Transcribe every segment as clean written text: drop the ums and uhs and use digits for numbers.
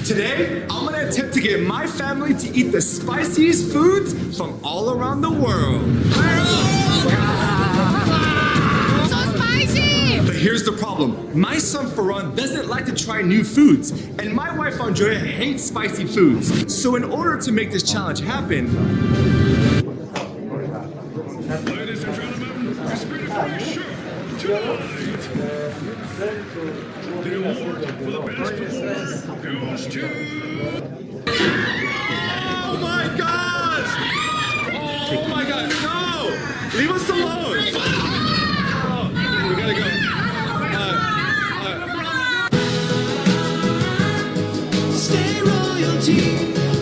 Today, I'm gonna attempt to get my family to eat the spiciest foods from all around the world. So spicy! But here's the problem. My son Farhan doesn't like to try new foods, and my wife Andrea hates spicy foods. So in order to make this challenge happen, ladies and gentlemen, it's been a great show tonight. The award for the best performer goes to... oh my gosh! Oh my god, no! Leave us alone! Oh, we gotta go. Stay royalty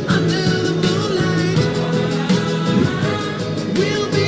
under the moonlight. We'll be.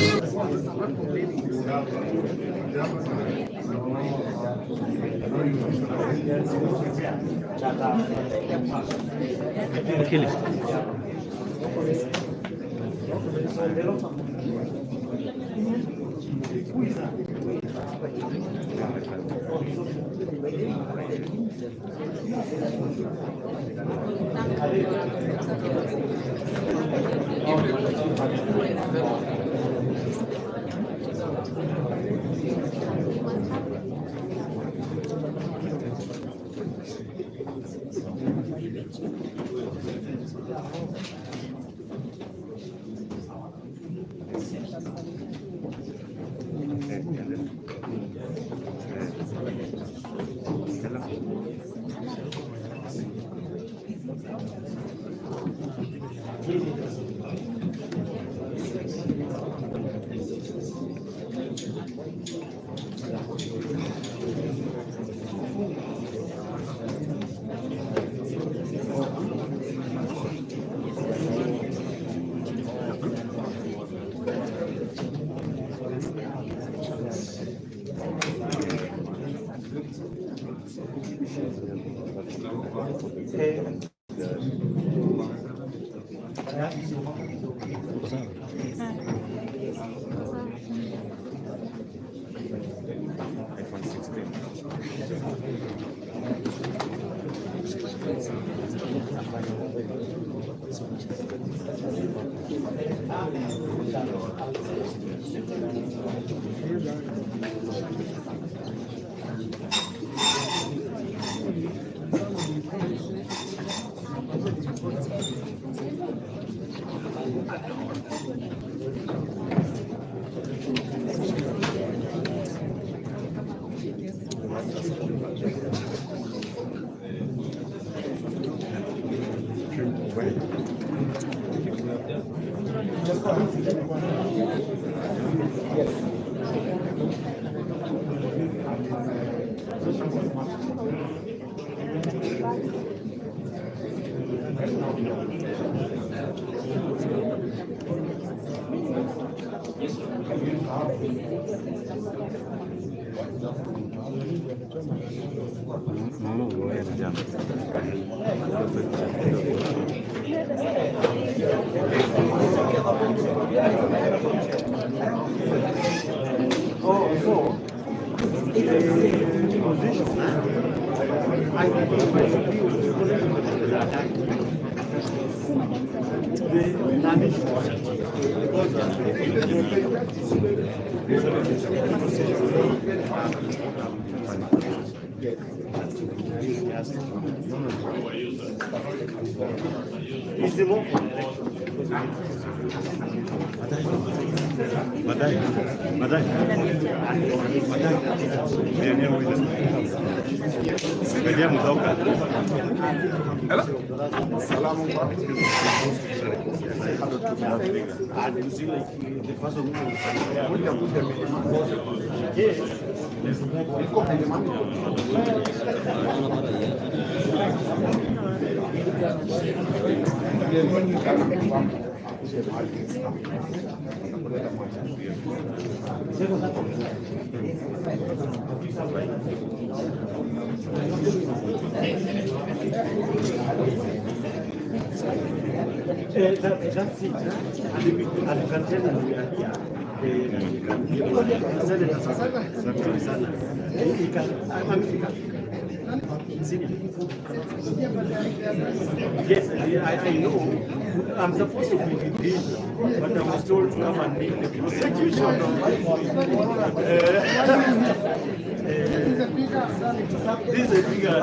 Yes, I know. I'm supposed to be with him, but I was told to come and meet the prosecution. This is a bigger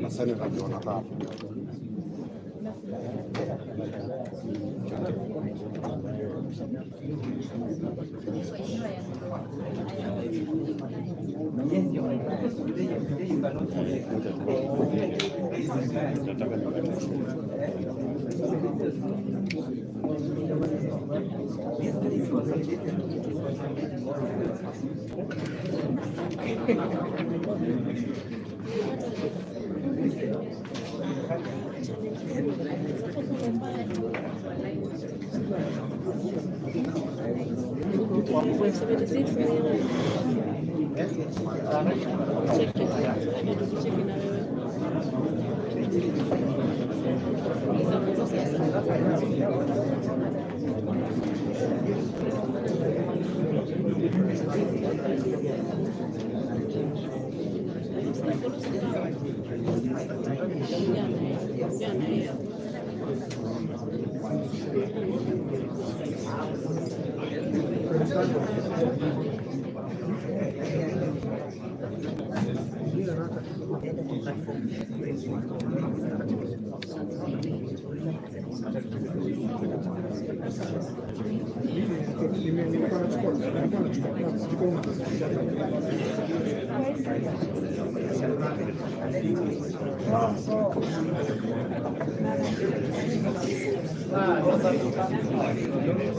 Masani naviona hapa.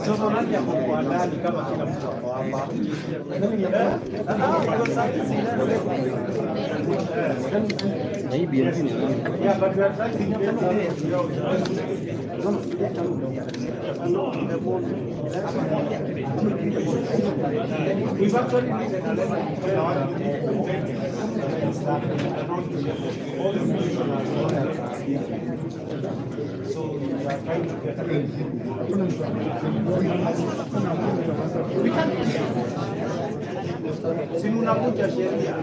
Somo nani yako kwa ndani kama kila mtu ako hapa. Yeah, but we are trying to get we've actually so we are trying to get si mnavunja sheria.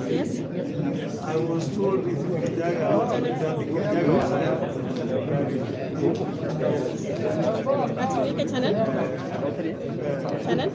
Yes. I was told What's your channel? Channel?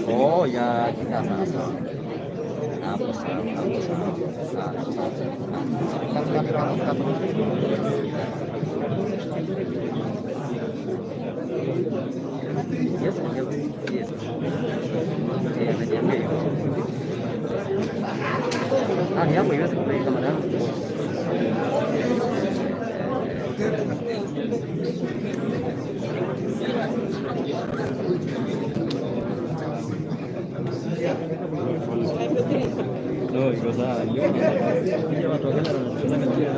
Oh ya kita sama. No, cosa io lleva todo la mentira.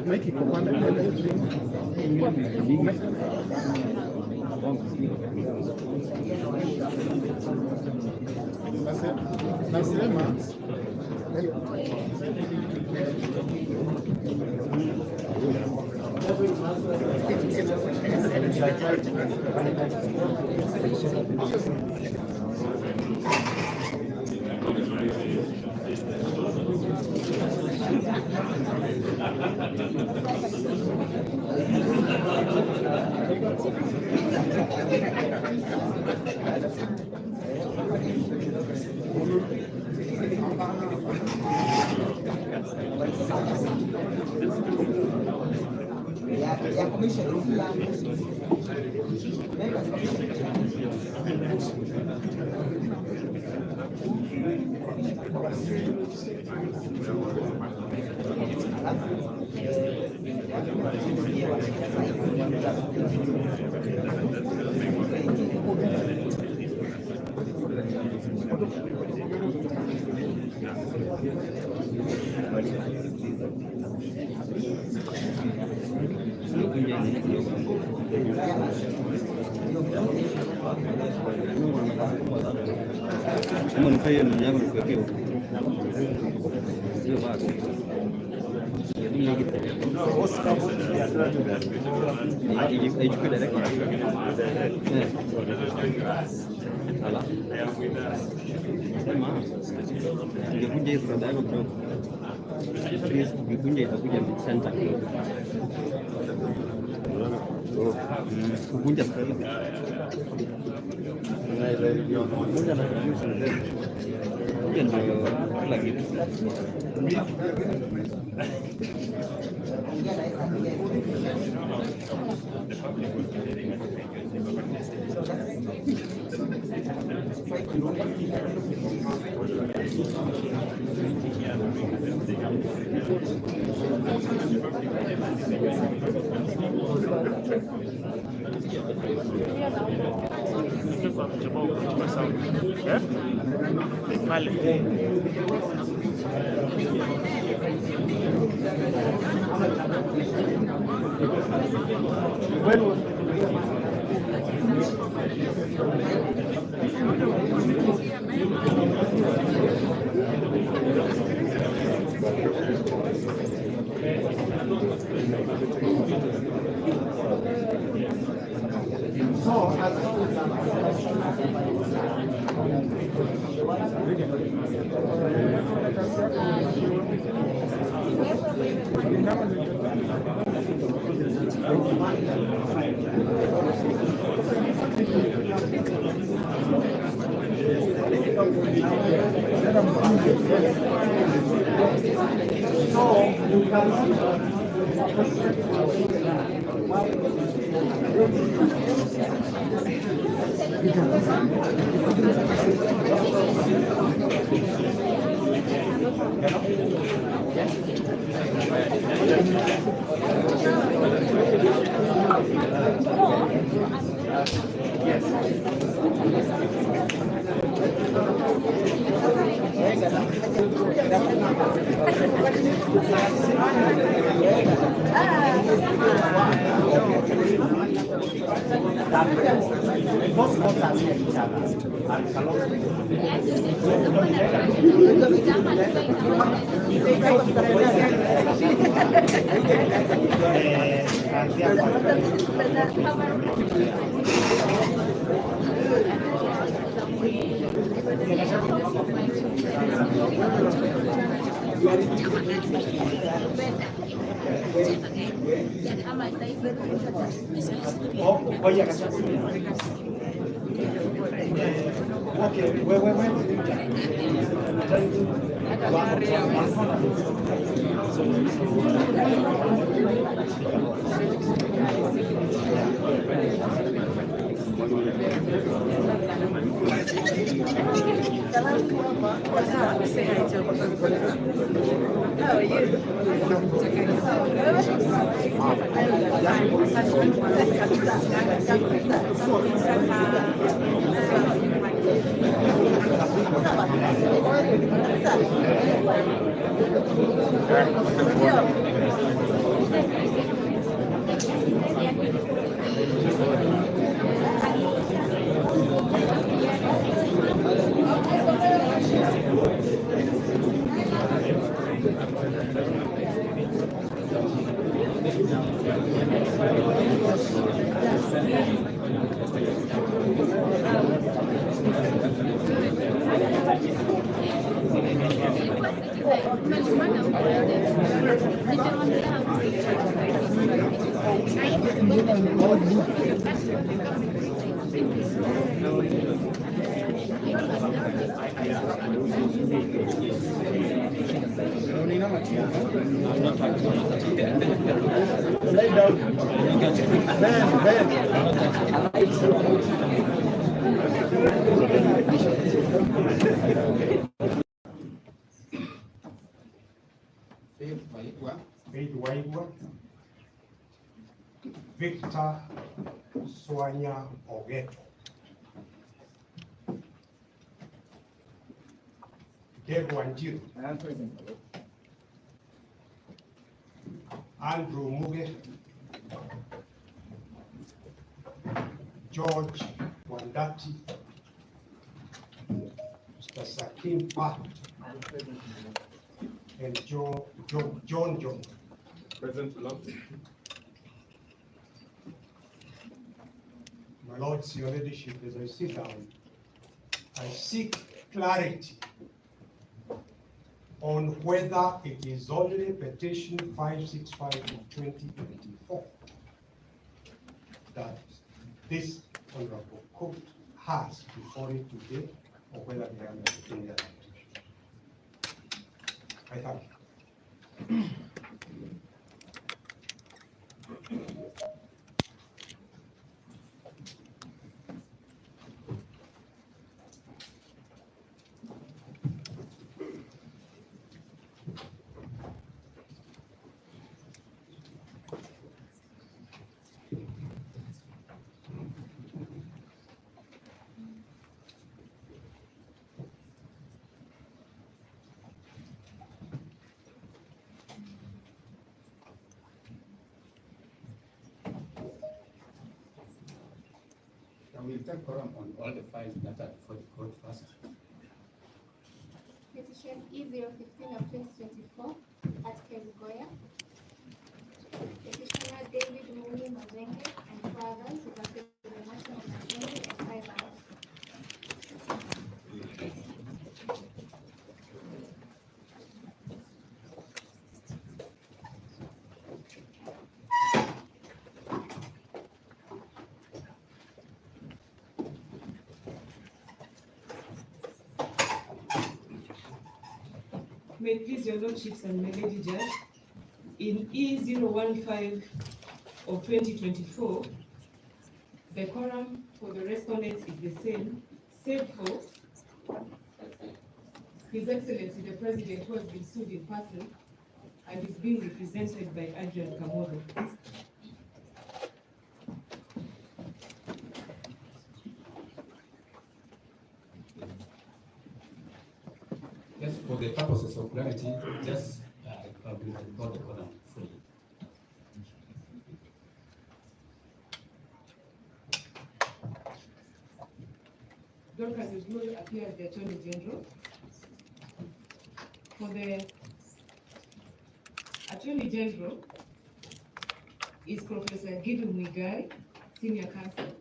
MYKE kupanda nasema Kama nipe hiyo nini yako nikuwekee huko. Sio bado. Aichukue direct. Ala. Sema. Ungekuja hizo dada yako kidogo. Please, ungekuja itakuja center kidogo. Kukunja sasa. Kukunja ndio kila kitu. Victor Swanya Ogeto. Dave Wanjiru. Andrew Muge. George Wandati. the Sakim part, and John. Present below. My Lords, Your Ladyship, as I sit down, I seek clarity on whether it is only petition 565 of 2024 that this honorable court has before it today, or whether there are any other petitions. I thank you. We will take quorum on all the files that are before the court first. Petition E015 of 2024 at Kerugoya. Petitioner David Muni Mazenge and four others requested the National Assembly at 5 hours. May it please your lordships and my lady judge, in E015 of 2024, the quorum for the respondents is the same, save for His Excellency the President, who has been sued in person and is being represented by Adrian Kamodo. Yes, for the purposes of clarity, just report the quorum fully. Dorcas will appear as the Attorney General. For the Attorney General is Professor Gidu Mwigai, Senior Counsel,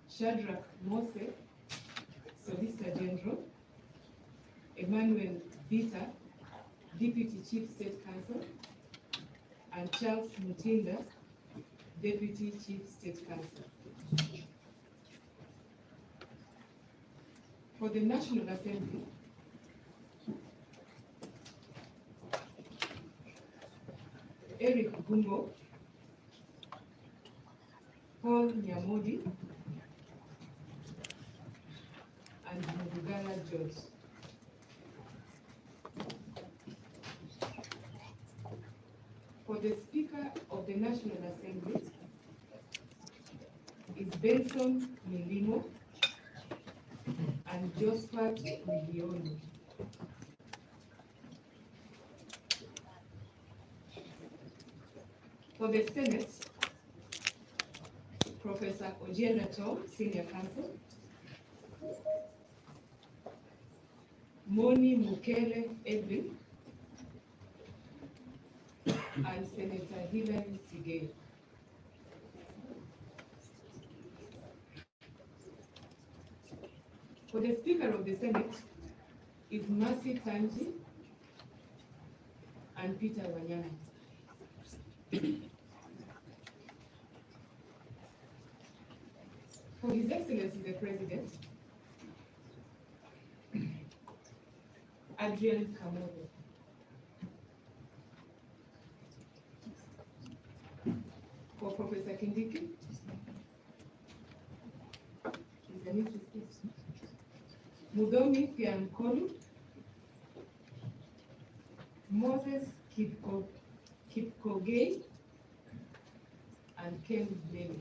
Shadrach Mose, Solicitor General, Emmanuel Vita, Deputy Chief State Counsel, and Charles Mutinda, Deputy Chief State Counsel. For the National Assembly, Eric Gumbo, Paul Nyamodi, and Mugala George. For the Speaker of the National Assembly is Benson Milimo and Josephat Milioni. For the Senate, Professor Ojienda Tom, Senior Counsel, Moni Mukele Edwin, and Senator Hilary Sigei. For the Speaker of the Senate is Mercy Tanji and Peter Wanyama. For His Excellency the President, Adrian Kamodo. For Professor Kindiki, Mudomi Piankolu, Moses Kipkogei, and Ken Lemi.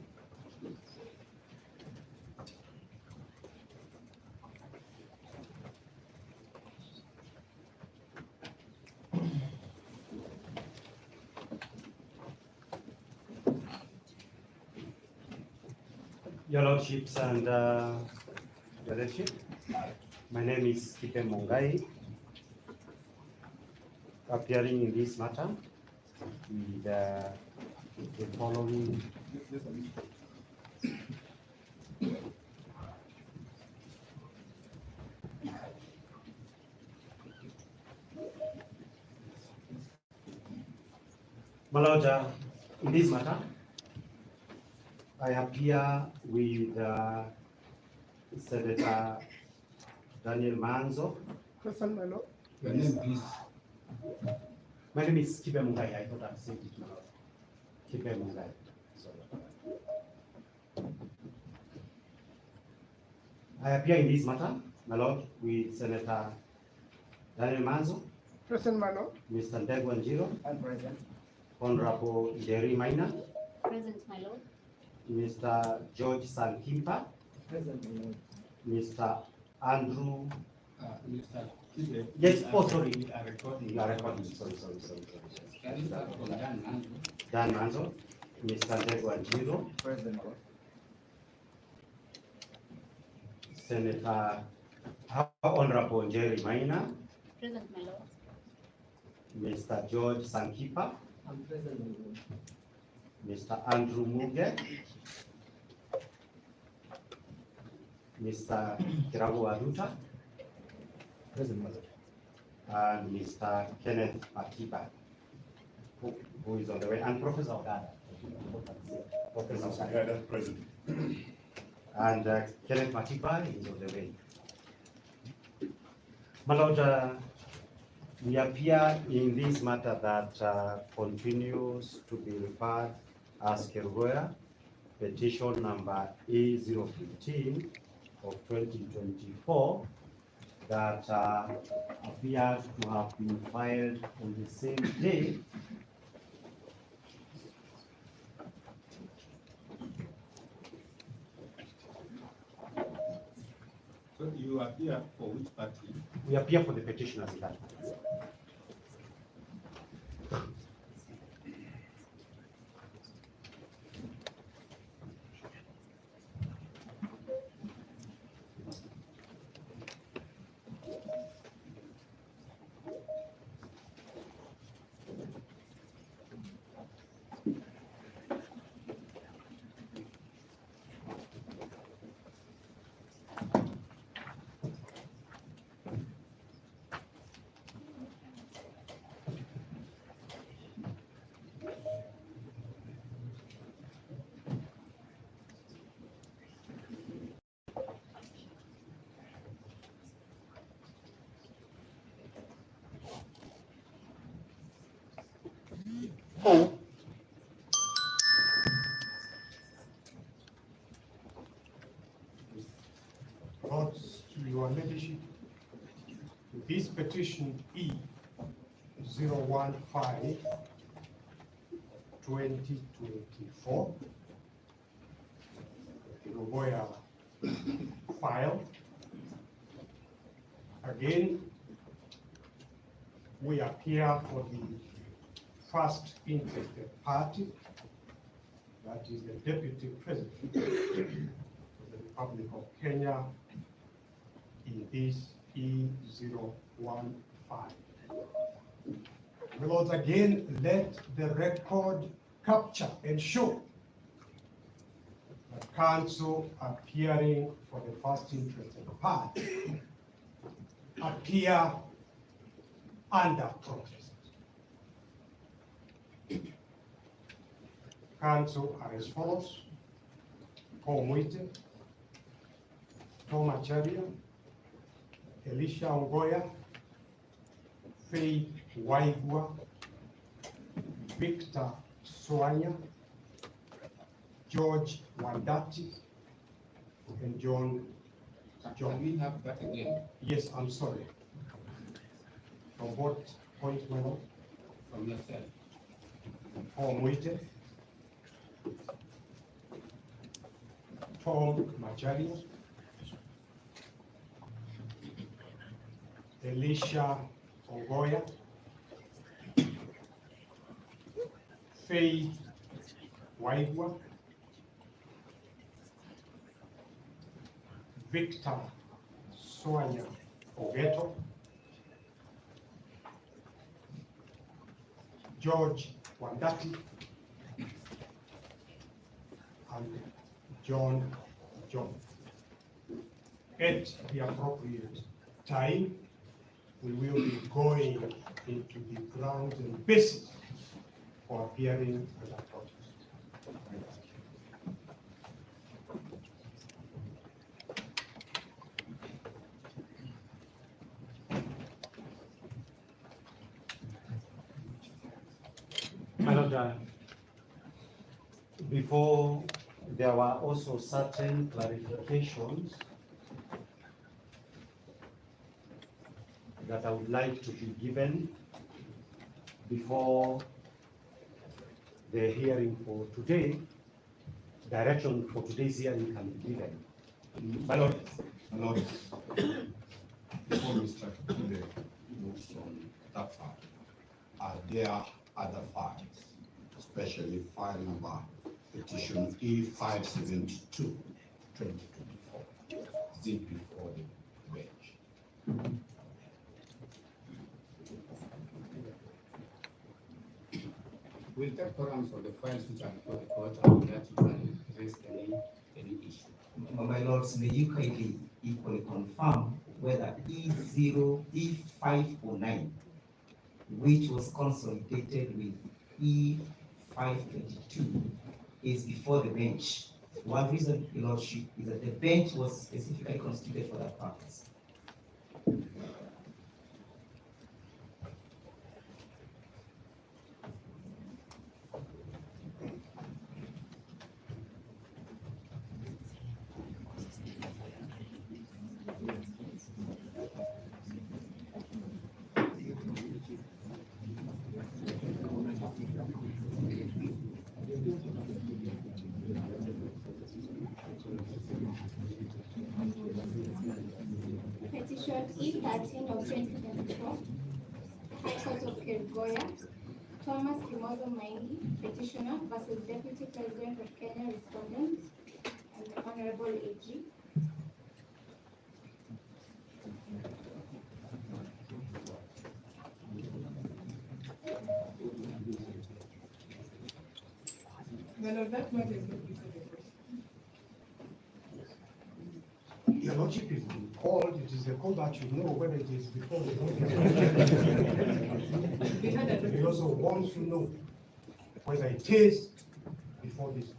Your Lordships and Leadership. My name is Kipe Mongai, appearing in this matter with the following. My Lord, in this matter, I appear with Senator Daniel Manzo. Present, my lord. Your name, please. My name is Kipe Mungai. I thought I said it, my Lord. Kipe Mungai. Sorry. I appear in this matter, my Lord, with Senator Daniel Manzo. Present, my lord. Mr. Ndegwanjiro. I'm present. Honorable Jerry Maina. Present, my lord. Mr. George Sankimpa. Present, my lord. Mr. Andrew. Mr. Kibe. Yes, oh, sorry. We are recording. You are recording. Sorry. Can you start from Dan Manzo? Dan Manzo. Mr. Ndegwanjiro. Present, Lord. Senator Honorable Jerry Maina. Present, my lord. Mr. George Sankipa. I'm present, my lord. Mr. Andrew Muge. Mr. Gachagua Ruto. Present, my lord. And Mr. Kenneth Matiba, who is on the way, and Professor Ogada. Professor Ogada. Present. And Kenneth Matiba is on the way. My Lord, we appear in this matter that continues to be referred as Kerugoya, petition number A015 of 2024, that appears to have been filed on the same day So you are here for which party? we appear for the petitioners in that. Lord, to your leadership, this petition E015 2024, Kerugoya file. Again, we appear for the first interested party, that is the Deputy President of the Republic of Kenya, in this E015. My Lords, again, let the record capture and show that council appearing for the first interested party appear under protest. Council are as follows: Paul Mwite, Tom Acharia, Elisha Ongoya, Faith Waigwa, Victor Soanya, George Wandati, and John. Can we have that again Yes, I'm sorry. From what point, my lord? from yourself? Paul Mwite, Tom Macharia, Elisha Ongoya, Faith Waigwa, Victor Soanya Ogeto, George Wandati, and John. At the appropriate time, we will be going into the grounds and basis for hearing the protest. My Lord, before there were also certain clarifications that I would like to be given before the hearing for today. Direction for today's hearing can be given. My Lord, before we start today, moves on that file, are there other files, especially file number petition E572, 2024, is it before the bench? We'll take forums of the files which are before the court and that you can raise any issue. My lords, may you kindly equally confirm whether E509, which was consolidated with E522, is before the bench. One reason, Your Lordship, is that the bench was specifically constituted for that purpose. Petition E13 of 2024, High Court of Kerugoya, Thomas Kimodo MYKE, petitioner versus Deputy President of Kenya, respondent, and the Honorable AG. My Lord, that matter is not before the court. Your Lordship is being called, it is the call that you know whether it is before the vote. We also want to know whether it is before this.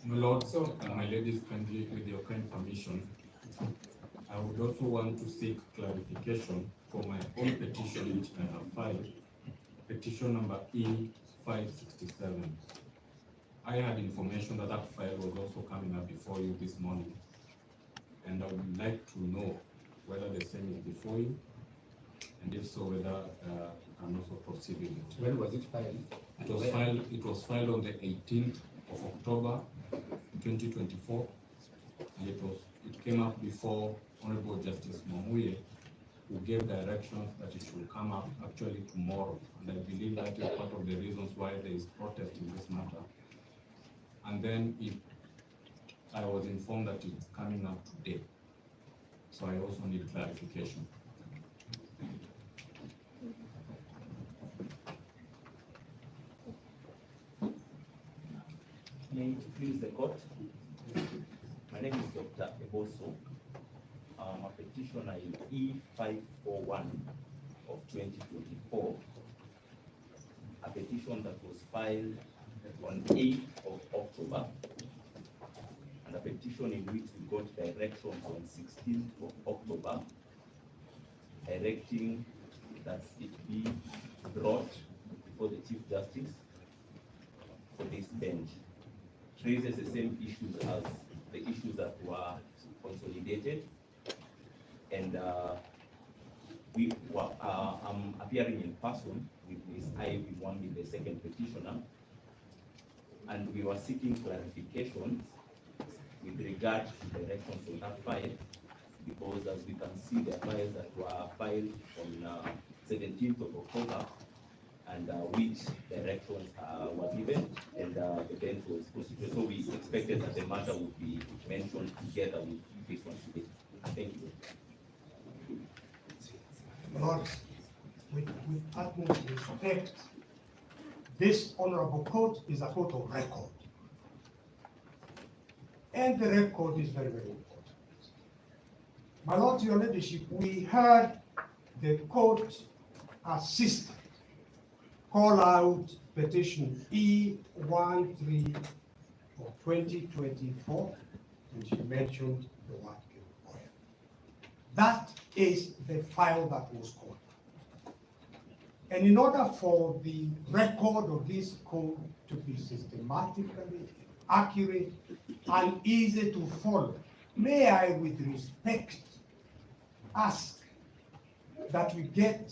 My Lord, so my ladies, kindly, with your kind permission, I would also want to seek clarification for my own petition which I have filed, petition number E567. I had information that that file was also coming up before you this morning, and I would like to know whether the same is before you, and if so, whether you can also proceed with it. When was it filed? It was filed on the 18th of October 2024, and it came up before Honorable Justice Mamuye, who gave directions that it should come up actually tomorrow, and I believe that is part of the reasons why there is protest in this matter. And then I was informed that it's coming up today, so I also need clarification. May it please the court. My name is Dr. Eboso. I'm a petitioner in E541 of 2024, a petition that was filed on 8th of October. and a petition in which we got directions on 16th of October, directing that it be brought before the Chief Justice for this bench. It raises the same issues as the issues that were consolidated, and I'm appearing in person with Ms. Ivy Mwami, the second petitioner, and we were seeking clarifications with regard to directions on that file, because as we can see, the files that were filed on 17th of October, and which directions were given, and the bench was constituted. So we expected that the matter would be mentioned together with this one today. Thank you. Lord, with utmost respect, this honorable court is a court of record. And the record is very, very important. My Lord, your ladyship, we heard the court assistant call out petition E13 of 2024, and she mentioned the word Gachagua. That is the file that was called. And in order for the record of this code to be systematically accurate and easy to follow, may I, with respect, ask that we get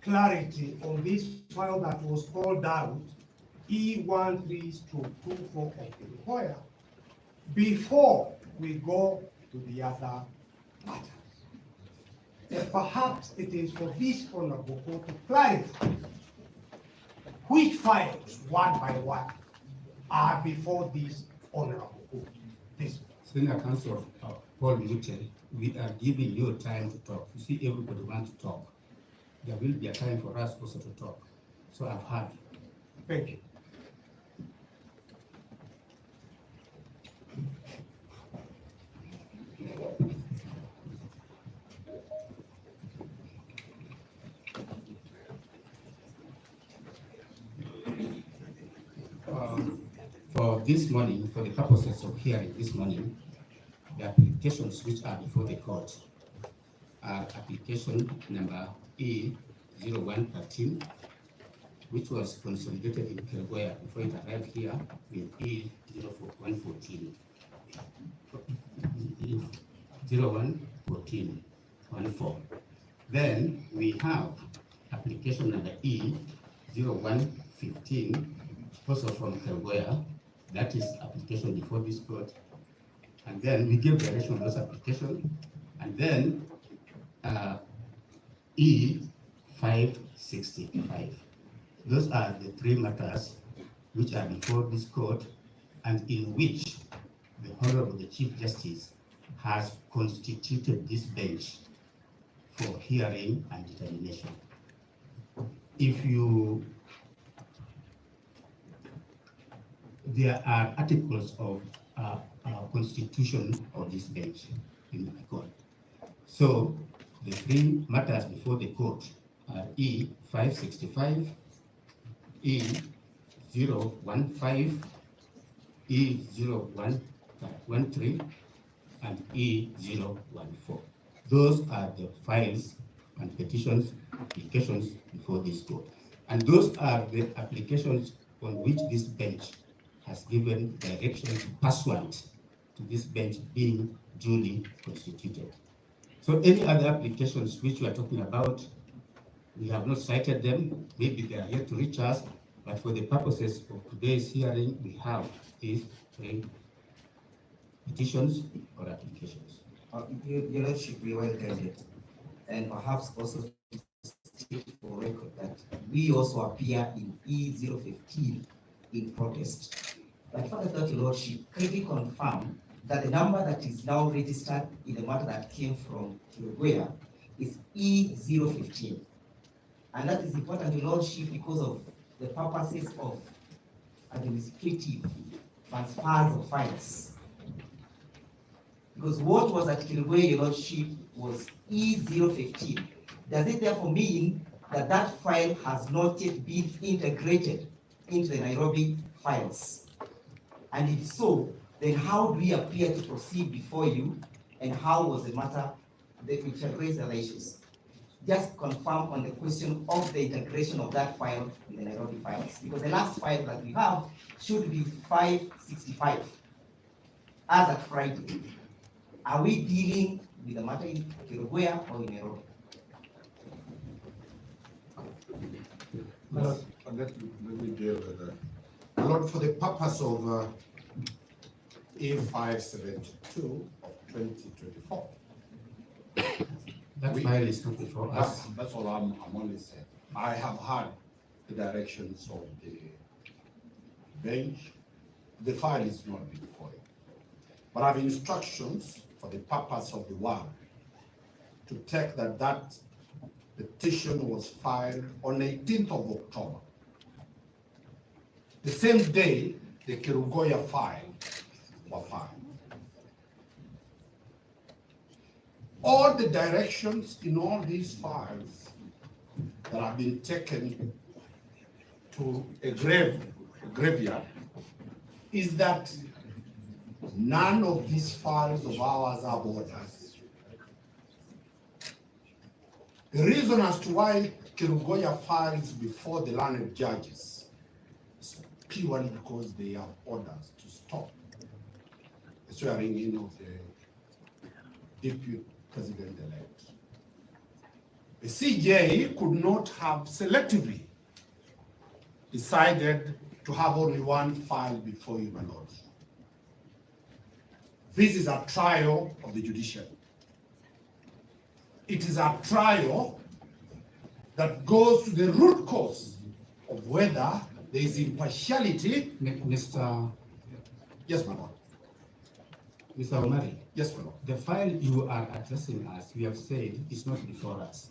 clarity on this file that was called out, E13/24 of Gachagua, before we go to the other matters. And perhaps it is for this honorable court to clarify which files, one by one, are before this honorable court. This Senior Counsel Paul Newton, we are giving you time to talk. You see, everybody wants to talk. There will be a time for us also to talk. So I've heard. Thank you. For this morning, for the purposes of hearing this morning, the applications which are before the court are application number E0113, which was consolidated in Gachagua before it arrived here with E0114. 011414. Then we have application number E0115, also from Gachagua. That is application before this court. And then we give direction on those applications. And then E565. Those are the three matters which are before this court and in which the Honorable the Chief Justice has constituted this bench for hearing and determination. If you there are articles of constitution of this bench in my court. So the three matters before the court are E565, E015, E0113, and E014. Those are the files and petitions, applications before this court. And those are the applications on which this bench has given direction pursuant to this bench being duly constituted. So any other applications which we are talking about, we have not cited them. Maybe they are yet to reach us, but for the purposes of today's hearing, we have these three petitions or applications. Your Lordship, we welcome it. And perhaps also to state for record that we also appear in E015 in protest. But for that, Your Lordship, kindly confirm that the number that is now registered in the matter that came from Gachagua is E015. And that is important, Your Lordship, because of the purposes of administrative transfers of files. Because what was at Gachagua, Your Lordship, was E015. Does it therefore mean that that file has not yet been integrated into the Nairobi files? And if so, then how do we appear to proceed before you, and how was the matter that we shall raise other issues? Just confirm on the question of the integration of that file in the Nairobi files, because the last file that we have should be 565 as at Friday. Are we dealing with the matter in Kerugoya or in Nairobi? Let me deal with that. Lord, for the purpose of E572 of 2024. That file is not before us. That's all I'm only saying. I have had the directions of the bench. The file is not before you. But I have instructions for the purpose of the one to take that petition was filed on 18th of October. The same day the Kerugoya file were filed. All the directions in all these files that have been taken to a graveyard is that none of these files of ours are orders. The reason as to why Kerugoya files before the learned judges is purely because they have orders to stop the swearing in of the deputy president-elect. The CJ could not have selectively decided to have only one file before you, my lord. This is a trial of the judiciary. It is a trial that goes to the root cause of whether there is impartiality. Mr. Yes, my lord. Mr. Omari. Yes, my lord. The file you are addressing us, we have said, is not before us.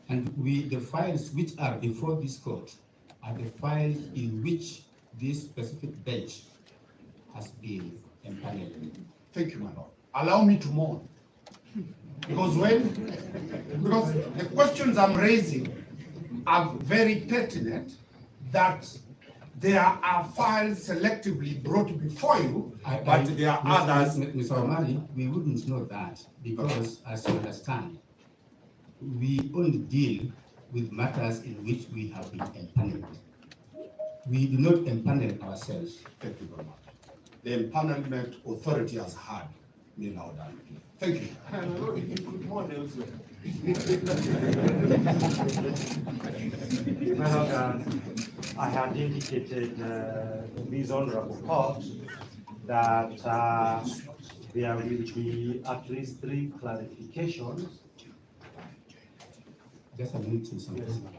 And the files which are before this court are the files in which this specific bench has been empaneled. Thank you, my lord. Allow me to mourn. Because the questions I'm raising are very pertinent, that there are files selectively brought before you, but there are others. Mr. Omari, we wouldn't know that because, as you understand, we only deal with matters in which we have been empaneled. We do not empanel ourselves. Thank you very much. The empanelment authority has had me now done. Thank you. I had indicated this honorable court that there will be at least 3 clarifications. Just a minute to something.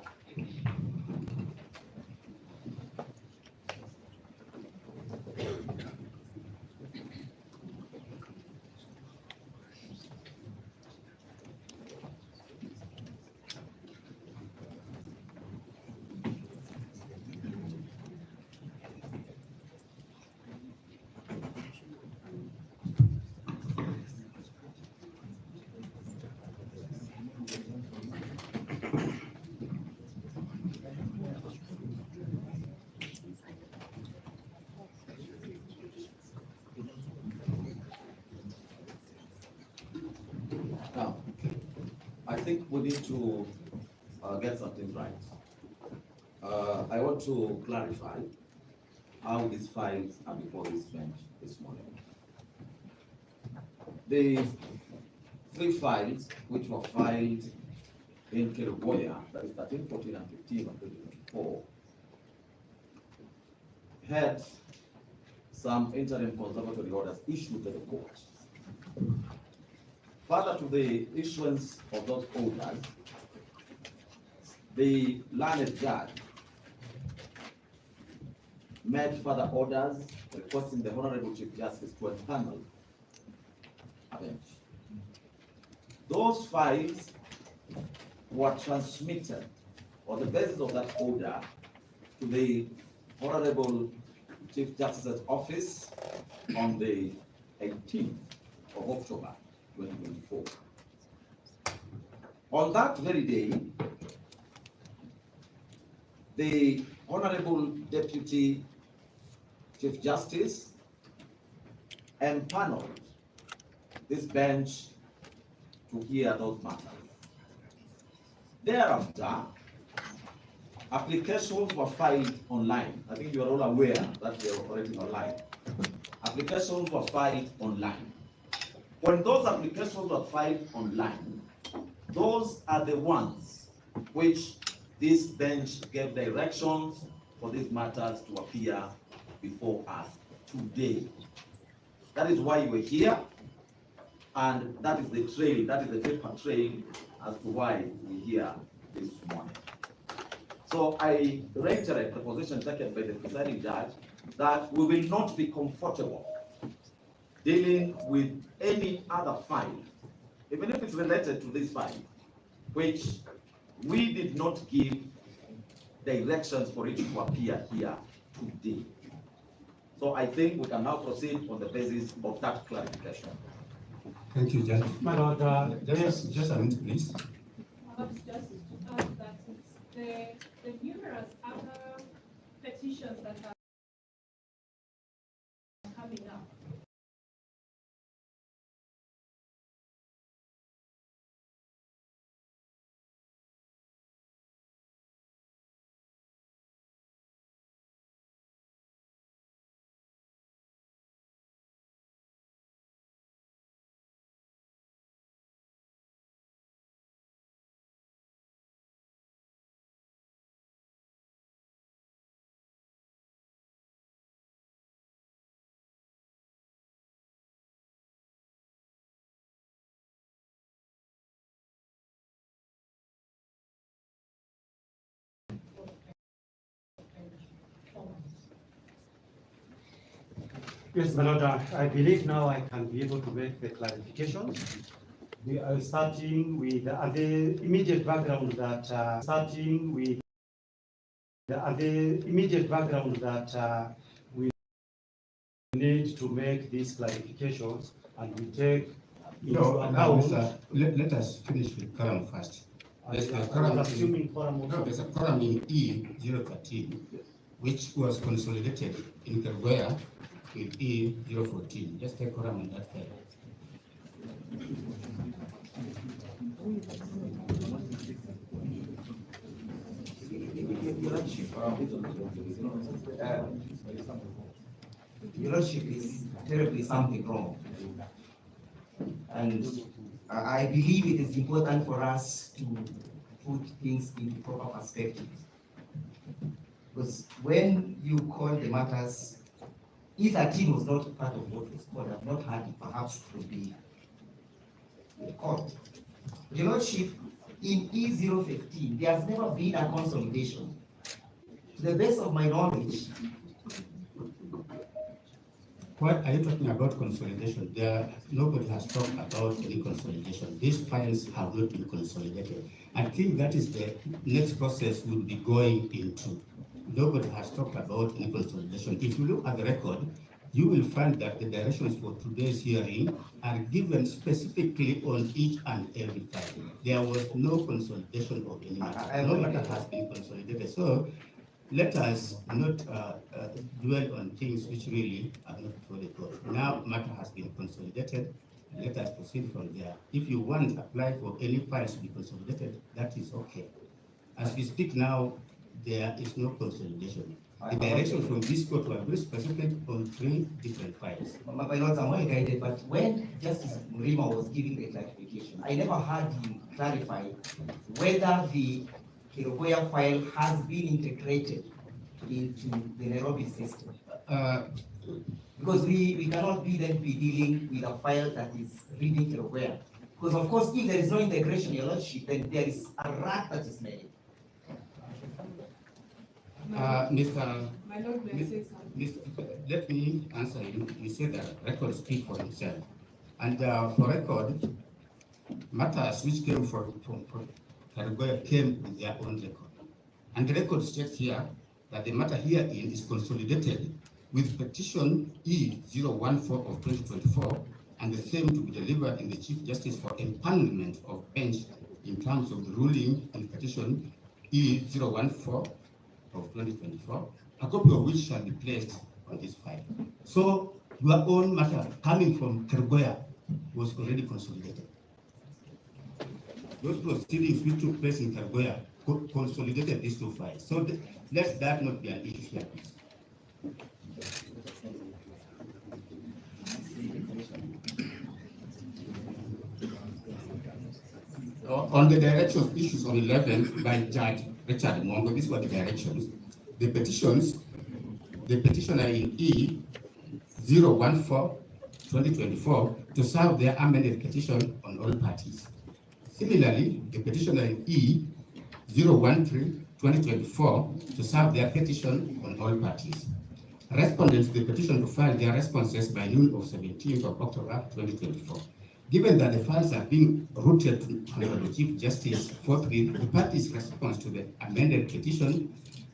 Now, I think we need to get something right. I want to clarify how these files are before this bench this morning. The 3 files which were filed in Kerugoya, that is 13, 14, and 15 of 2024, had some interim conservatory orders issued by the court. Further to the issuance of those orders, the learned judge made further orders requesting the Honorable Chief Justice to empanel a bench. Those files were transmitted on the basis of that order to the Honorable Chief Justice's office on the 18th of October 2024. On that very day, the Honorable Deputy Chief Justice empaneled this bench to hear those matters. Thereafter, applications were filed online. I think you are all aware that they are operating online. Applications were filed online. When those applications were filed online, those are the ones which this bench gave directions for these matters to appear before us today. That is why we're here, and that is the trail, that is the paper trail as to why we're here this morning. So I reiterate the position taken by the presiding judge that we will not be comfortable dealing with any other file, even if it's related to this file, which we did not give directions for it to appear here today. So I think we can now proceed on the basis of that clarification. Thank you, Judge. My Lord, just a minute, please. Perhaps just to add that it's the numerous other petitions that are coming up. Yes, my Lord, I believe now I can be able to make the clarification. We are starting with the immediate background that we need to make these clarifications, and we take into account. Let us finish with quorum first. There's a quorum in E013, which was consolidated in Kerguelen with E014. Just take quorum on that file. Your Lordship is terribly something wrong. And I believe it is important for us to put things into proper perspective. Because when you call the matters, E13 was not part of what was called. I've not had it perhaps to be called. Your Lordship, in E015, there has never been a consolidation. To the best of my knowledge. What are you talking about consolidation? Nobody has talked about any consolidation. These files have not been consolidated. I think that is the next process we'll be going into. Nobody has talked about any consolidation. If you look at the record, you will find that the directions for today's hearing are given specifically on each and every file. There was no consolidation of any matter. No matter has been consolidated. So let us not dwell on things which really are not before the court. Now matter has been consolidated. Let us proceed from there. If you want to apply for any files to be consolidated, that is okay. As we speak now, there is no consolidation. The direction from this court were very specific on 3 different files. My lords, I'm well guided, but when Justice Mrima was giving the clarification, I never heard him clarify whether the Keroboya file has been integrated into the Nairobi system. Because we cannot be dealing with a file that is reading Keroboya. Because of course, if there is no integration, Your Lordship, then there is a rat that is made. Let me answer you. You said that records speak for himself. And for record, matters which came from Keroboya came with their own record. And the record states here that the matter herein is consolidated with petition E014 of 2024 and the same to be delivered in the Chief Justice for empanelment of bench in terms of the ruling in petition E014 of 2024, a copy of which shall be placed on this file. So Your own matter coming from Kerugoya was already consolidated. Those proceedings which took place in Kerugoya consolidated these two files. So let that not be an issue here, please. On the directions issues on 11 by Judge Richard Mongo, these were the directions. The petitioner in E-014-2024 to serve their amended petition on all parties. Similarly, the petitioner in E-013-2024 to serve their petition on all parties. Respondents to the petition to file their responses by noon of 17th of October 2024. Given that the files are being routed to Honorable Chief Justice forthwith, the parties' response to the amended petition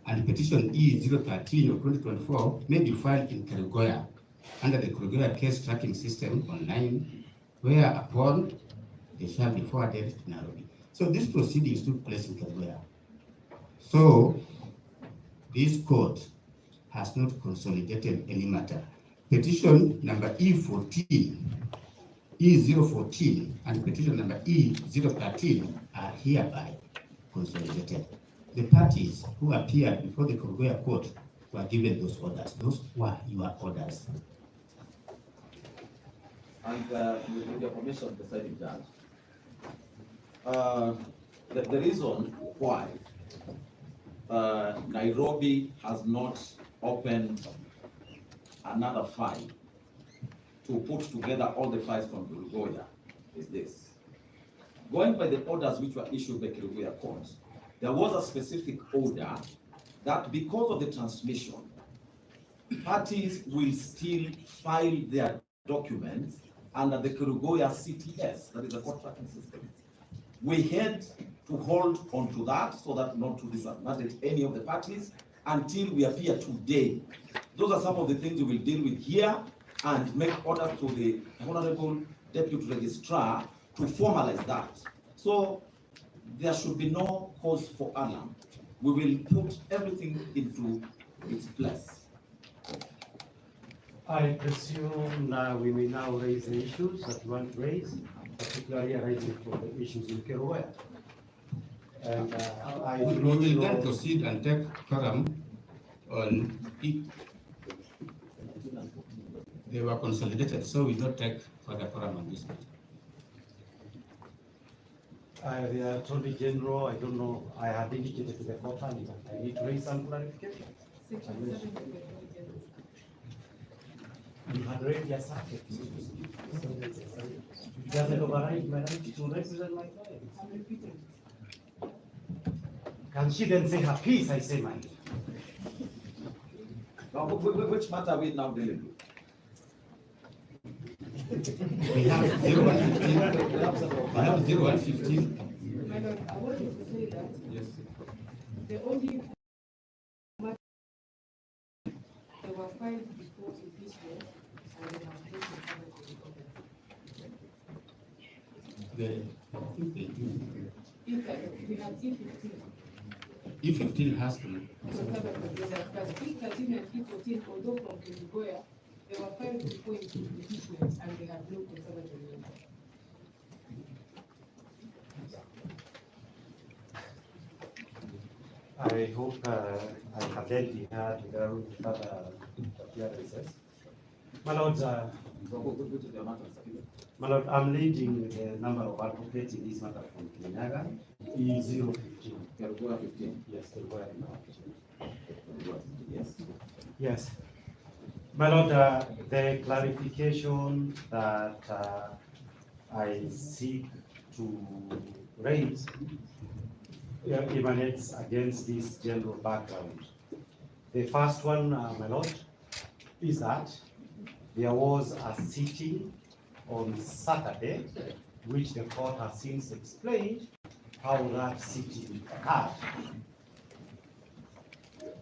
and petition E-013 of 2024 may be filed in Kerugoya under the Kerugoya case tracking system online, whereupon they shall be forwarded to Nairobi. So these proceedings took place in Kerugoya. So this court has not consolidated any matter. Petition number E-014 and petition number E-013 are hereby consolidated. The parties who appeared before the Kerugoya court were given those orders. Those were your orders. And with your permission, Presiding Judge, the reason why Nairobi has not opened another file to put together all the files from Kerugoya is this. Going by the orders which were issued by Kerugoya court, there was a specific order that because of the transmission, parties will still file their documents under the Kerugoya CTS, that is the court tracking system. We had to hold on to that so that not to disadvantage any of the parties until we appear today. Those are some of the things we will deal with here and make orders to the Honorable Deputy Registrar to formalize that. So there should be no cause for alarm. We will put everything into its place. I presume now we may now raise the issues that you want to raise, particularly arising from the issues in Kerugoya. And we will then proceed and take quorum on it. They were consolidated, so we don't take further quorum on this matter. The Attorney General, I don't know, I have indicated to the court and I need to raise some clarification. You had raised your circuit. It doesn't override my right to represent my client. Can she then say her piece? I say mine. Now, which matter are we now dealing with? We have 0115. My Lord, I wanted to say that the only matter they were filed before impeachment and they have taken some of the we have E15 has to. but E13 and E14, although from Kerugoya, they were filed before impeachment and they have no conservative member. I hope I have dealt with her without further appearances. My Lord, I'm leading the number of advocates in this matter from Kenyaga, E015. Kerugoya 15? Yes, Kerugoya 15. Yes. Yes. My Lord, the clarification that I seek to raise emanates against this general background. The first one, my Lord, is that there was a sitting on Saturday, which the court has since explained how that sitting occurred.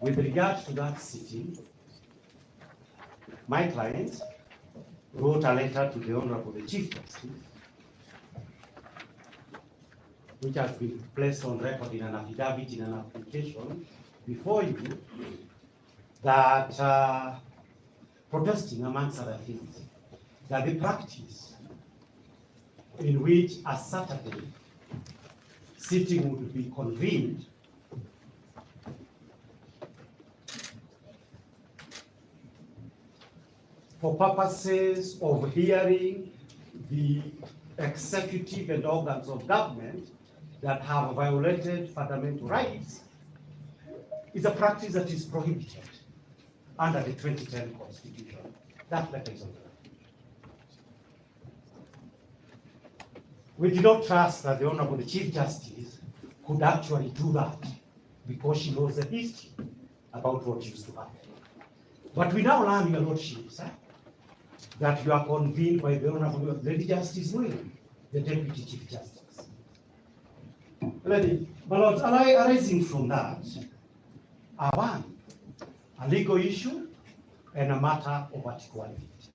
With regard to that sitting, my client wrote a letter to the Honorable Chief Justice, which has been placed on record in an affidavit in an application before you, that protesting amongst other things, that the practice in which a Saturday sitting would be convened for purposes of hearing the executive and organs of government that have violated fundamental rights is a practice that is prohibited under the 2010 Constitution. That letter is on the record. We do not trust that the Honorable Chief Justice could actually do that because she knows the history about what used to happen. But we now learn, Your Lordships, that you are convened by the Honorable Lady Justice William, the Deputy Chief Justice. Lady, my lords, arising from that are one, a legal issue and a matter of Article 150.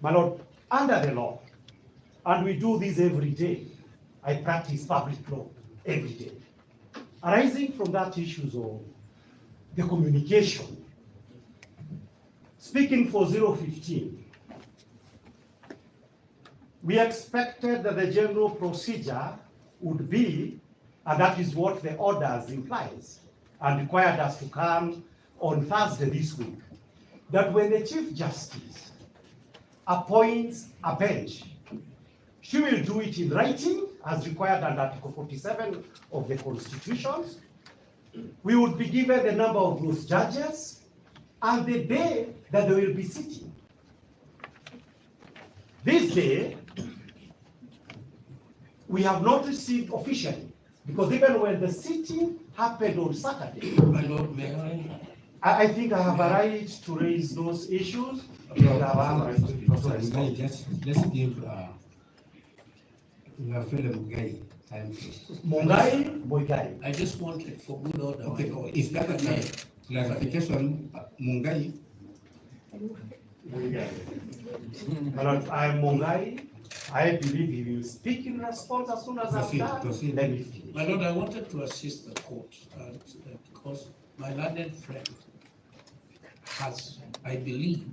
My lord, under the law, and we do this every day, I practice public law every day. Arising from that issues of the communication, speaking for 015, we expected that the general procedure would be, and that is what the orders implies, and required us to come on Thursday this week, that when the Chief Justice appoints a bench, she will do it in writing as required under Article 47 of the Constitution. We would be given the number of those judges and the day that they will be sitting. This day, we have not received officially, because even when the sitting happened on Saturday, My Lord, may I think I have a right to raise those issues. Let's give my friend Mungai time. Mungai. I just wanted for good order. Okay, is that a clarification, Mungai? My Lord, I am Mungai. I believe he will speak in response as soon as I'm done. Let me finish. My Lord, I wanted to assist the court because my learned friend has, I believe,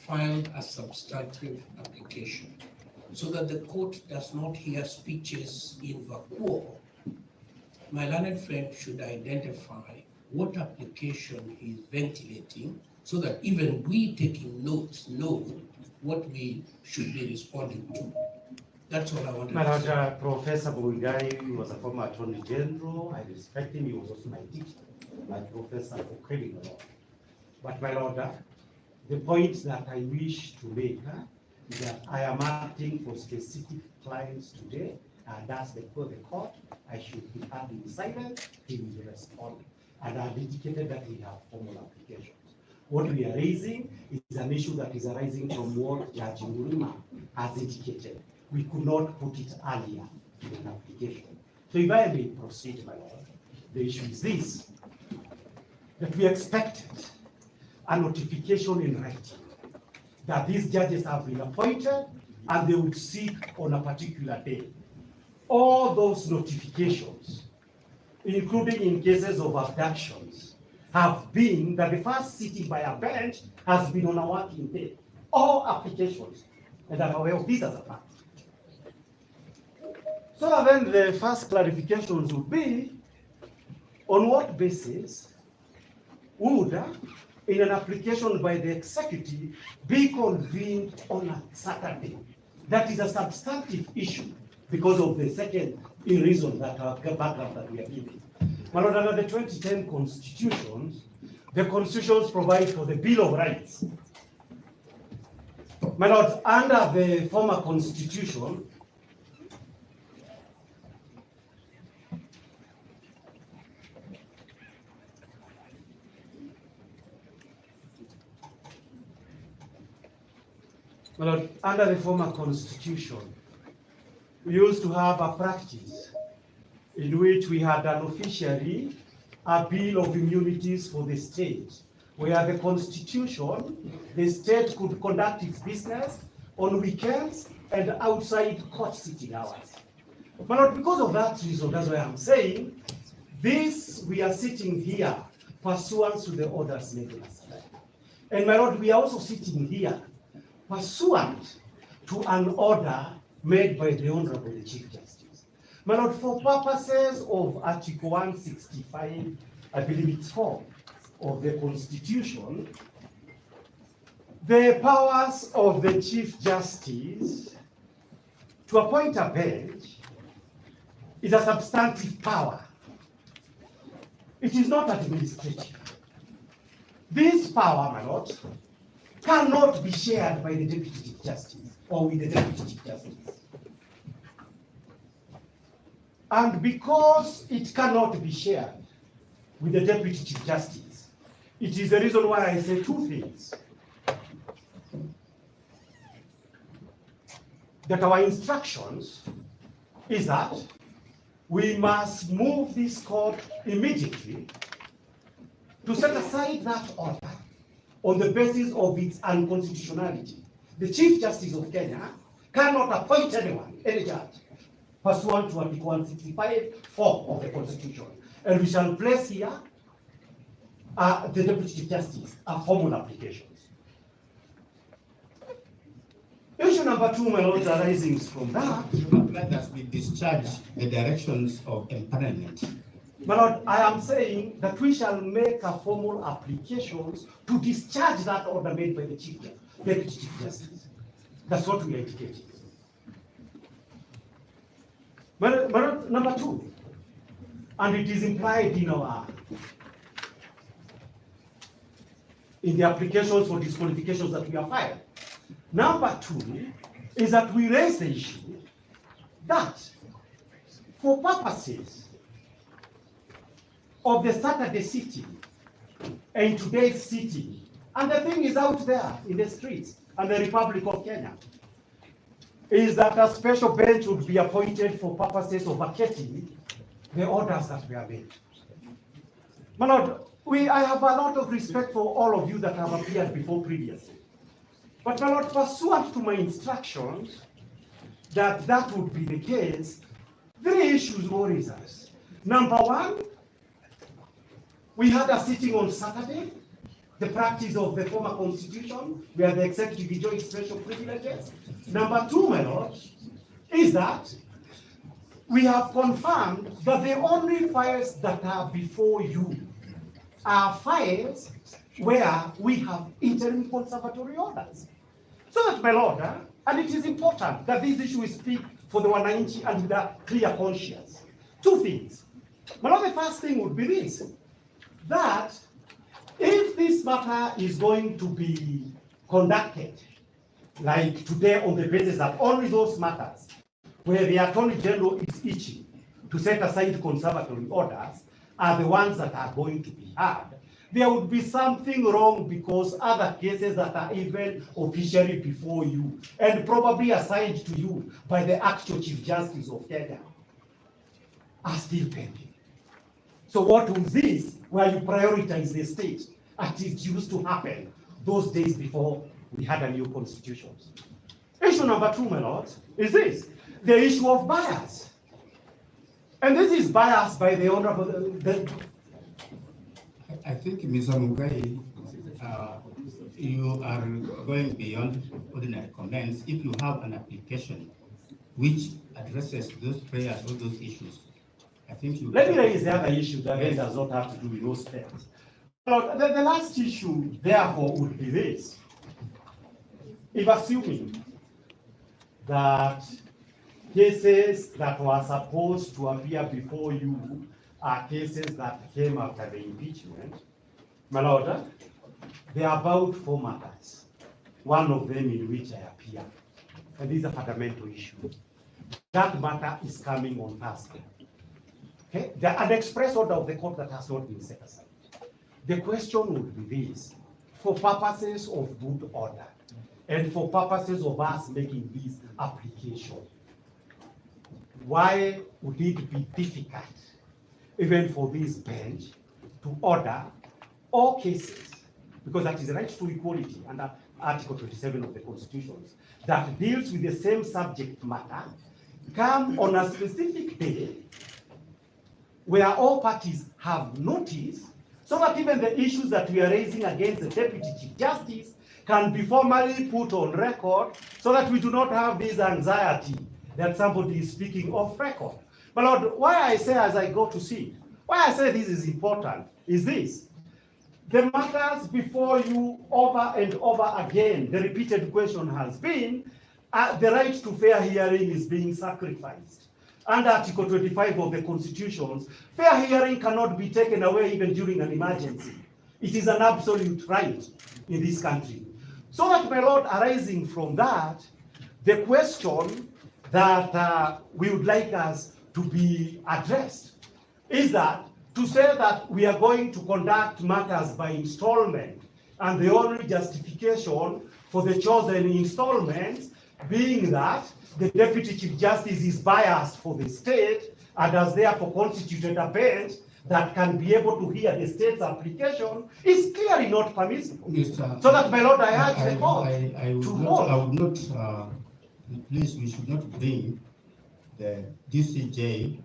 filed a substantive application so that the court does not hear speeches in vacuo. My learned friend should identify what application he is ventilating so that even we taking notes know what we should be responding to. That's all I wanted to say. Professor Mungai was a former Attorney General. I respect him. He was also my teacher, my professor for criminal law. But my Lord, the point that I wish to make is that I am acting for specific clients today, and that's before the court. I should be having silent. He will respond. And I've indicated that we have formal applications. What we are raising is an issue that is arising from what Judge Murima has indicated. We could not put it earlier in an application. So if I may proceed, my Lord, the issue is this, that we expected a notification in writing that these judges have been appointed and they would sit on a particular day. All those notifications, including in cases of abductions, have been that the first sitting by a bench has been on a working day. All applications, and I'm aware of this as a fact. So then the first clarifications would be, on what basis would, in an application by the executive, be convened on a Saturday? That is a substantive issue because of the second reason that our background that we are giving. My Lord, under the 2010 Constitution, the constitutions provide for the Bill of Rights. My Lord, under the former Constitution, my Lord, under the former Constitution, we used to have a practice in which we had unofficially a bill of immunities for the state, where the Constitution, the state could conduct its business on weekends and outside court sitting hours. But because of that reason, that's why I'm saying this, we are sitting here pursuant to the orders made last night. And my lord, we are also sitting here pursuant to an order made by the Honorable Chief Justice. My lord, for purposes of Article 165, I believe it's 4 of the Constitution, the powers of the Chief Justice to appoint a bench is a substantive power. It is not administrative. This power, my lord, cannot be shared by the Deputy Chief Justice or with the Deputy Chief Justice. And because it cannot be shared with the Deputy Chief Justice, it is the reason why I say two things. That our instructions is that we must move this court immediately to set aside that order on the basis of its unconstitutionality. The Chief Justice of Kenya cannot appoint anyone, any judge, pursuant to Article 165(4) of the Constitution. And we shall place here the Deputy Chief Justice a formal applications. Issue number 2, my lords, arising from that. Let us be discharged the directions of empanelment. My lord, I am saying that we shall make a formal applications to discharge that order made by the Deputy Chief Justice. That's what we are indicating. My lord, number 2, and it is implied in the applications for disqualifications that we have filed. Number 2 is that we raise the issue that for purposes of the Saturday sitting and today's sitting, and the thing is out there in the streets and the Republic of Kenya, is that a special bench would be appointed for purposes of vacating the orders that were made. My lord, I have a lot of respect for all of you that have appeared before previously. But my lord, pursuant to my instructions that would be the case, 3 issues worries us. Number 1, we had a sitting on Saturday, the practice of the former constitution, where the executive enjoyed special privileges. Number 2, my lord, is that we have confirmed that the only files that are before you are files where we have interim conservatory orders. So that, my lord, and it is important that these issues speak for the wananchi and with a clear conscience. 2 things. My lord, the first thing would be this, that if this matter is going to be conducted like today on the basis that only those matters where the Attorney General is itching to set aside conservatory orders are the ones that are going to be heard, there would be something wrong because other cases that are even officially before you and probably assigned to you by the actual Chief Justice of Kenya are still pending. So what was this where you prioritize the state as it used to happen those days before we had a new constitution? Issue number 2, my lord, is this, the issue of bias. And this is bias by the honorable, I think, Mr. Mugai, you are going beyond ordinary comments. If you have an application which addresses those prayers or those issues, I think you... Let me raise the other issue that yes, does not have to do with those prayers. The last issue, therefore, would be this. If assuming that cases that were supposed to appear before you are cases that came after the impeachment, my lord, there are about 4 matters, one of them in which I appear, and this is a fundamental issue. That matter is coming on Thursday. Okay? An express order of the court that has not been set aside. The question would be this, for purposes of good order, and for purposes of us making this application, why would it be difficult, even for this bench, to order all cases, because that is the right to equality under Article 27 of the Constitution, that deals with the same subject matter, come on a specific day where all parties have notice so that even the issues that we are raising against the Deputy Chief Justice can be formally put on record, so that we do not have this anxiety that somebody is speaking off record. But Lord, why I say as I go to see, why I say this is important is this. The matters before you over and over again, the repeated question has been, the right to fair hearing is being sacrificed. Under Article 25 of the Constitution, fair hearing cannot be taken away even during an emergency. It is an absolute right in this country. So that, my Lord, arising from that, the question that we would like us to be addressed is that to say that we are going to conduct matters by installment, and the only justification for the chosen installments being that the Deputy Chief Justice is biased for the state and has therefore constituted a bench that can be able to hear the state's application, is clearly not permissible. So that, my Lord, I urge the court to hold. I would not, please, we should not bring the DCJ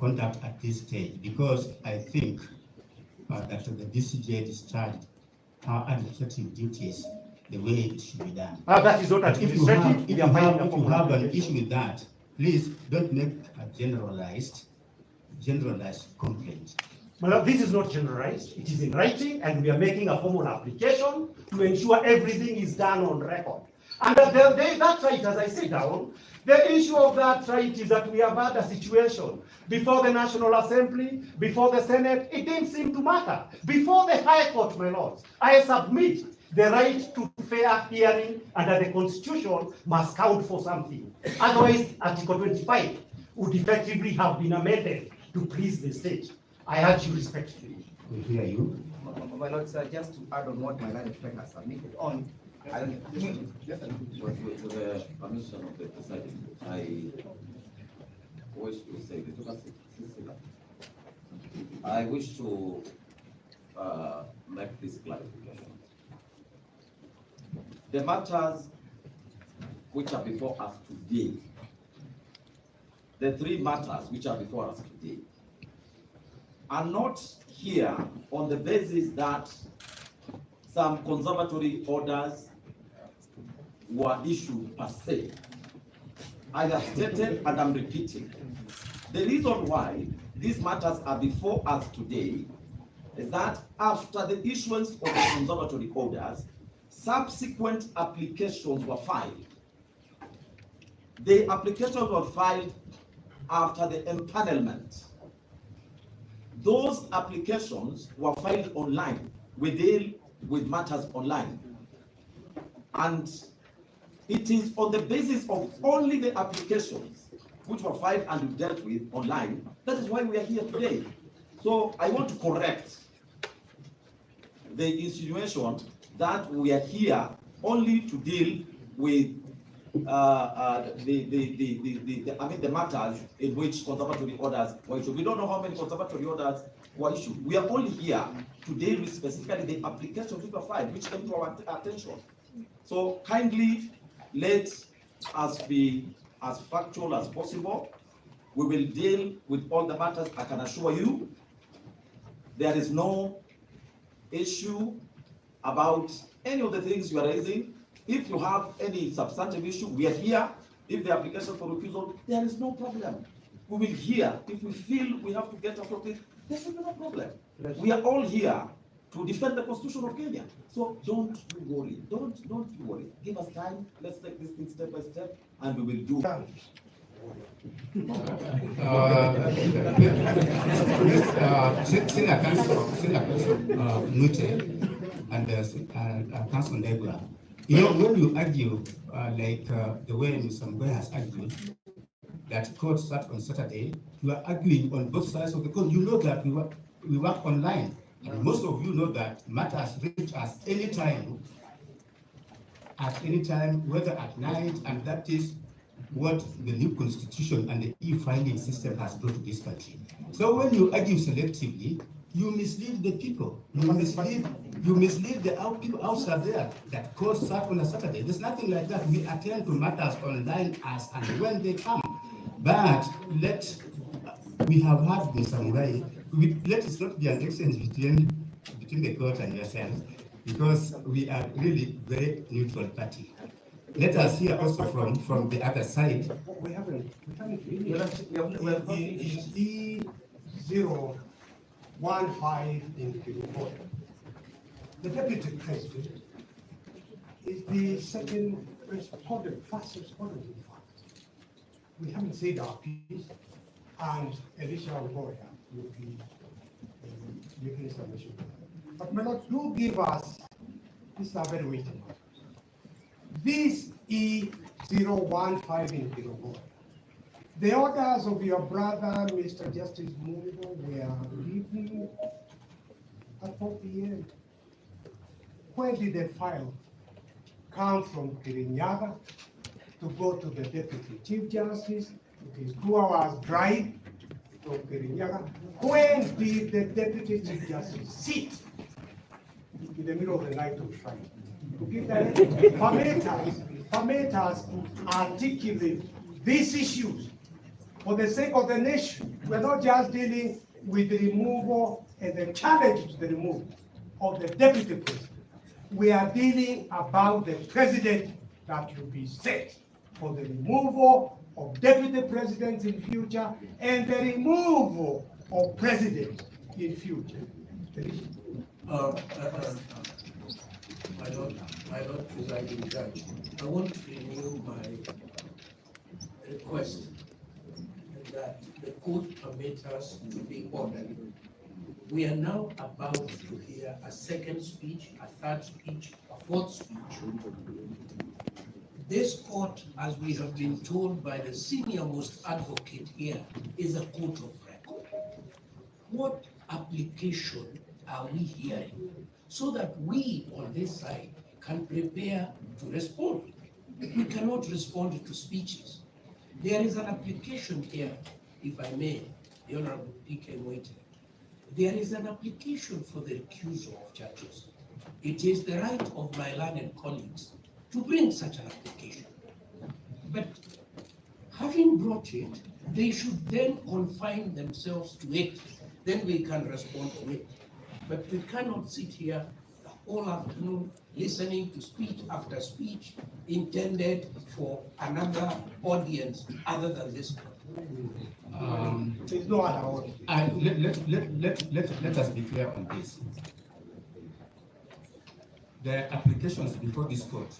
conduct at this stage, because I think that the DCJ discharged her administrative duties the way it should be done. That is not administrative. If you have an issue with that, please don't make a generalized complaint. Well, this is not generalized. It is in writing, and we are making a formal application to ensure everything is done on record. And that right, as I sit down, the issue of that right is that we have had a situation before the National Assembly, before the Senate. It didn't seem to matter. Before the High Court, my lords, I submit the right to fair hearing under the Constitution must count for something. Otherwise, Article 25 would effectively have been amended to please the state. I urge you respectfully. We hear you. My lord, sir, just to add on what my learned friend has submitted on, With the permission of the presiding, I wish to say I wish to make this clarification. The matters which are before us today, the three matters which are before us today, are not here on the basis that some conservatory orders were issued per se. I have stated and I'm repeating. The reason why these matters are before us today is that after the issuance of the conservatory orders, subsequent applications were filed. The applications were filed after the empanelment. Those applications were filed online. We deal with matters online. And it is on the basis of only the applications which were filed and dealt with online, that is why we are here today. So I want to correct the insinuation that we are here only to deal with the matters in which conservatory orders were issued. We don't know how many conservatory orders were issued. We are only here to deal with specifically the applications which were filed, which came to our attention. So kindly let us be as factual as possible. We will deal with all the matters. I can assure you there is no issue about any of the things you are raising. If you have any substantive issue, we are here. If the application for recusal, there is no problem. We will hear. If we feel we have to get out of it, there should be no problem. We are all here to defend the Constitution of Kenya. So don't worry. Don't worry. Give us time. Let's take this thing step by step, and we will do. Senior Counsel Mute and Counsel Negula, you know, when you argue the way Mr. Mgoy has argued, that court start on Saturday, you are arguing on both sides of the court. You know that we work online. And most of you know that matters reach us anytime, whether at night, and that is what the new constitution and the e-filing system has brought to this country. So when you argue selectively, you mislead the people. You mislead the people outside there that court start on a Saturday. There's nothing like that. We attend to matters online as and when they come. But we have had Mr. Murai let it not be an exchange between the court and yourselves, because we are really very neutral party. Let us hear also from the other side. We haven't finished. E015 in Kirukoya. The deputy president is the second respondent, first respondent in fact. We haven't said our piece, and Elisha Ogoya will be making submission. But my lord, do give us, this is a very weighty matter. This E015 in Kirukoya. The orders of your brother, Mr. Justice Mulibo, were given at 4 p.m. Where did the file come from Kirinyaga to go to the Deputy Chief Justice? It is 2 hours drive from Kirinyaga. When did the Deputy Chief Justice sit in the middle of the night to fight? To give them permit us to articulate these issues for the sake of the nation. We're not just dealing with the removal and the challenge to the removal of the deputy president. We are dealing about the president that will be set for the removal of deputy presidents in future and the removal of presidents in future. My Lord Presiding Judge, I want to renew my request that the court permit us to be orderly. We are now about to hear a second speech, a third speech, a fourth speech. This court, as we have been told by the senior most advocate here, is a court of record. What application are we hearing so that we on this side can prepare to respond? We cannot respond to speeches. There is an application here, if I may, the Honorable P.K. Moite. There is an application for the recusal of judges. It is the right of my learned colleagues to bring such an application. But having brought it, they should then confine themselves to it. Then we can respond to it. But we cannot sit here the whole afternoon listening to speech after speech intended for another audience other than this one. There's no other audience. Let us be clear on this. The applications before this court,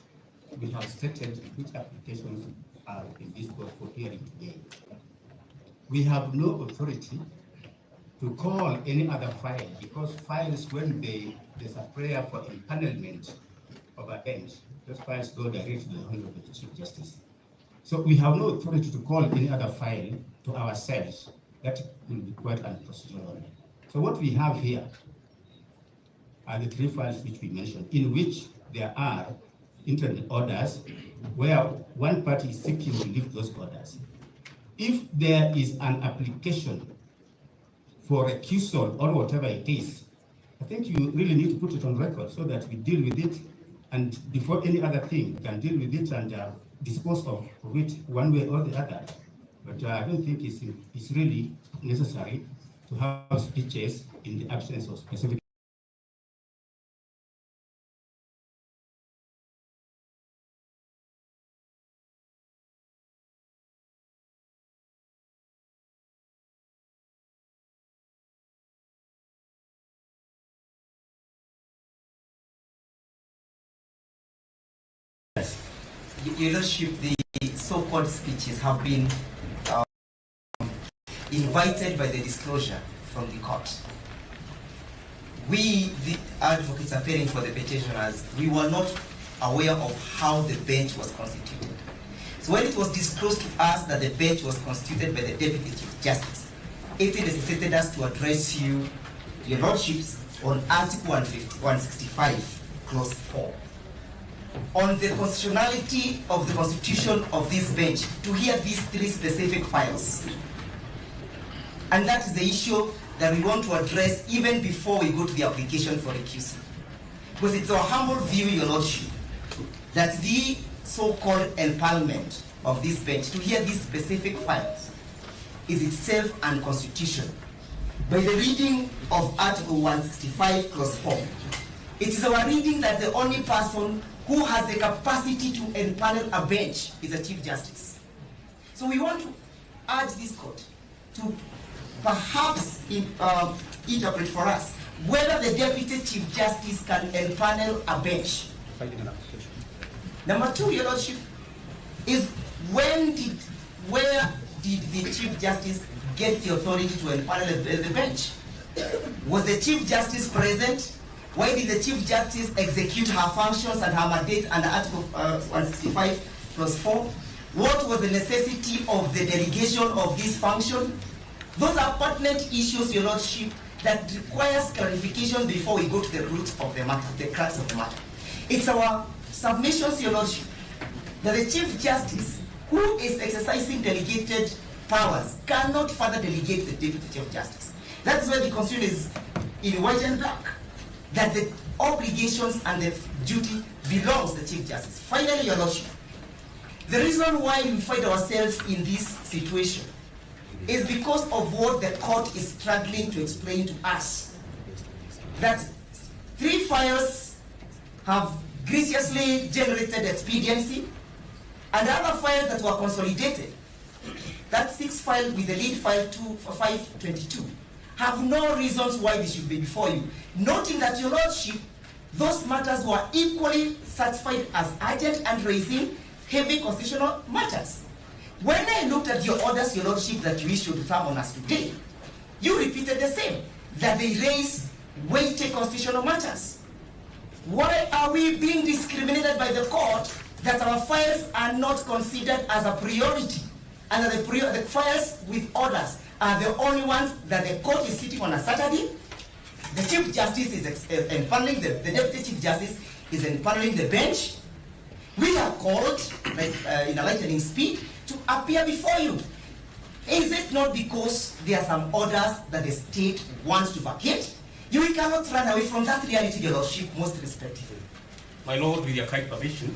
we have stated which applications are in this court for hearing today. We have no authority to call any other file, because files, when there's a prayer for empanelment of a bench, those files go directly to the Honorable Chief Justice. So we have no authority to call any other file to ourselves. That will be quite unprocedural. So what we have here are the 3 files which we mentioned, in which there are interim orders where one party is seeking to lift those orders. If there is an application for recusal or whatever it is, I think you really need to put it on record so that we deal with it, and before any other thing, we can deal with it and dispose of it one way or the other. But I don't think it's really necessary to have speeches in the absence of specific. Your Lordship, the so-called speeches have been invited by the disclosure from the court. We, the advocates appearing for the petitioners, we were not aware of how the bench was constituted. So when it was disclosed to us that the bench was constituted by the Deputy Chief Justice, it necessitated us to address you, your Lordships, on Article 165, Clause 4. On the constitutionality of the constitution of this bench to hear these 3 specific files. And that is the issue that we want to address even before we go to the application for recusal. Because it's our humble view, your Lordship, that the so-called empanelment of this bench to hear these specific files is itself unconstitutional. by the reading of Article 165, Clause 4. It is our reading that the only person who has the capacity to empanel a bench is a Chief Justice. So we want to urge this court to perhaps interpret for us whether the Deputy Chief Justice can empanel a bench. Number two, Your Lordship, is where did the Chief Justice get the authority to empanel the bench? Was the Chief Justice present? Why did the Chief Justice execute her functions and her mandate under Article 165 Clause 4? What was the necessity of the delegation of this function? Those are pertinent issues, Your Lordship, that requires clarification before we go to the root of the matter, the crux of the matter. It's our submissions, Your Lordship, that the Chief Justice, who is exercising delegated powers, cannot further delegate the Deputy Chief Justice. That's why the Constitution is in white and black, that the obligations and the duty belongs to the Chief Justice. Finally, Your Lordship, the reason why we find ourselves in this situation is because of what the court is struggling to explain to us. That 3 files have graciously generated expediency, and other files that were consolidated, that 6 file with the lead file 522, have no reasons why this should be before you. Noting that, Your Lordship, those matters were equally certified as urgent and raising heavy constitutional matters. When I looked at your orders, Your Lordship, that you issued from on us today, you repeated the same, that they raise weighty constitutional matters. Why are we being discriminated by the court that our files are not considered as a priority, and that the files with orders are the only ones that the court is sitting on a Saturday? The Chief Justice is empaneling, the Deputy Chief Justice is empaneling the bench. We are called, like in a lightning speed, to appear before you. Is it not because there are some orders that the state wants to vacate? You cannot run away from that reality, Your Lordship, most respectfully. My Lord, with your kind permission,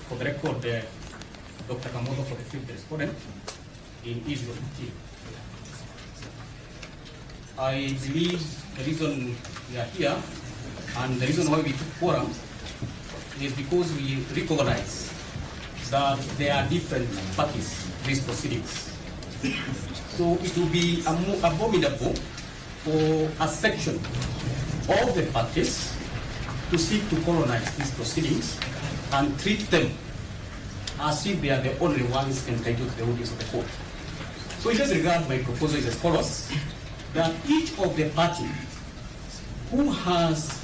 for the record, Dr. Kamoto for the 5th respondent in Israel. I believe the reason we are here and the reason why we took forum is because we recognize that there are different parties in these proceedings. So it will be abominable for a section of the parties to seek to colonize these proceedings and treat them as if they are the only ones entitled to the audience of the court. So in this regard, my proposal is as follows, that each of the party whose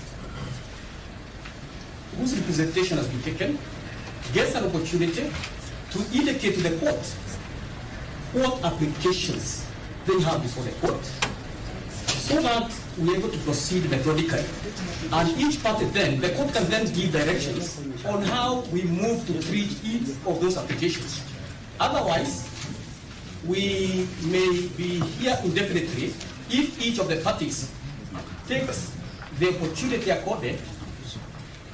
representation has been taken gets an opportunity to indicate to the court what applications they have before the court, so that we're able to proceed methodically. And each party then, the court can then give directions on how we move to treat each of those applications. Otherwise, we may be here indefinitely if each of the parties takes the opportunity accorded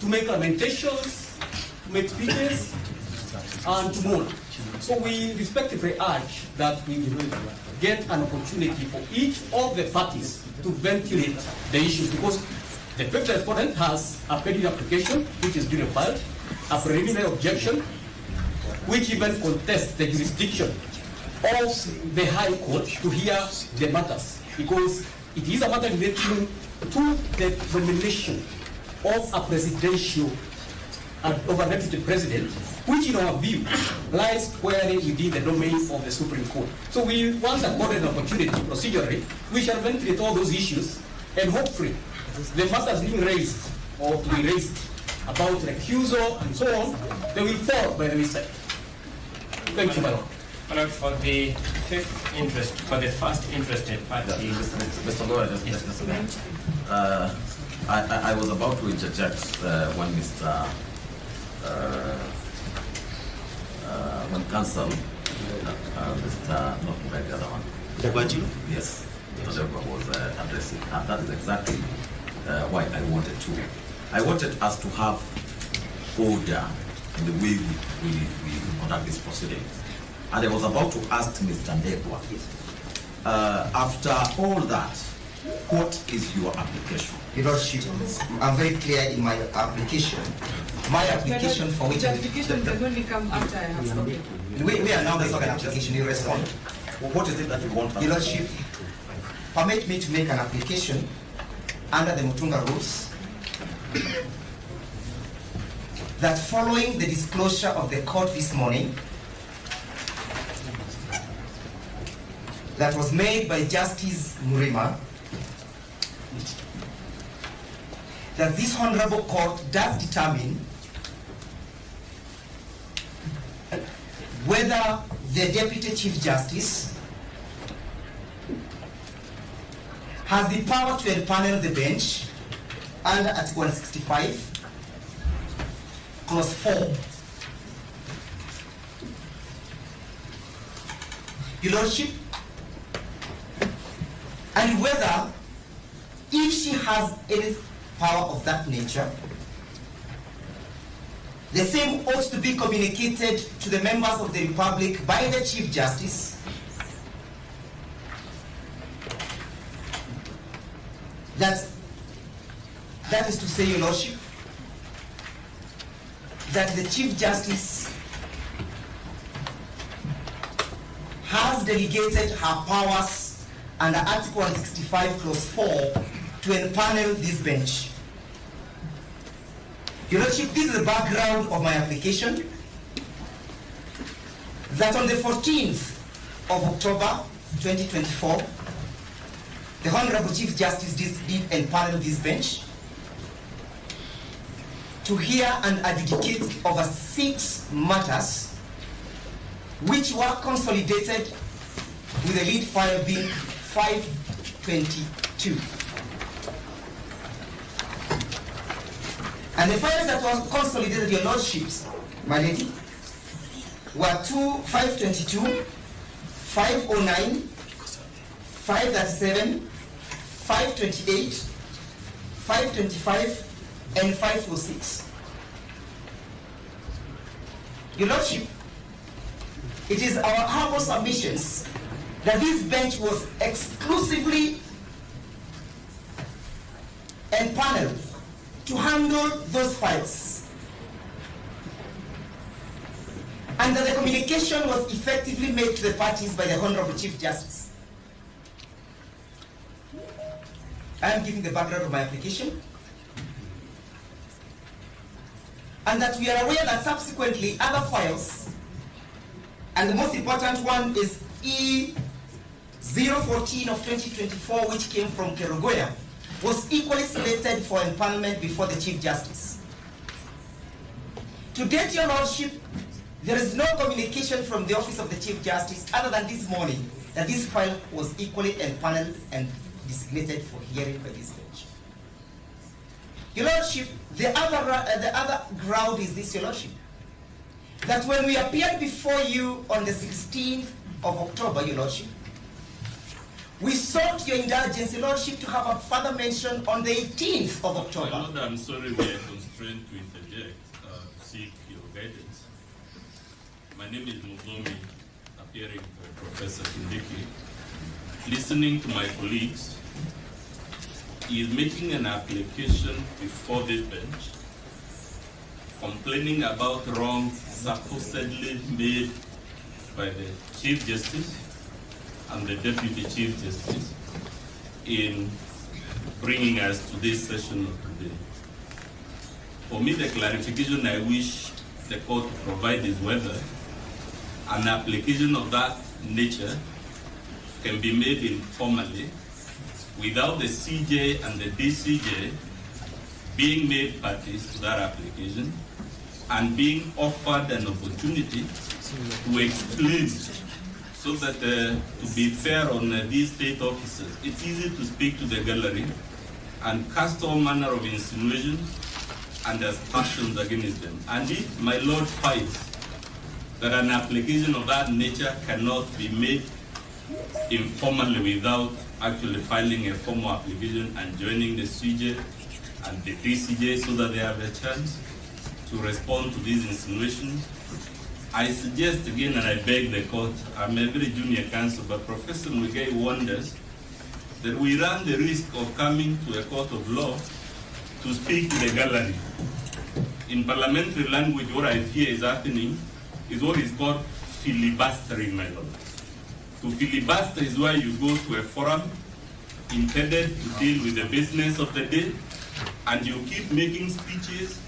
to make lamentations, to make speeches, and to mourn. So we respectively urge that we get an opportunity for each of the parties to ventilate the issues, because the 5th respondent has a pending application which is duly filed, a preliminary objection which even contests the jurisdiction of the High Court to hear the matters, because it is a matter relating to the nomination of a presidential of a deputy president, which in our view lies squarely within the domain of the Supreme Court. So we want accorded an opportunity procedurally, we shall ventilate all those issues, and hopefully the matters being raised or to be raised about recusal and so on, they will fall by the wayside. Thank you, my Lord. For the first interested party, Mr. Lawyer, just a minute. I was about to interject when when counsel, Mr. not the other one. Gachagua? Yes, Mr. Gachagua was addressing, and that is exactly why I wanted to. I wanted us to have order in the way we conduct these proceedings. And I was about to ask Mr. Ndegwa, After all that, what is your application? Your Lordship, I'm very clear in my application. My application for which the application can only come after I have spoken. we are now making an application, you respond. What is it that you want? Your Lordship, permit me to make an application under the Mutunga rules that following the disclosure of the court this morning that was made by Justice Murima, that this honorable court does determine whether the Deputy Chief Justice has the power to empanel the bench under Article 165, Clause 4. Your Lordship, and whether, if she has any power of that nature, the same ought to be communicated to the members of the Republic by the Chief Justice, that is to say, Your Lordship, that the Chief Justice has delegated her powers under Article 165, Clause 4 to empanel this bench. Your Lordship, this is the background of my application, that on the 14th of October 2024, the Honorable Chief Justice did empanel this bench to hear and adjudicate over 6 matters which were consolidated with the lead file being 522. And the files that were consolidated, Your Lordships, my lady, were 522, 509, 537, 528, 525, and 506. Your Lordship, it is our humble submissions that this bench was exclusively empaneled to handle those files, and that the communication was effectively made to the parties by the Honorable Chief Justice. I am giving the background of my application, and that we are aware that subsequently other files, and the most important one is E014 of 2024, which came from Kerugoya, was equally slated for empanelment before the Chief Justice. To date, Your Lordship, there is no communication from the Office of the Chief Justice other than this morning that this file was equally empaneled and designated for hearing by this bench. Your Lordship, the other ground is this, Your Lordship, that when we appeared before you on the 16th of October, Your Lordship, we sought your indulgence, Your Lordship, to have a further mention on the 18th of October. My Lord, I'm sorry we are constrained to interject to seek your guidance. My name is Muzomi, appearing for Professor Kindiki. Listening to my colleagues, he is making an application before this bench, complaining about wrongs supposedly made by the Chief Justice and the Deputy Chief Justice in bringing us to this session of today. For me, the clarification I wish the court to provide is whether an application of that nature can be made informally without the CJ and the DCJ being made parties to that application and being offered an opportunity to explain, so that to be fair on these state officers, it's easy to speak to the gallery and cast all manner of insinuations and aspersions against them. And if my Lord finds that an application of that nature cannot be made informally without actually filing a formal application and joining the CJ and the DCJ so that they have a chance to respond to these insinuations, I suggest again, and I beg the court, I'm a very junior counsel, but Professor MYKE wonders that we run the risk of coming to a court of law to speak to the gallery. In parliamentary language, what I fear is happening is what is called filibustering, my lord. To filibuster is where you go to a forum intended to deal with the business of the day, and you keep making speeches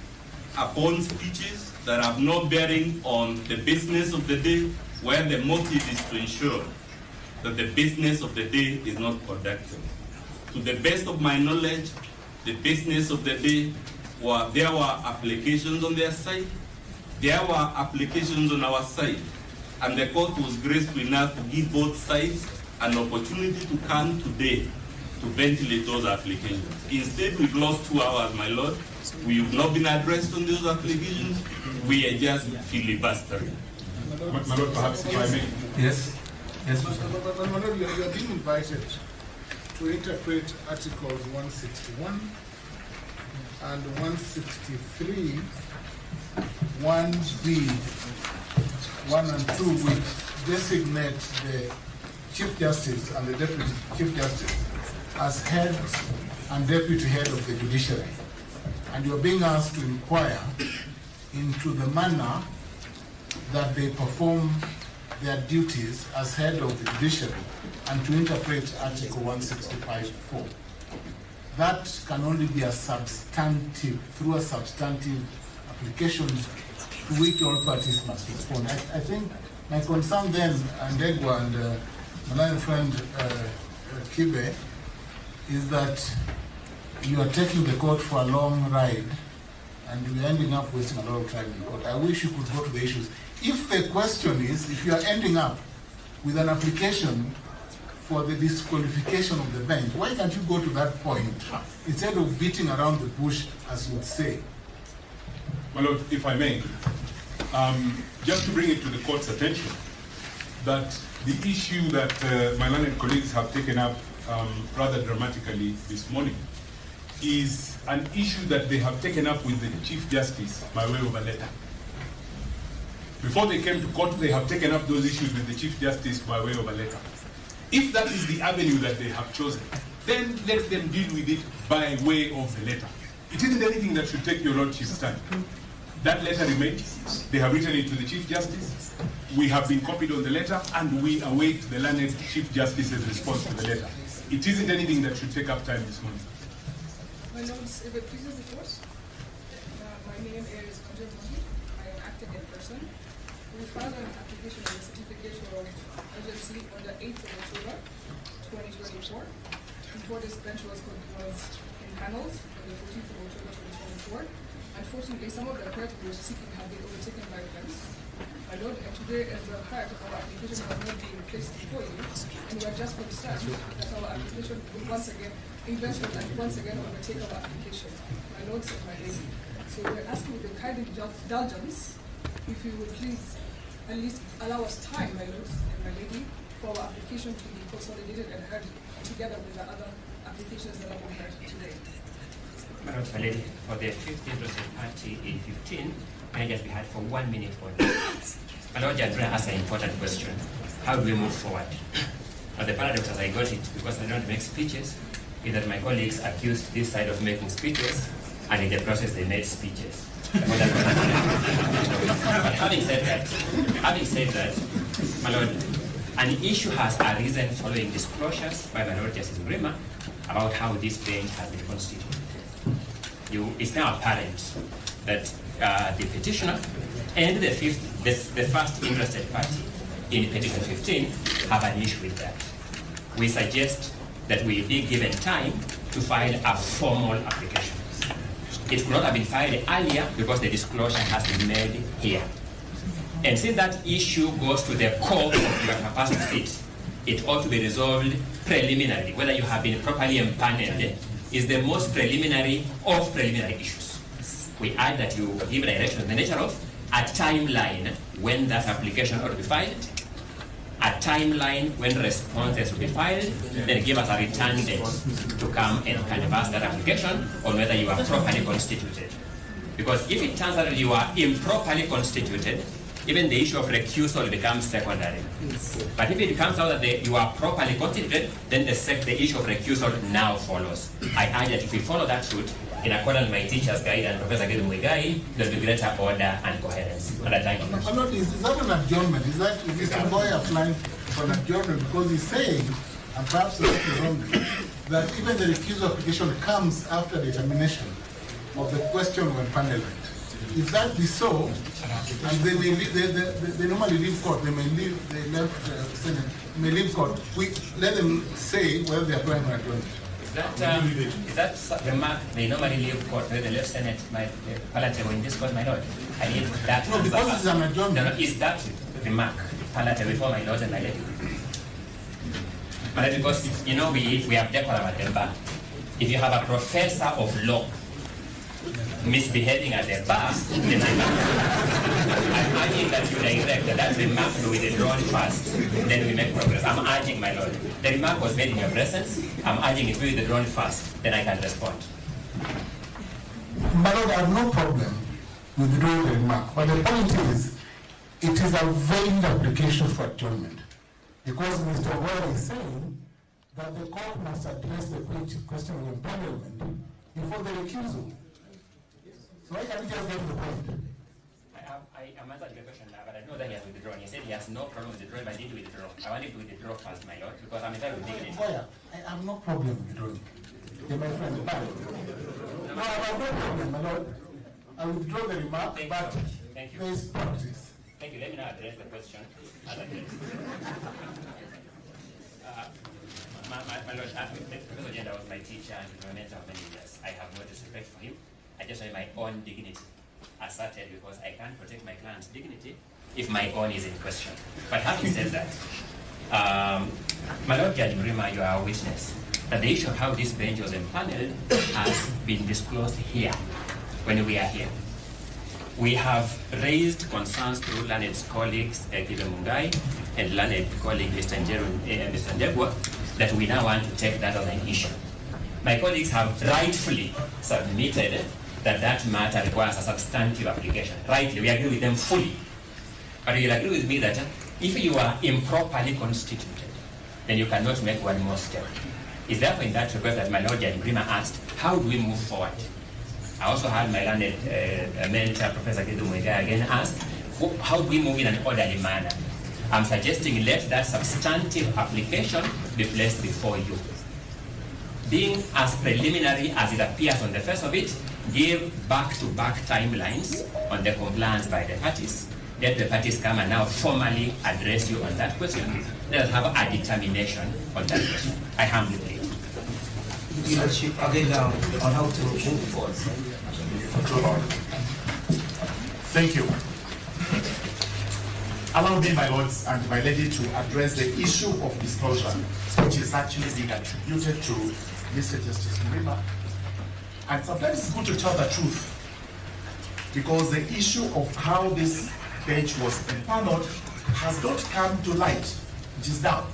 upon speeches that have no bearing on the business of the day, where the motive is to ensure that the business of the day is not conducted. To the best of my knowledge, the business of the day there were applications on their side, there were applications on our side, and the court was graceful enough to give both sides an opportunity to come today to ventilate those applications. Instead, we've lost 2 hours, my lord. We have not been addressed on those applications. We are just filibustering. My lord, perhaps if I may. Yes. Yes, But my lord, you are being invited to interpret Articles 161 and 163, 1B, 1 and 2, which designate the Chief Justice and the Deputy Chief Justice as head and deputy head of the judiciary. And you're being asked to inquire into the manner that they perform their duties as head of the judiciary and to interpret Article 165(4). That can only be a substantive, through a substantive application to which all parties must respond. I think my concern then, Ndegwa and my friend Kibe, is that you are taking the court for a long ride and we're ending up wasting a lot of time in court. I wish you could go to the issues. If the question is, if you are ending up with an application for the disqualification of the bench, why can't you go to that point instead of beating around the bush, as you would say? My lord, if I may, just to bring it to the court's attention, that the issue that my learned colleagues have taken up rather dramatically this morning is an issue that they have taken up with the Chief Justice by way of a letter. Before they came to court, they have taken up those issues with the Chief Justice by way of a letter. If that is the avenue that they have chosen, then let them deal with it by way of the letter. It isn't anything that should take your lordship's time. That letter remains. They have written it to the Chief Justice. We have been copied on the letter, and we await the learned Chief Justice's response to the letter. It isn't anything that should take up time this morning. My lords, if it pleases the court, my name is Conjure Mohi. I am acting in person. We filed an application for a certificate of urgency on the 8th of October, 2024. Before this bench was in panels on the 14th of October, 2024. Unfortunately, some of the records we were seeking have been overtaken by events. My lord, and today, as the part of our application has not been placed before you, and we are just concerned that our application will once again, events will once again overtake our application. My lords and my lady. So we're asking with the kind indulgence, if you would please at least allow us time, my lords and my lady, for our application to be consolidated and heard together with the other applications that have been heard today. Madam Lady, for the 5th interested party in 15, can I just be heard for 1 minute only? My Lord Jadra asked an important question. How do we move forward? Now the paradox as I got it, because I don't make speeches, is that my colleagues accused this side of making speeches, and in the process they made speeches. But having said that, my Lord, an issue has arisen following disclosures by my Lord Justice Grima about how this bench has been constituted. It's now apparent that the petitioner and the first interested party in petition 15 have an issue with that. We suggest that we be given time to file a formal application. It could not have been filed earlier because the disclosure has been made here. And since that issue goes to the core of your capacity seat, it ought to be resolved preliminarily. Whether you have been properly empaneled is the most preliminary of preliminary issues. We add that you give direction on the nature of a timeline when that application ought to be filed, a timeline when responses will be filed, then give us a return date to come and canvass that application on whether you are properly constituted. Because if it turns out that you are improperly constituted, even the issue of recusal becomes secondary. But if it comes out that you are properly constituted, then the issue of recusal now follows. I urge that if we follow that route, in accordance with my teacher's guide and Professor MYKE, there will be greater order and coherence. And I thank you. Is that an adjournment? Is that Mr. Boy applying for an adjournment? Because he's saying, and perhaps it's wrongly, that even the recusal application comes after determination of the question on panelment. If that be so, and they may leave, they normally leave court, they left Senate, may leave court, we let them say whether they are applying for an adjournment. Is that remark, they normally leave court where the left Senate, palatable in this court, my lord? I need that. No, because it's an adjournment. No, is that remark palatable for my lord and my lady? But because, you know, we have decorum at the bar. If you have a professor of law misbehaving at the bar, then I'm urging that you direct that remark to be withdrawn first, then we make progress. I'm urging, my lord. The remark was made in your presence. I'm urging it to be withdrawn first, then I can respond. My lord, I have no problem with withdrawing the remark, but the point is, it is a vague application for adjournment. Because Mr. Ward is saying that the court must address the question of empanelment before the recusal. So why can't we just get to the point? I am answering the question now, but I know that he has withdrawn. He said he has no problem with withdrawing, but I need to withdraw. I want him to withdraw first, my lord, because I'm entitled to dignity. I have no problem with withdrawing. Okay, my friend, bye. No, I have no problem, my lord. I withdraw the remark, but there is practice. Thank you. Let me now address the question as addressed. My lord, Professor Jenda was my teacher and my mentor of many years. I have no disrespect for him. I just want my own dignity asserted because I can't protect my client's dignity if my own is in question. But having said that, my lord Judge Mrima, you are a witness that the issue of how this bench was empaneled has been disclosed here when we are here. We have raised concerns through learned colleagues, Kibe Mungai, and learned colleague, Mr. Njegwa, that we now want to take that as an issue. My colleagues have rightfully submitted that matter requires a substantive application. Rightly, we agree with them fully. But you'll agree with me that if you are improperly constituted, then you cannot make one more step. It's therefore in that request that my Lord Judge Mrima asked, how do we move forward? I also had my learned mentor, Professor MYKE, again ask, how do we move in an orderly manner? I'm suggesting let that substantive application be placed before you. Being as preliminary as it appears on the face of it, give back-to-back timelines on the compliance by the parties. Let the parties come and now formally address you on that question. Let us have a determination on that question. I humbly plead. Leadership again on how to move forward. Thank you. Allow me, my lords and my lady, to address the issue of disclosure, which is actually being attributed to Mr. Justice Mrima. And sometimes it's good to tell the truth, because the issue of how this bench was empaneled has not come to light. It is down.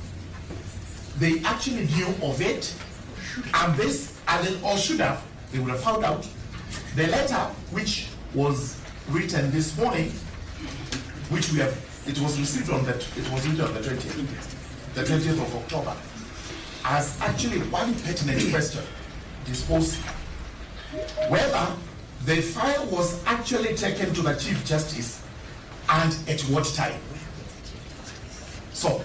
They actually knew of it, and this, and then, or should have, they would have found out. The letter which was written this morning, which we have, it was received on that, it was written on the 20th of October, has actually one pertinent question disposed whether the file was actually taken to the Chief Justice and at what time. So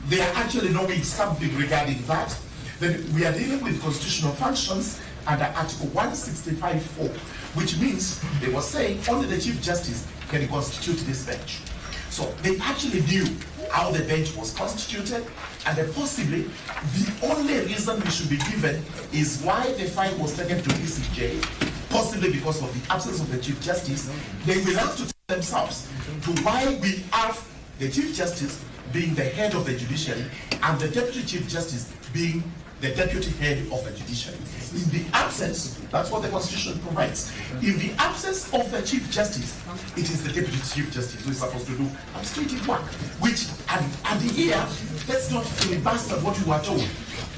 they are actually knowing something regarding that. Then we are dealing with constitutional functions under Article 165(4), which means they were saying only the Chief Justice can constitute this bench. So they actually knew how the bench was constituted, and possibly the only reason we should be given is why the file was taken to ECJ, possibly because of the absence of the Chief Justice. They will have to tell themselves to why we have the Chief Justice being the head of the judiciary and the Deputy Chief Justice being the deputy head of the judiciary. In the absence, that's what the Constitution provides. In the absence of the Chief Justice, it is the Deputy Chief Justice who is supposed to do administrative work, which, and here, let's not filibuster what you are told.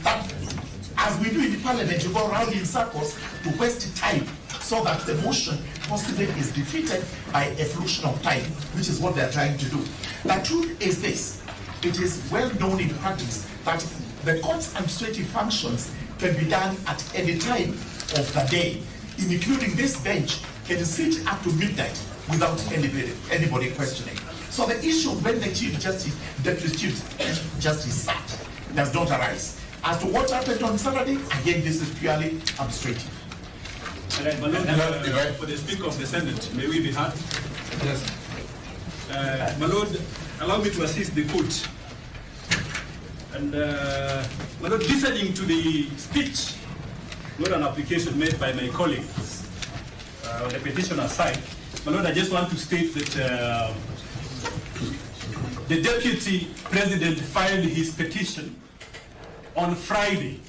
That, as we do in the Parliament, you go around in circles to waste time so that the motion possibly is defeated by a fraction of time, which is what they're trying to do. The truth is this: it is well known in practice that the court's administrative functions can be done at any time of the day, including this bench can sit up to midnight without anybody questioning. So the issue when the Chief Justice, Deputy Chief Justice sat does not arise. As to what happened on Saturday, again, this is purely administrative. My Lord, for the Speaker of the Senate, may we be heard? Yes. My Lord, allow me to assist the court. And my Lord, listening to the speech, not an application made by my colleagues on the petitioner side, my Lord, I just want to state that the Deputy President filed his petition on Friday.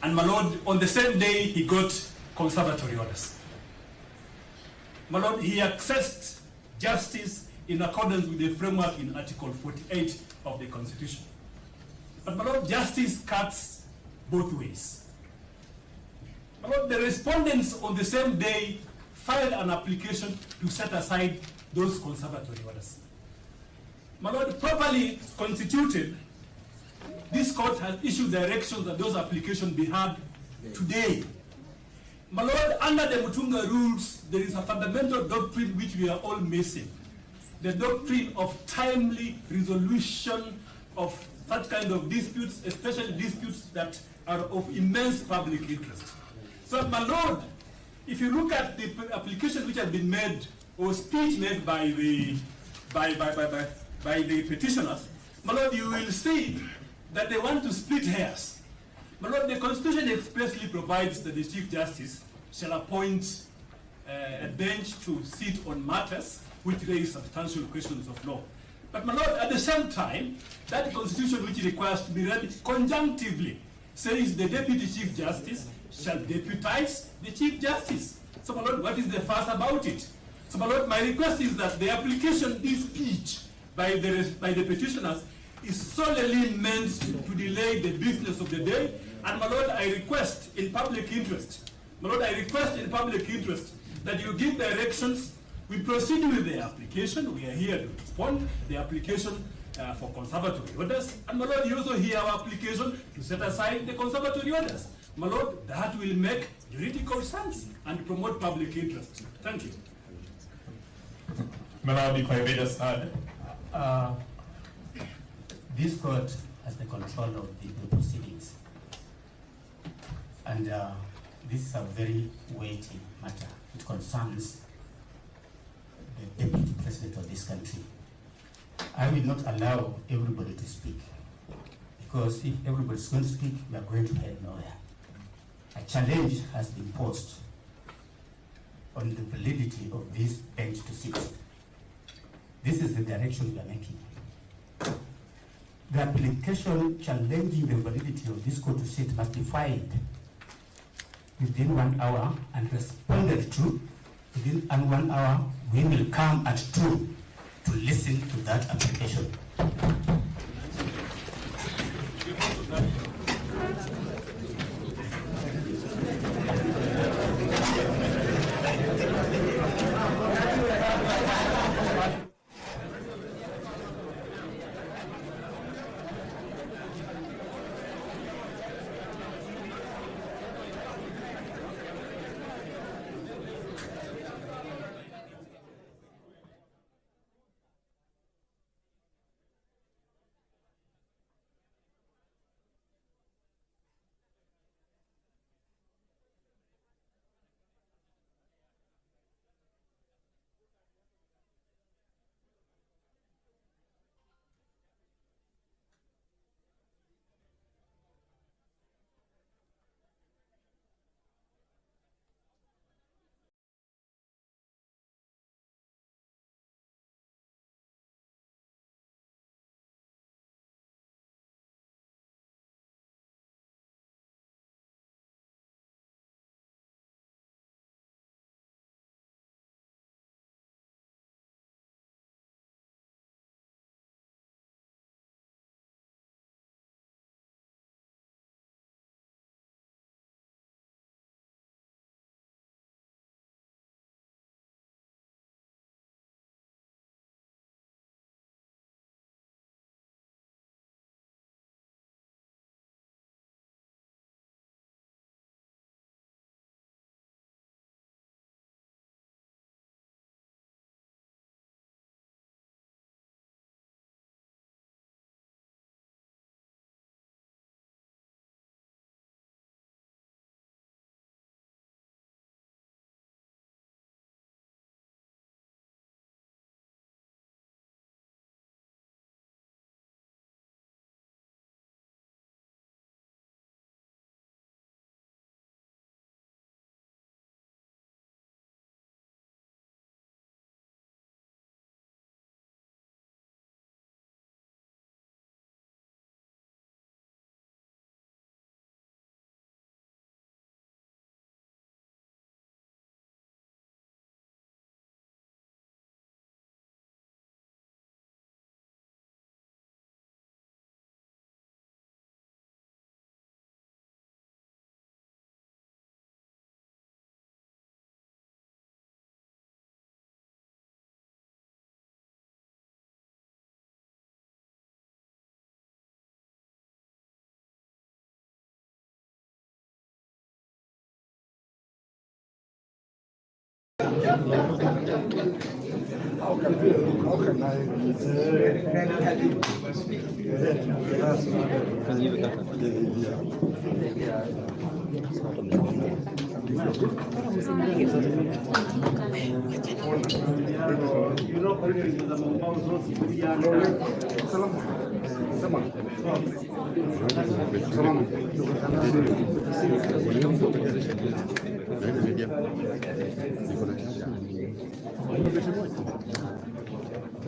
And my Lord, on the same day, he got conservatory orders. My Lord, he accessed justice in accordance with the framework in Article 48 of the Constitution. But my Lord, justice cuts both ways. My Lord, the respondents on the same day filed an application to set aside those conservatory orders. My Lord, properly constituted, this court has issued directions that those applications be heard today. My Lord, under the Mutunga rules, there is a fundamental doctrine which we are all missing. The doctrine of timely resolution of such kind of disputes, especially disputes that are of immense public interest. So, my Lord, if you look at the application which has been made, or speech made by the petitioners, my Lord, you will see that they want to split hairs. My Lord, the Constitution expressly provides that the Chief Justice shall appoint a bench to sit on matters which raise substantial questions of law. But my Lord, at the same time, that Constitution which requires to be read conjunctively says the Deputy Chief Justice shall deputize the Chief Justice. So my Lord, what is the fuss about it? So my Lord, my request is that the application, this speech by the petitioners is solely meant to delay the business of the day. And my Lord, I request in public interest, my Lord, I request in public interest that you give directions. We proceed with the application. We are here to respond the application for conservatory orders. And my Lord, you also hear our application to set aside the conservatory orders. My Lord, that will make juridical sense and promote public interest. Thank you. My Lord, if I may just add, this court has the control of the proceedings. And this is a very weighty matter. It concerns the Deputy President of this country. I will not allow everybody to speak, because if everybody is going to speak, we are going to head nowhere. A challenge has been posed on the validity of this bench to sit. This is the direction we are making. The application challenging the validity of this court to sit must be filed within 1 hour and responded to within 1 hour. We will come at 2 to listen to that application.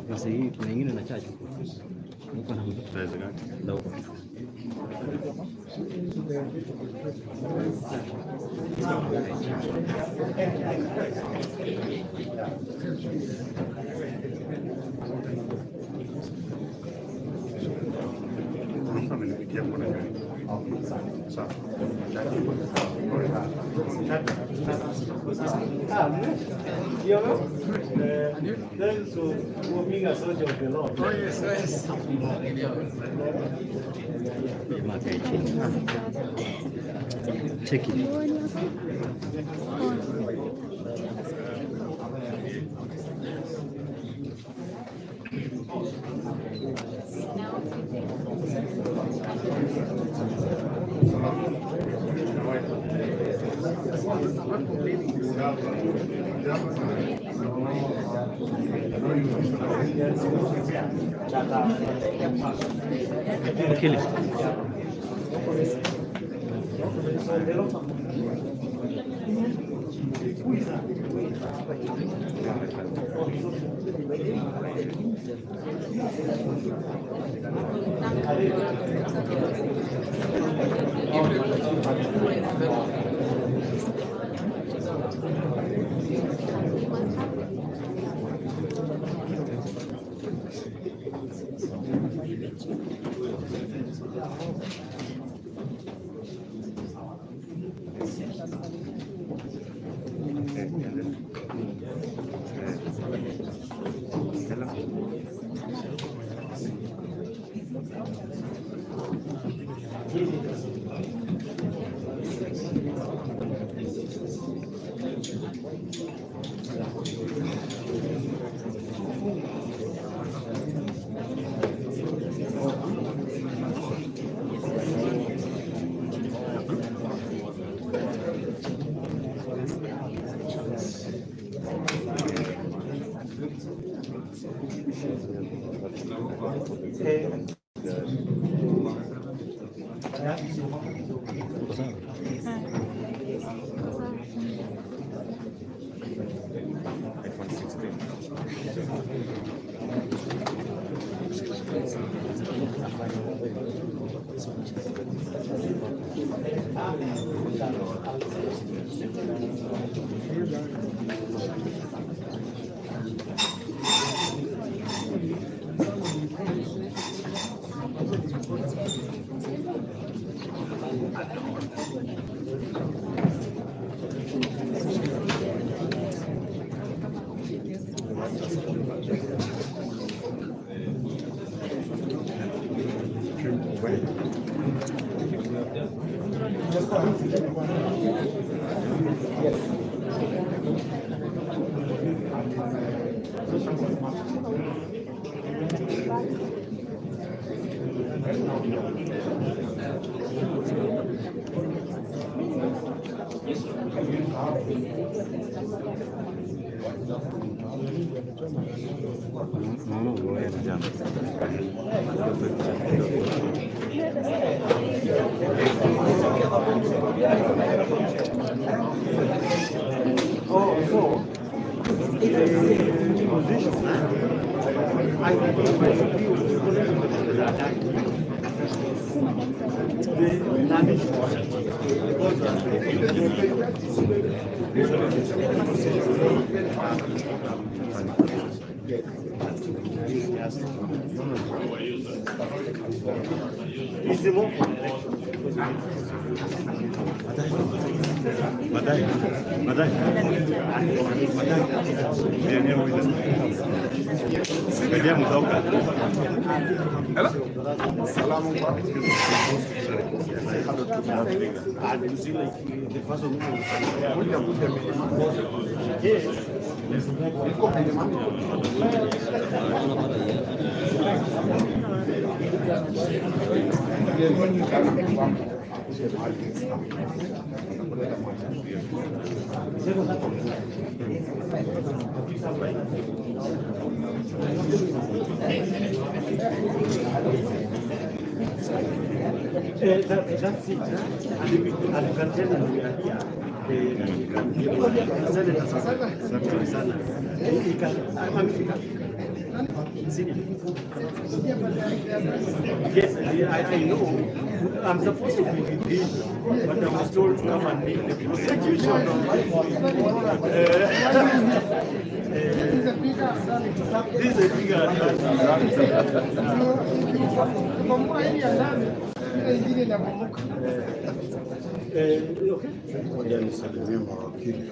Sasa hii kuna ingine na chachu huko na mtu ndio huko. Check it. Kill it. SYMO. That's it. And you can tell them we are here. Yes, I know. I'm supposed to be with him, but I was told to come and meet the prosecution. This is a bigger Ngoja nisalimie mawakili.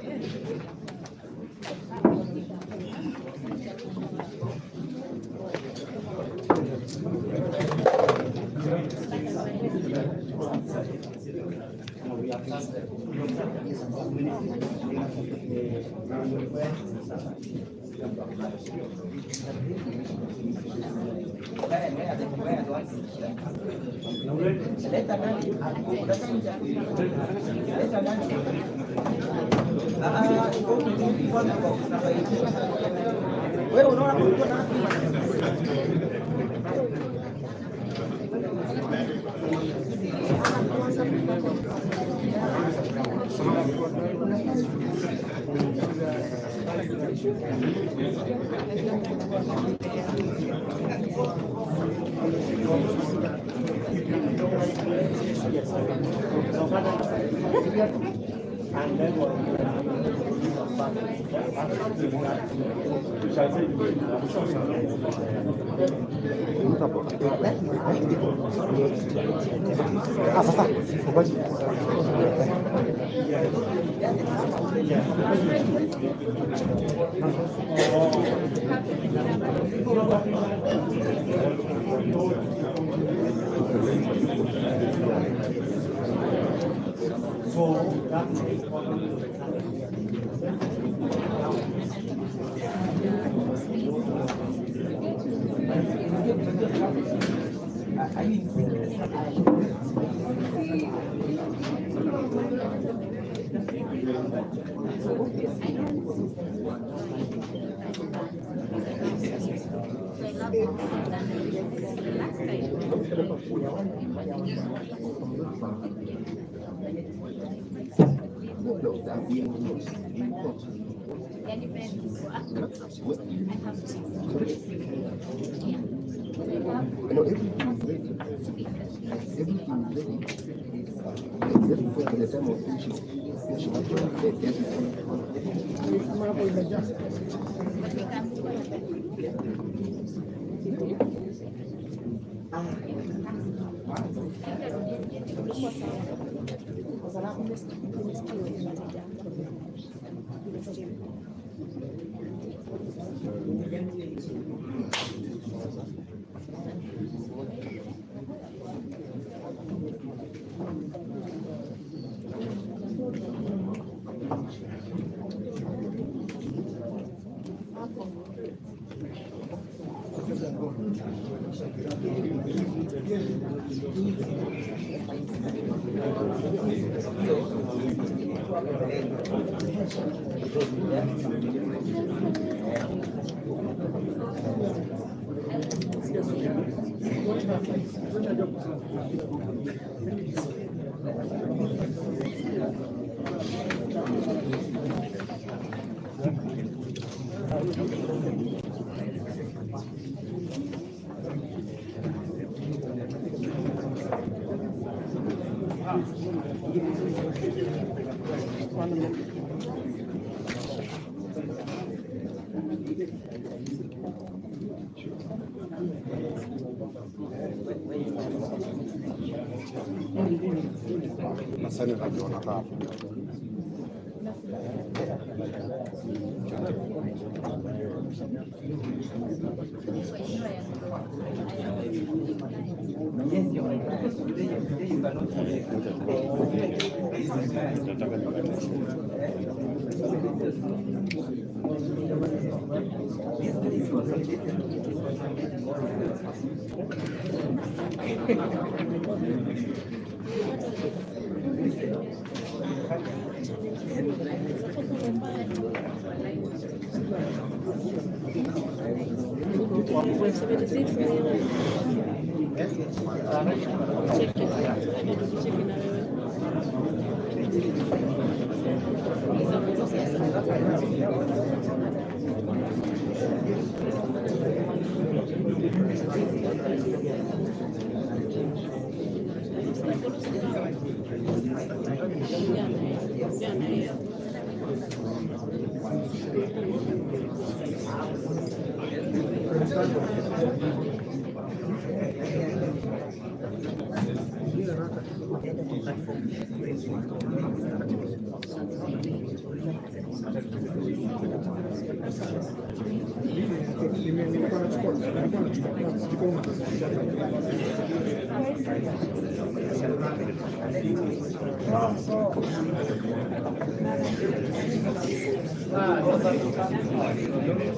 Nasani najiona hapa.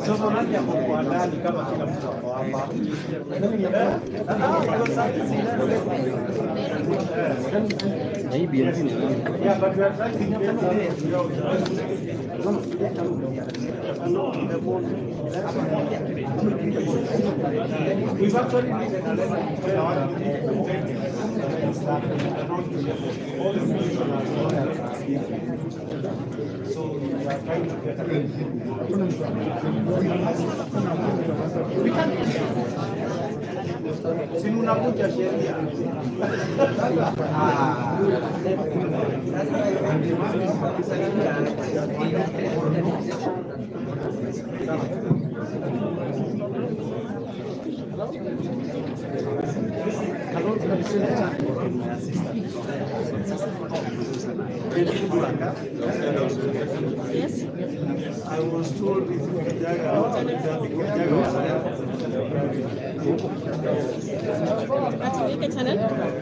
Somo nani hapo kwa ndani kama kila mtu hapo hapa. Yeah, but we are trying to get we've actually written a letter to our all the so we are trying to get si mnakuja sheria Yes. I was told channel?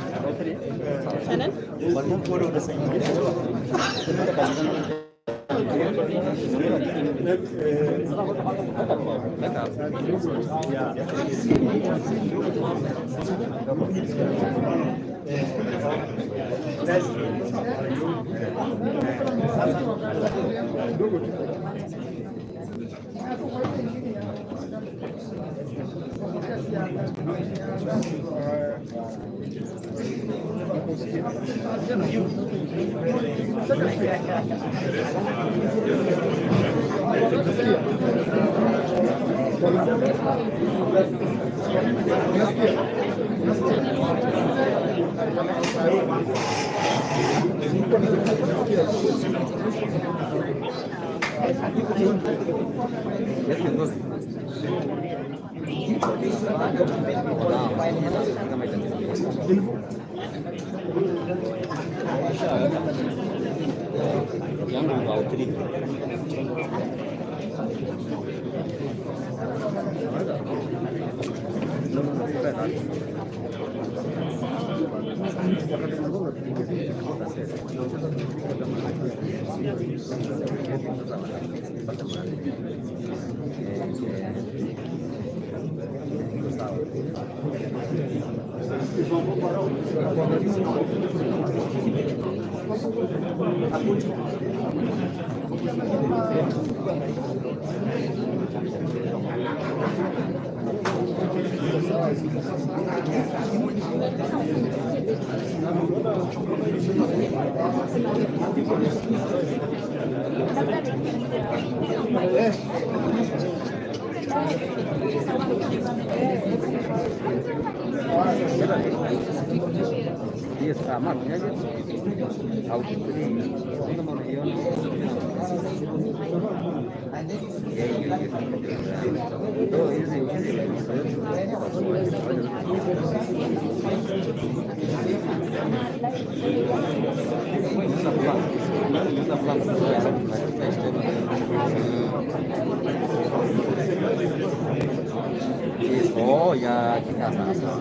Oh ya sasa.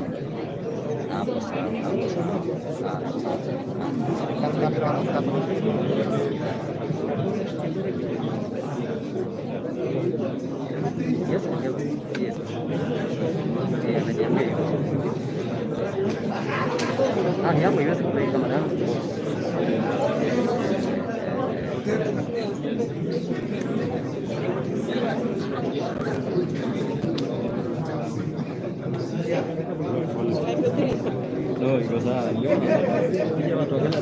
Hapo sawa. Yes, yes. Yangu iweze kupeleka kama damu. No, iko sawa. Ndio watu wakaenda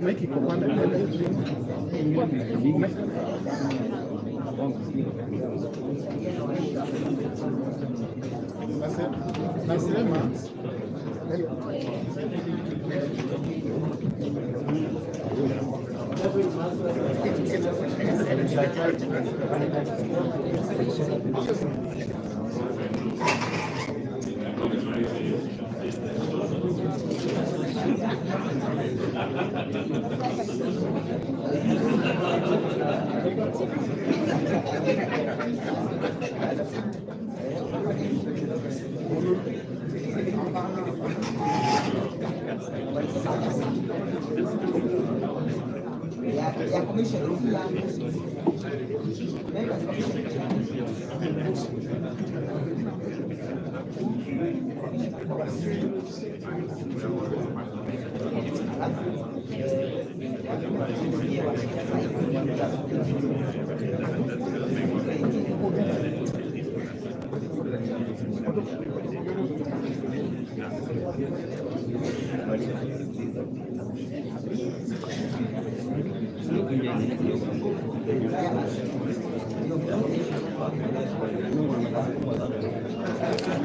MYKE iko pale nasema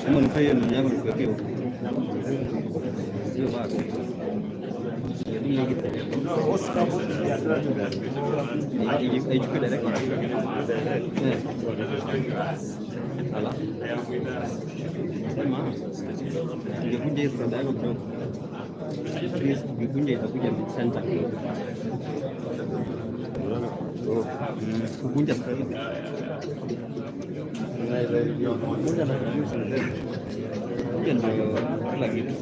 Kama ni fair ndio yangu nikuwekea huko. Sio bado. Ichukue direct. Ala. Sema. Ningekuja hizo dada yako kidogo. Please, Vigunja itakuja mid-center kidogo. Kukunja sasa hivi. Kukunja na kukunja ndio kila kitu.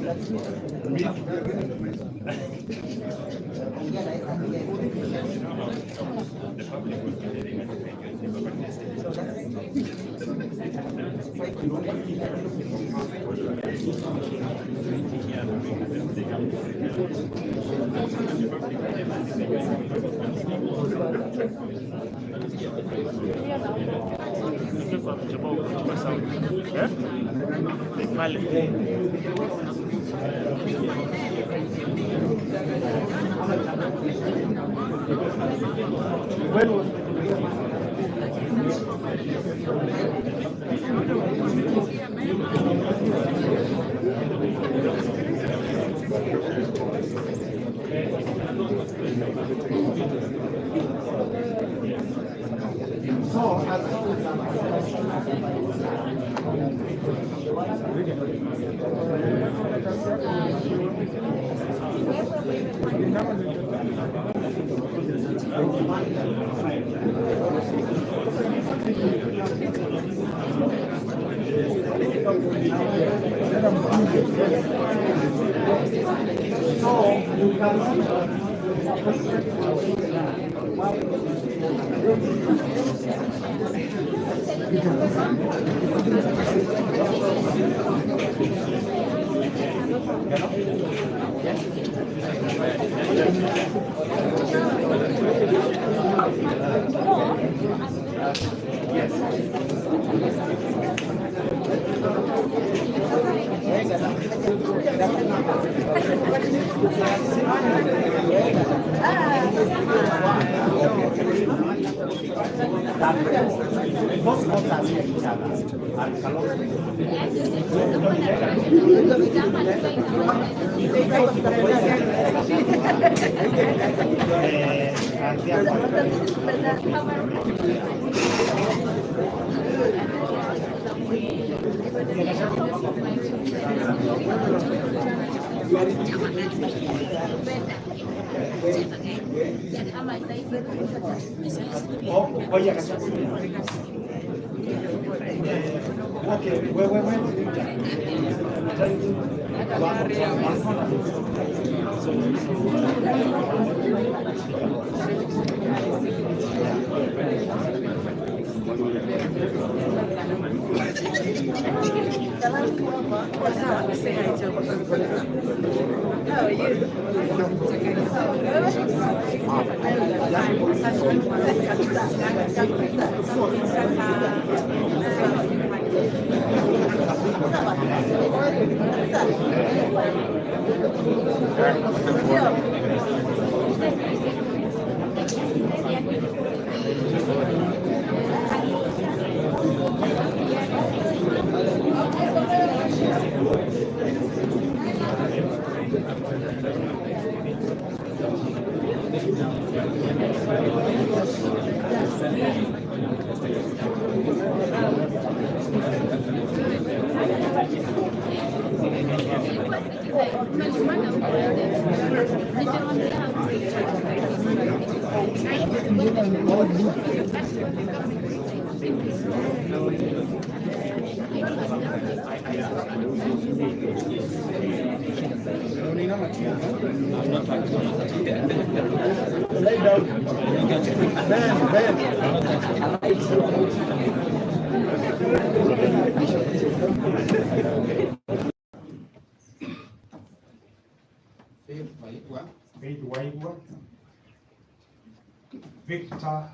Victor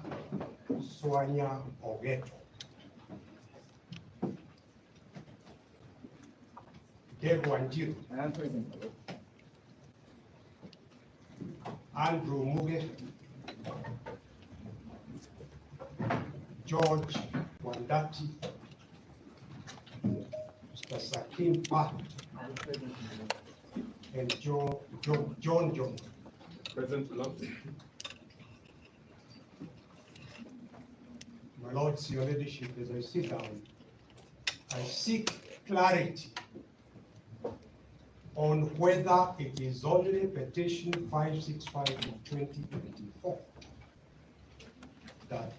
Swanya Ogeto. Dave Wanjiru. Andrew Muge. George Wandati. Mr. Sakim Pa. And John John. Present, Lord. My Lords, Your Ladyship, as I sit down, I seek clarity on whether it is only petition 565 of 2024 that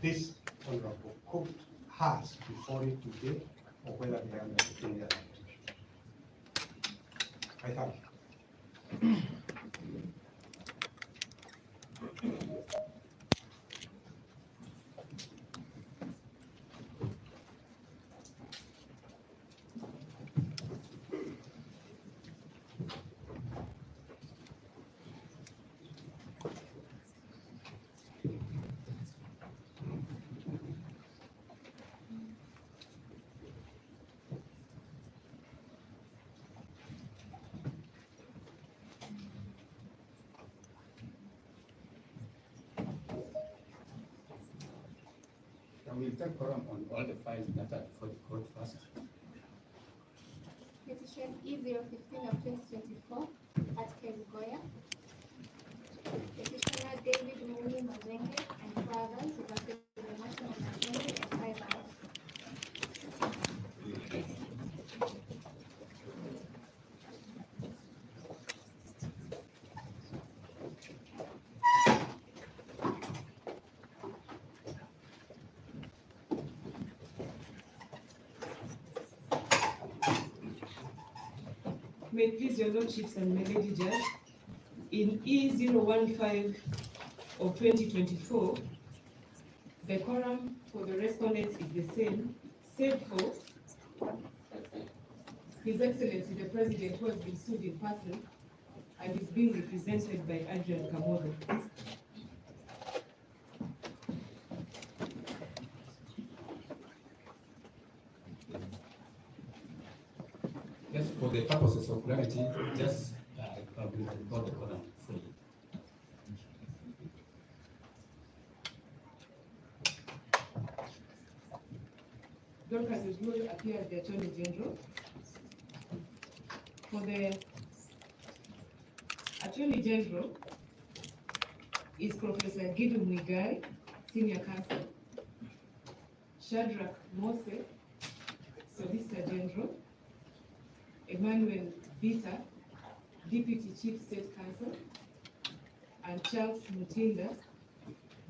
this honorable court has before it today, or whether they are any other petition. I thank you. Can we take quorum on all the files that are before the court first? Petition E015 of 2024 at Kerugoya. Petitioner David Muni Mazenge and others versus the National Assembly and 5 hours. May it please your lordships and my lady judge, in E015 of 2024, the quorum for the respondents is the same, save for His Excellency the President, who has been sued in person and is being represented by Adrian Kamodo. Yes, for the purposes of clarity, just report the quorum fully. Dorcas will appear as the Attorney General. For the Attorney General is Professor Gidu Mwigai, Senior Counsel, Shadrach Mose, Solicitor General, Emmanuel Bita, Deputy Chief State Counsel, and Charles Mutinda,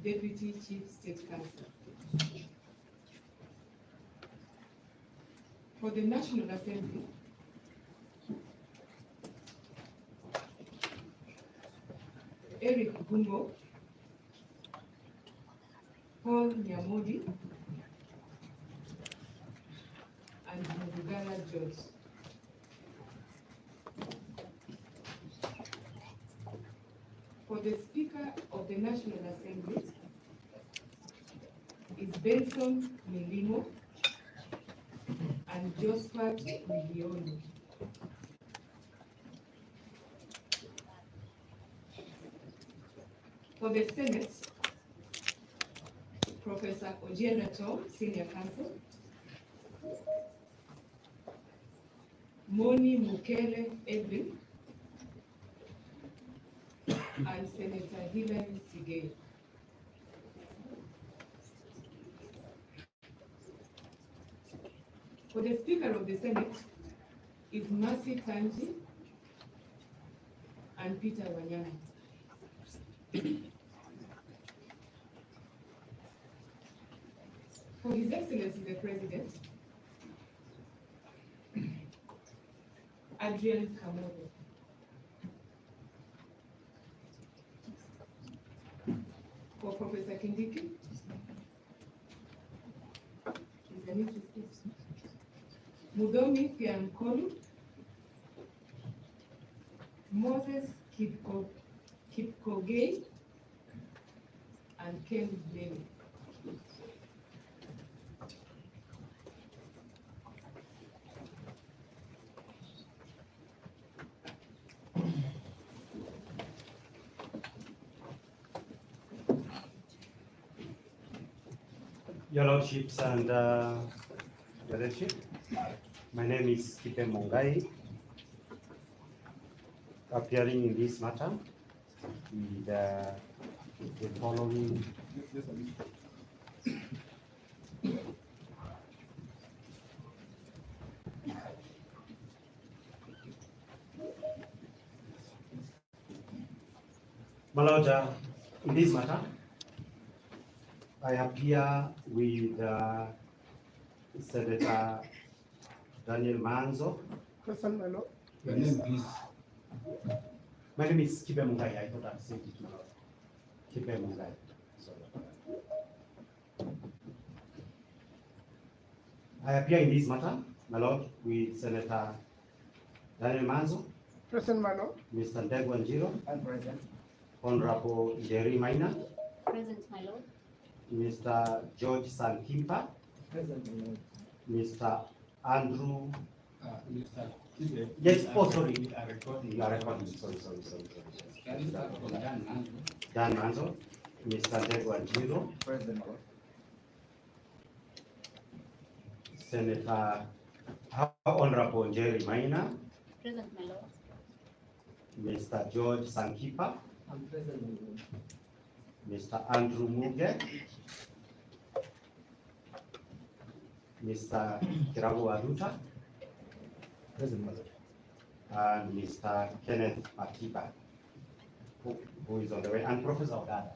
Deputy Chief State Counsel. For the National Assembly, Eric Gumbo, Paul Nyamodi, and Mugala George. For the Speaker of the National Assembly is Benson Milimo and Josephat Milioni. For the Senate, Professor Ojienda Tom, Senior Counsel, Moni Mukele Evelyn, and Senator Hilary Sigay. For the Speaker of the Senate is Mercy Tanji and Peter Wanyama. For His Excellency the President, Adrian Kamodo. For Professor Kindiki, Mudomi Piankolu, Moses Kipkogei, and Ken Lemi. Your Lordships and Your Lordship, my name is Kipe Mongai, appearing in this matter with the following. My Lord, in this matter, I appear with Senator Daniel Manzo. Present, my lord. Your name, please. My name is Kibe Mungai. I thought I'd said it, my lord. Kibe Mungai. Sorry. I appear in this matter, my lord, with Senator Daniel Manzo. Present, my lord. Mr. Ndegwa Njiro. I'm present. Honorable Jerry Maina. Present, my lord. Mr. George Sankimpa. Present, my lord. Mr. Andrew. Mr. Kibe, Yes, oh, sorry. We are recording. You are recording. Sorry. Can you start from Dan Manzo? Dan Manzo. Mr. Ndegwa Njiro. Present, my lord. Senator Honorable Jerry Maina. Present, my lord. Mr. George Sankipa. I'm present, my lord. Mr. Andrew Muge. Mr. Gachagua Ruto. Present, my lord. And Mr. Kenneth Matiba, who is on the way, and Professor Ogada.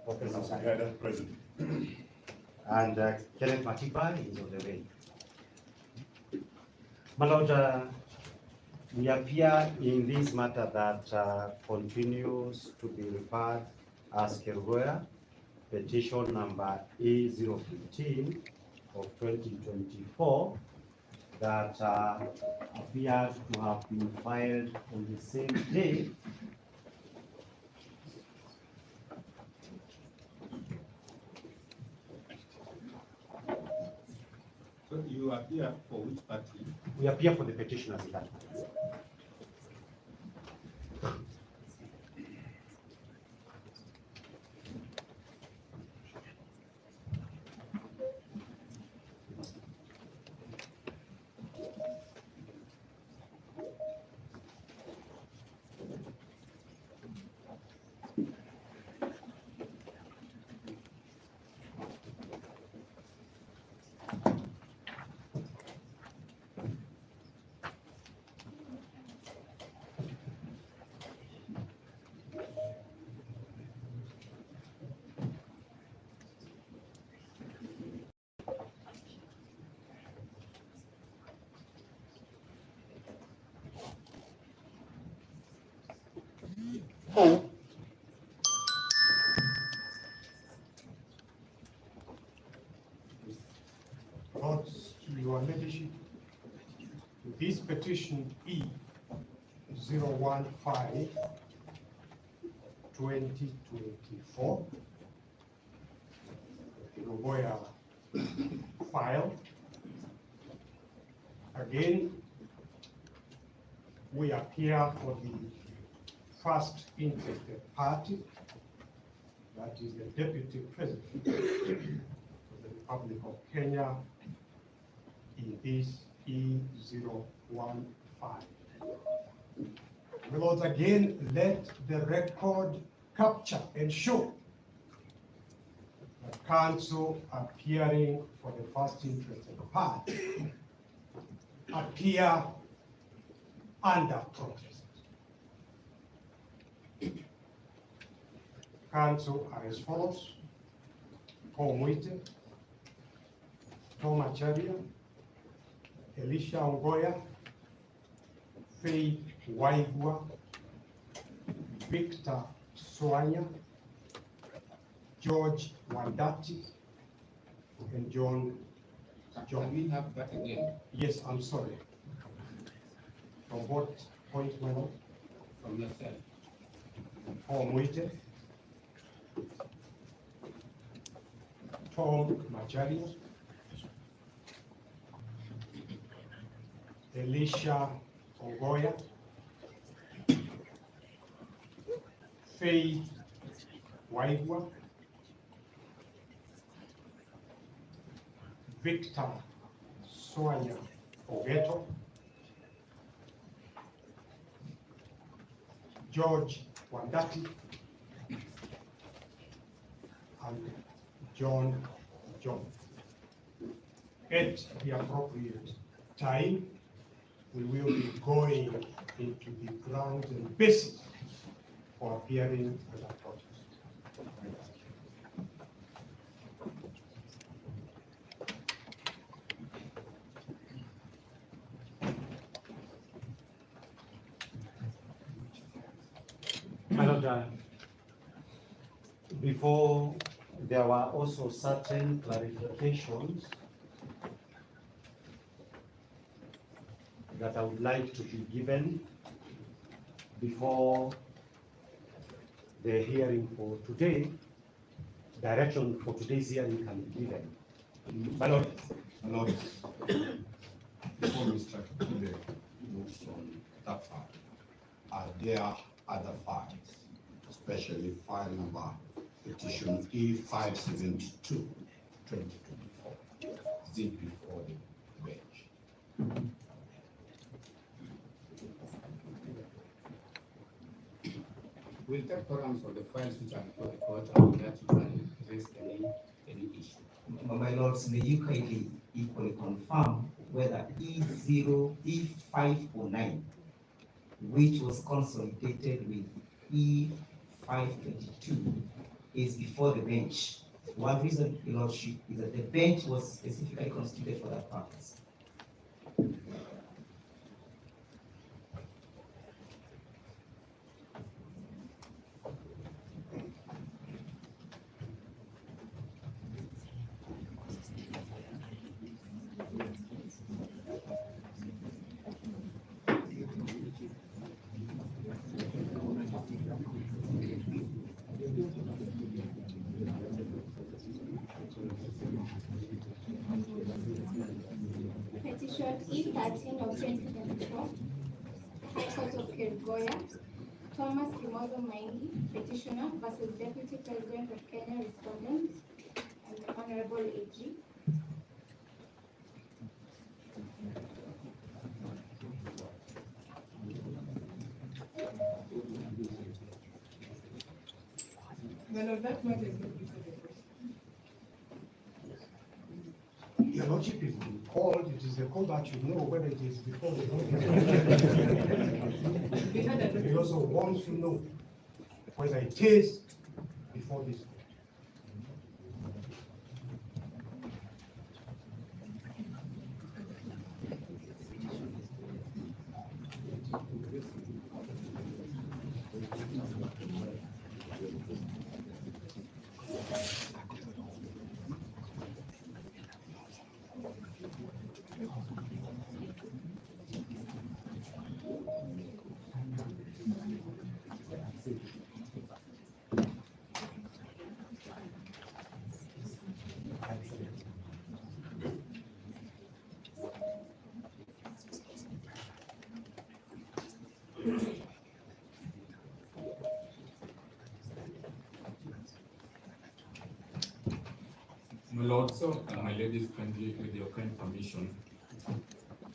Professor Ogada, present. And Kenneth Matiba is on the way. My Lord, we appear in this matter that continues to be referred as Kerugoya, petition number A015 of 2024, that appears to have been filed on the same day So you appear for which party? we appear for the petitioners in that. Lord, Your Ladyship, this petition E015/2024, Kerugoya file. Again, we appear for the first interested party, that is the Deputy President of the Republic of Kenya, in this E015. My lords, again, let the record capture and show that counsel appearing for the first interested party appear under protest. Counsel are as follows: Paul Mwite, Tom Acharia, Elisha Ongoya, Faith Waigwa, Victor Soanya, George Wandati, and John. Can we have that again? Yes, I'm sorry. From what point, my lord? From yourself. Paul Mwite, Tom Macharia, Elisha Ongoya, Faith Waigwa, Victor Soanya Ogeto, George Wandati, and John. At the appropriate time, we will be going into the grounds and basis for appearing under protest. My Lord, before there were also certain clarifications that I would like to be given before the hearing for today. Direction for today's hearing can be given. My Lord. Before Mr. Kibbe moves on that file, are there other files, especially file number petition E572, 2024? Is it before the bench? We'll take forums of the files which are before the court and we'll have to raise any issue. My lords, may you kindly equally confirm whether E509, which was consolidated with E522, is before the bench. One reason, Your Lordship, is that the bench was specifically constituted for that purpose. Petition E13 of 2024, High Court of Kerugoya, Thomas Kimodo Maingi, petitioner versus Deputy President of Kenya, respondent, and the Honorable AG. My Lord, that matter is not before the court. Your Lordship, if you called, it is the call that you know whether it is before the court. We also want to know whether it is before this. My Lord, and my ladies, kindly, with your kind permission,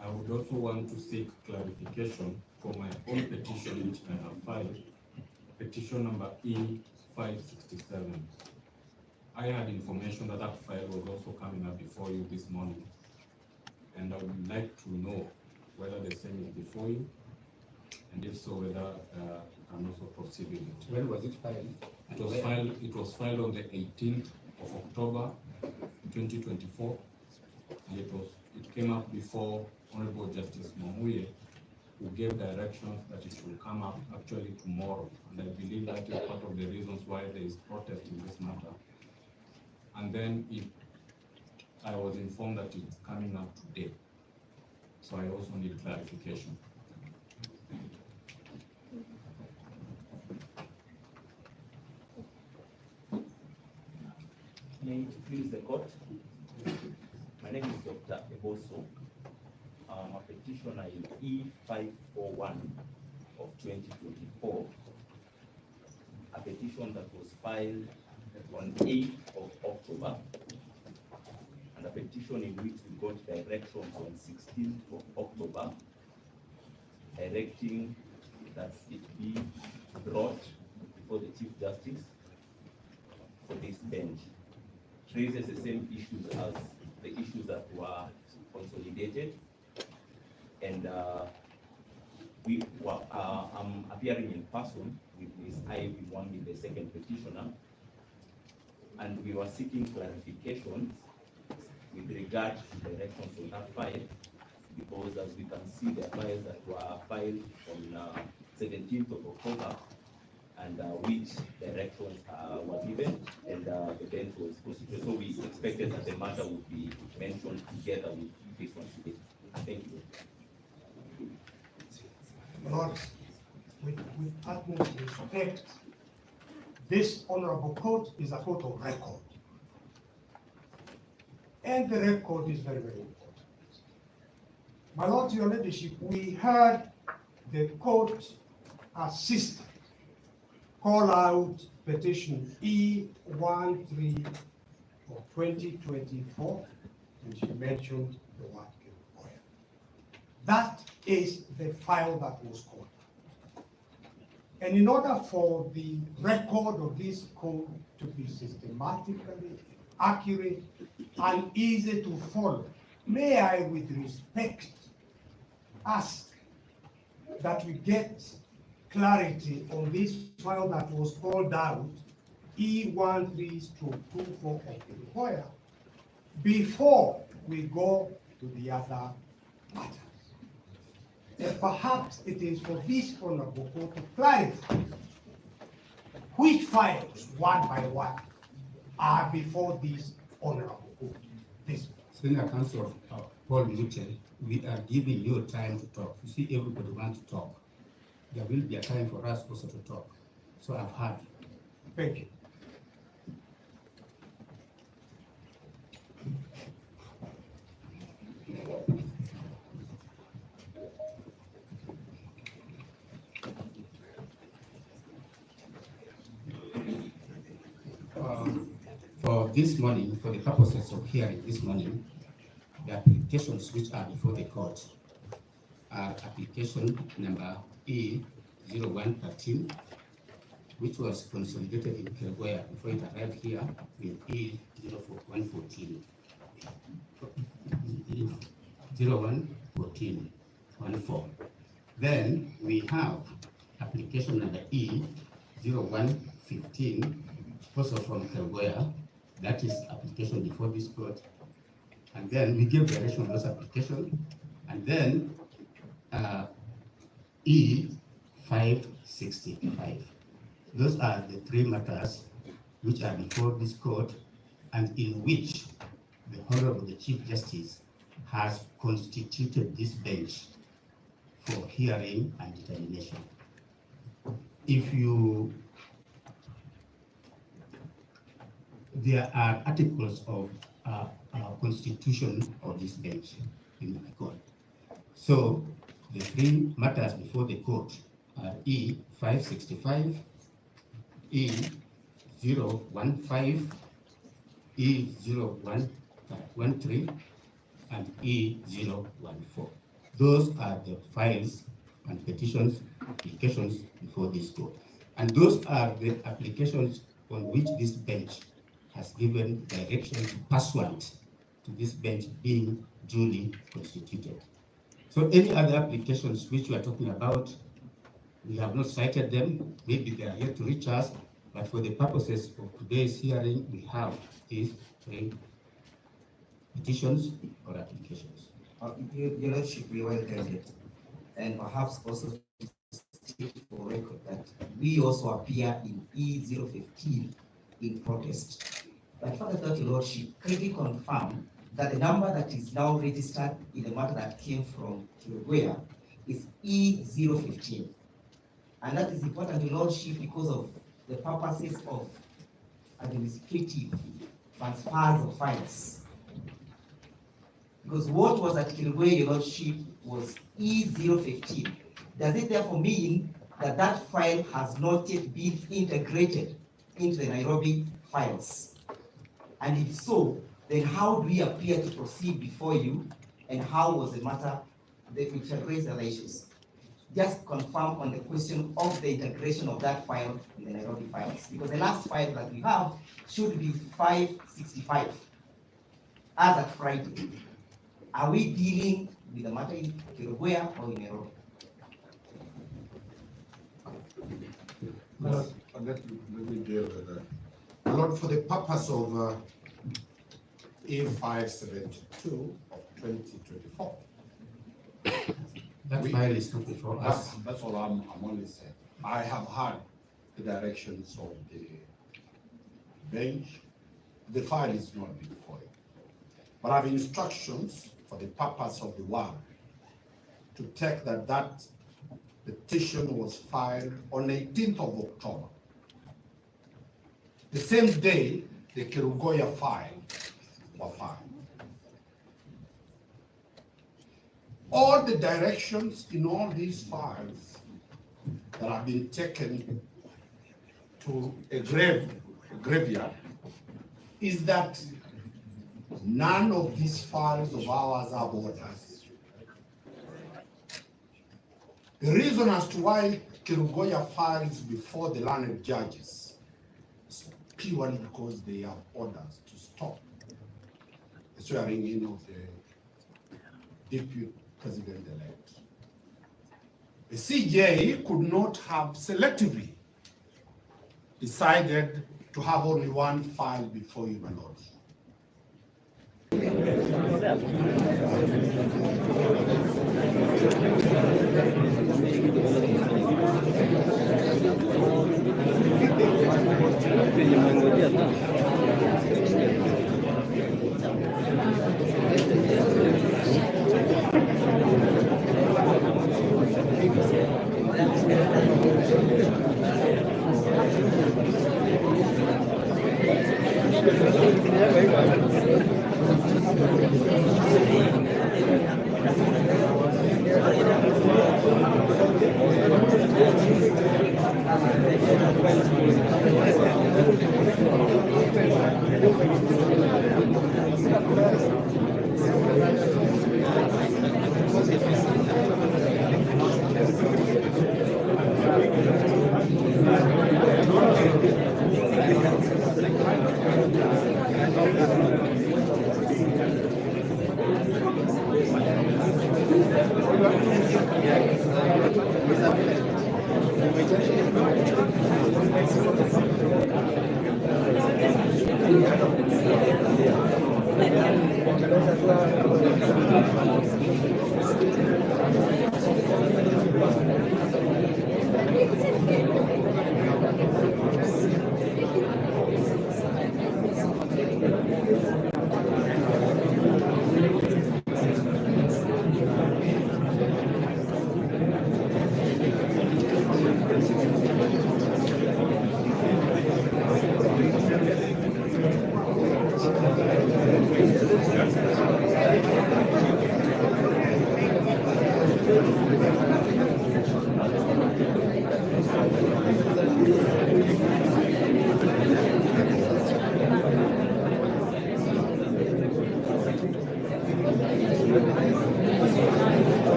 I would also want to seek clarification for my own petition which I have filed, petition number E567. I had information that that file was also coming up before you this morning, and I would like to know whether the same is before you, and if so, whether you can also proceed with it. When was it filed? It was filed on the 18th of October 2024, and it came up before Honorable Justice Mamuye, who gave directions that it will come up actually tomorrow, and I believe that is part of the reasons why there is protest in this matter. And then I was informed that it's coming up today, so I also need clarification. May it please the court. My name is Dr. Eboso. I'm a petitioner in E541 of 2024, a petition that was filed on 8th of October, and a petition in which we got directions on 16th of October, directing that it be brought before the Chief Justice for this bench. Raises the same issues as the issues that were consolidated, and I'm appearing in person with Ms. Ivy, one with the second petitioner, and we were seeking clarifications with regard to directions on that file, because as we can see, the files that were filed on 17th of October, and which directions were given, and the bench was constituted. So we expected that the matter would be mentioned together with this one today. Thank you. Lord, with utmost respect, this honorable court is a court of record. And the record is very, very important. My Lord, your ladyship, we heard the court assistant call out petition E13 of 2024, and she mentioned the word Gachagua. That is the file that was called. And in order for the record of this code to be systematically accurate and easy to follow, may I, with respect, ask that we get clarity on this file that was called out, E13/24 of Gachagua, before we go to the other matters. And perhaps it is for this honorable court to clarify which files, one by one, are before this honorable court. This Senior Counsel Paul Muche, we are giving you time to talk. You see, everybody wants to talk. There will be a time for us also to talk. So I've heard. Thank you. For this morning, for the purposes of hearing this morning, the applications which are before the court are application number E0113, which was consolidated in Gachagua before it arrived here with E0114. 011414. Then we have application number E0115, also from Gachagua. That is application before this court. And then we give direction on those applications. And then E565. Those are the three matters which are before this court and in which the Honorable the Chief Justice has constituted this bench for hearing and determination. If you there are articles of constitution of this bench in my court. So the three matters before the court are E565, E015, E0113, and E014. Those are the files and petitions, applications before this court. And those are the applications on which this bench has given direction pursuant to this bench being duly constituted. So any other applications which we are talking about, we have not cited them. Maybe they are yet to reach us, but for the purposes of today's hearing, we have these three petitions or applications. Your Lordship, we welcome it. And perhaps also state for record that we also appear in E015 in protest. But further that, Your Lordship, kindly confirm that the number that is now registered in the matter that came from Gachagua is E015. And that is important, Your Lordship, because of the purposes of administrative transfers of files. Because what was at Gachagua, Your Lordship, was E015. Does it therefore mean that that file has not yet been integrated into the Nairobi files? And if so, then how do we appear to proceed before you, and how was the matter that we shall raise other issues? Just confirm on the question of the integration of that file in the Nairobi files, because the last file that we have should be 565 as at Friday. Are we dealing with the matter in Gachagua or in Nairobi? Let me deal with that. Lord, for the purpose of A572 of 2024. That file is not before us. That's all I'm only saying. I have heard the directions of the bench. The file is not before you. But I have instructions for the purpose of the one to take that petition was filed on 18th of October. The same day the Kerugoya file were filed. All the directions in all these files that have been taken to a graveyard is that none of these files of ours are orders. The reason as to why Kerugoya files before the learned judges is purely because they have orders to stop the swearing in of the deputy president-elect. The CJ could not have selectively decided to have only one file before you, my lord.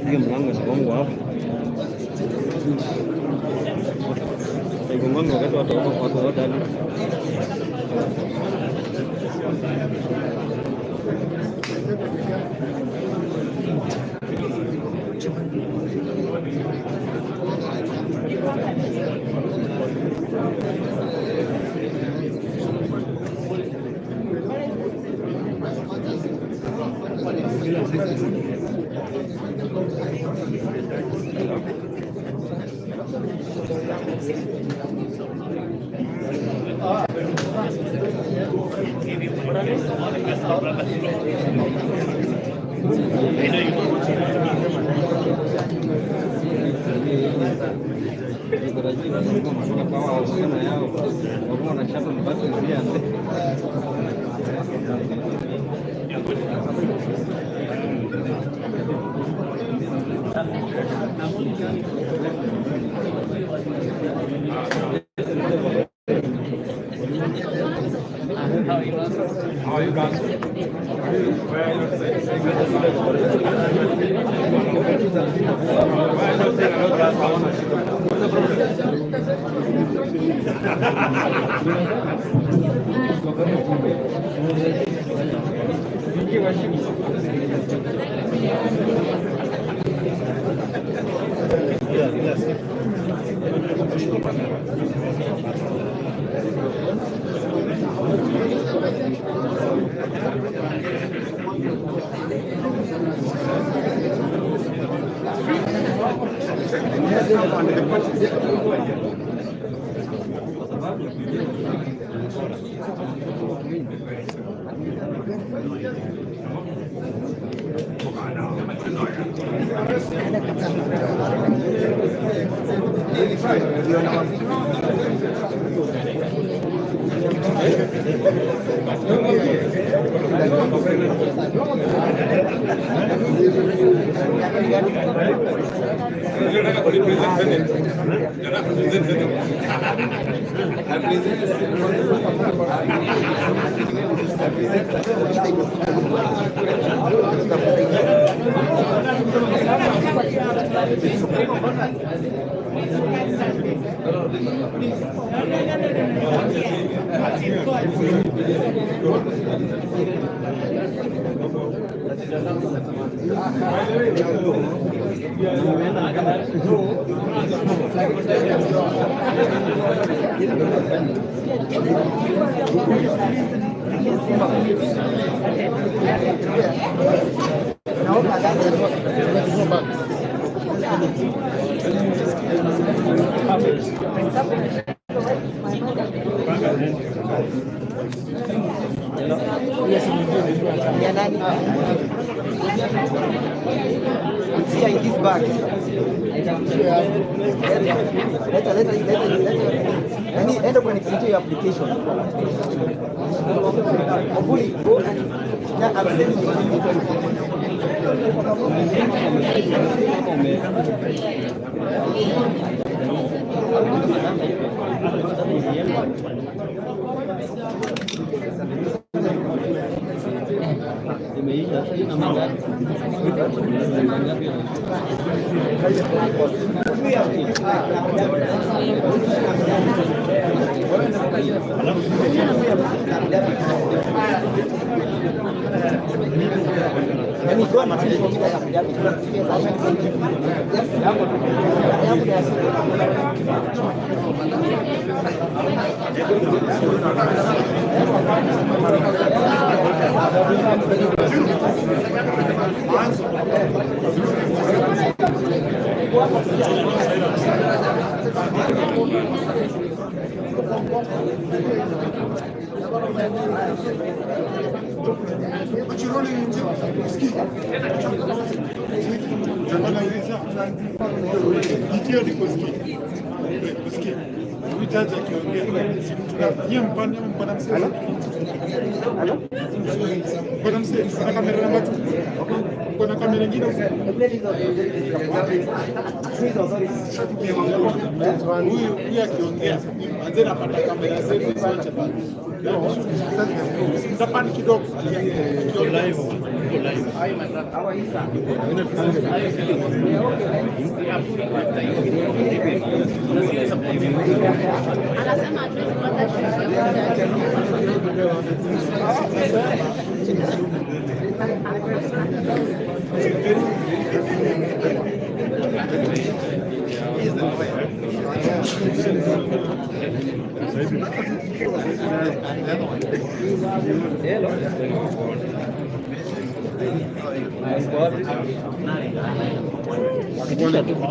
Hiyo mlango inagongo hapo. Igongoni wakati watu wote hali.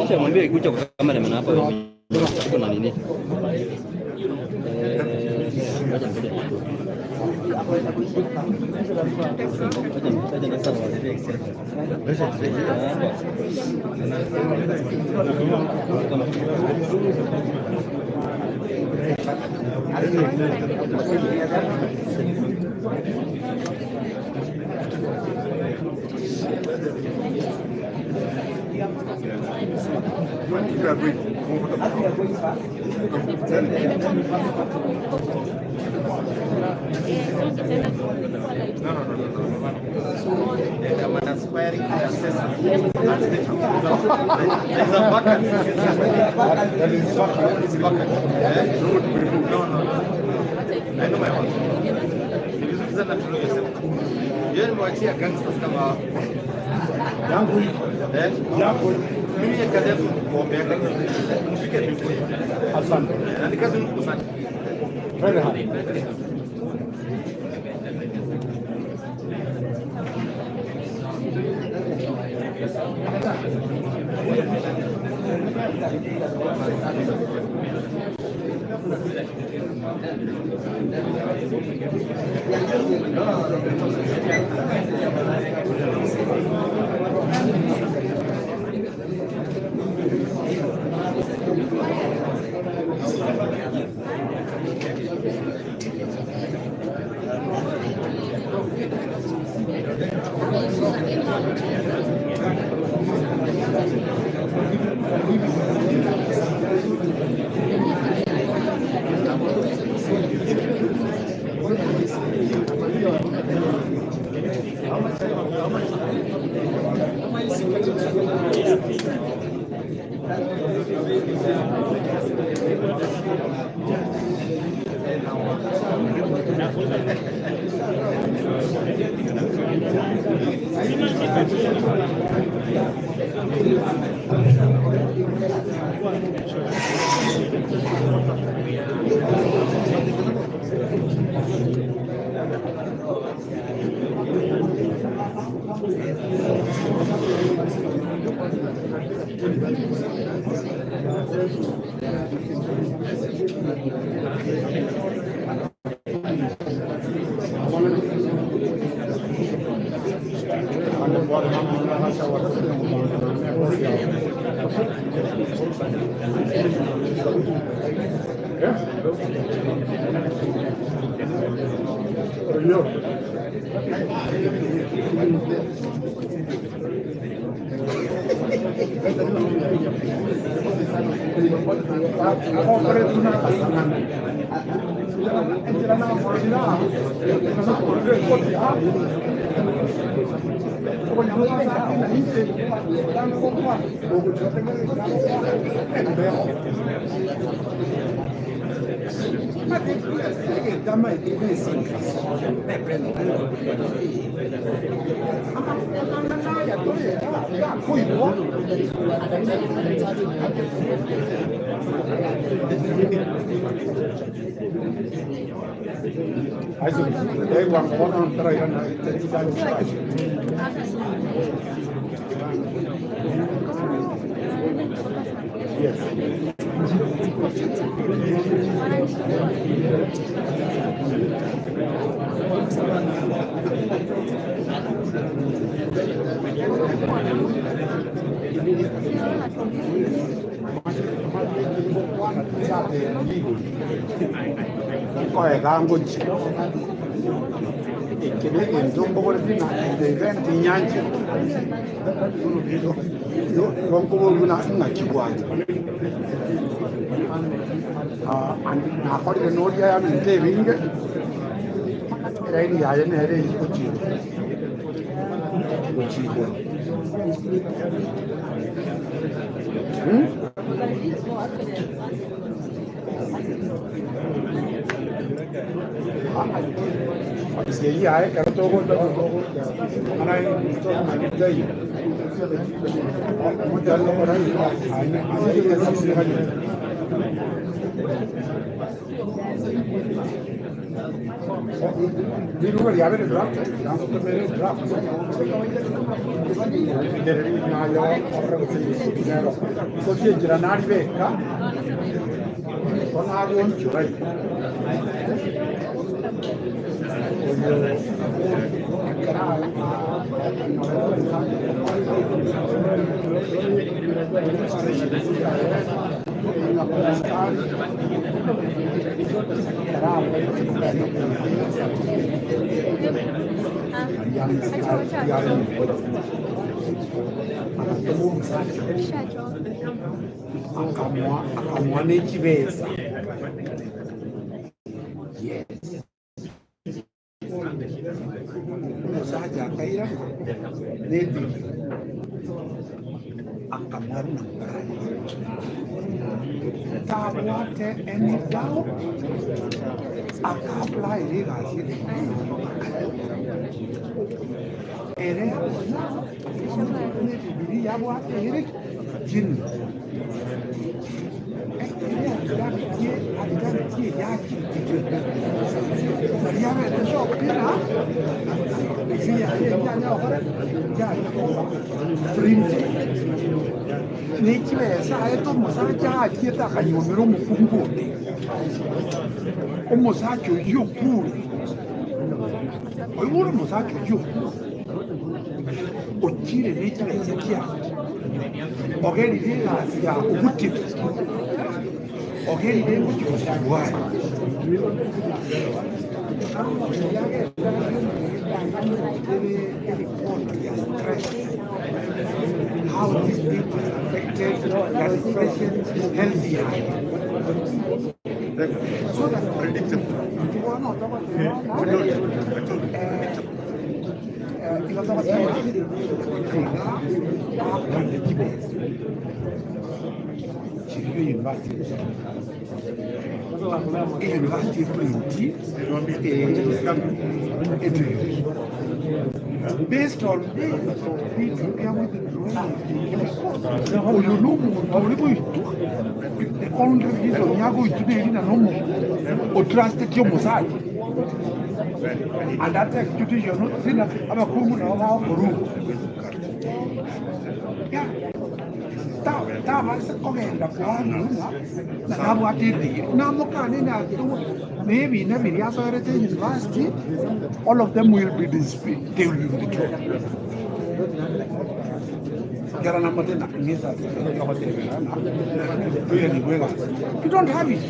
Kisha mwambie kuja kwa kamera maana hapa kuna nini? I'm an aspiring assessor. There's a vacancy. That is vacant. It's vacant. No. I know my one. Nilizungumza na yourself. Yeye nimewachia gangsters kama yangu yangu. Mimi ya kazi yangu kuombea kazi. Mfike vipi? Asante. Na ni kazi ngumu sana. Very hard. akamwa n'ekibeza. Yes. Omusajja akaira nedi akamwaru namukali tabwate emigawo akaapulaire gasire ere nebibiri yabwateire jini nekibesa ayeta omusajja akyeta akanyomera omukunguuti omusajja oyo okulu oiwura omusajja oyo okire nekibesa kya ogerire enasi ya obutiti ogerire engukyosalwayo how this people affected their depression, healthier. So that predictable. Based on this, we compare with the drawing. The only reason you are going to be in a normal or trusted your mosaic. And that execution, you're not seeing a cool room. Yeah. That was a comment of one. Now, what did they? Now, maybe in every university, all of them will be disputed. They will be withdrawn. You don't have it.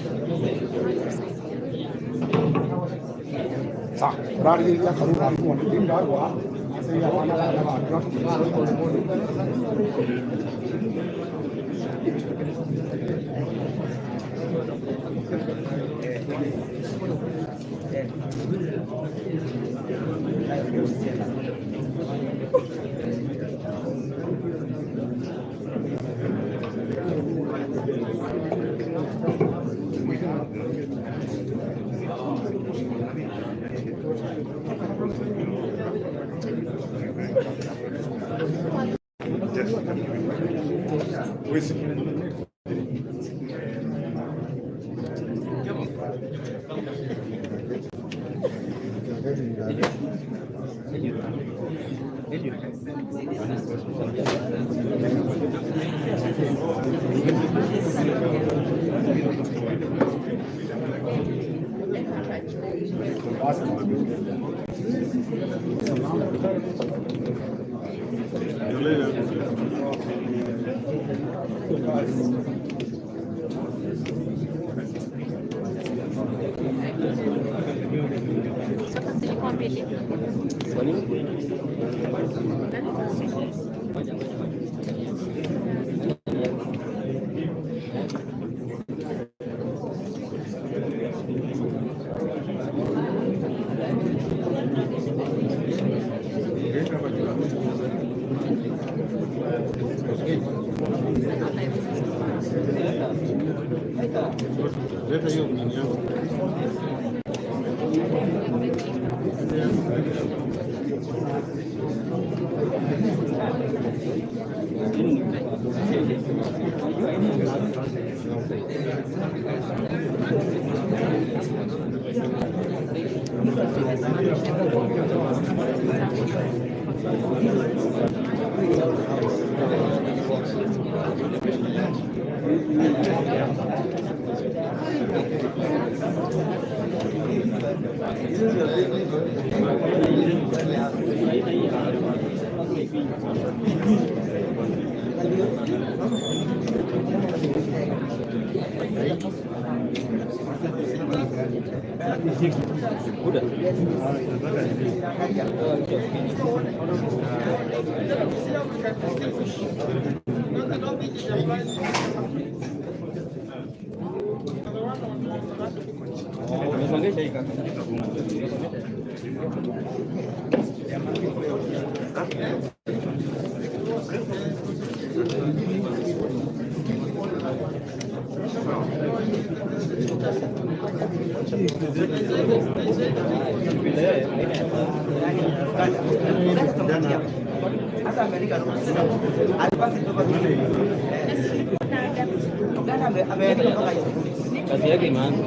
Kazi yake maana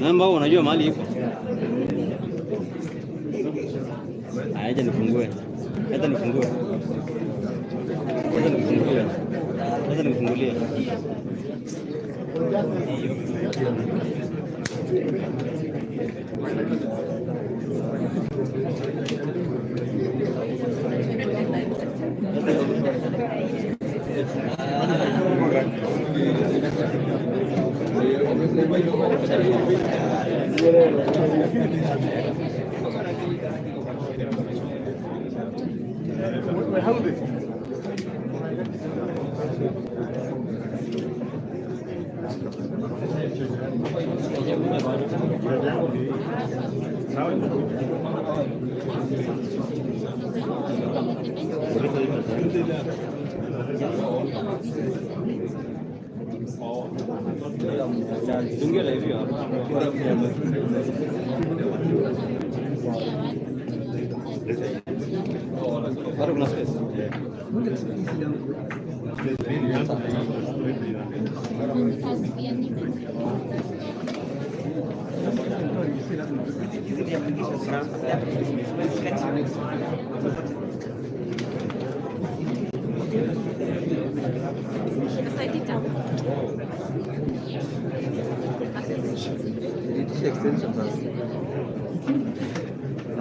namba, unajua mahali ipo. Aje nifungue. Hata nifungue. Hata nifungulie.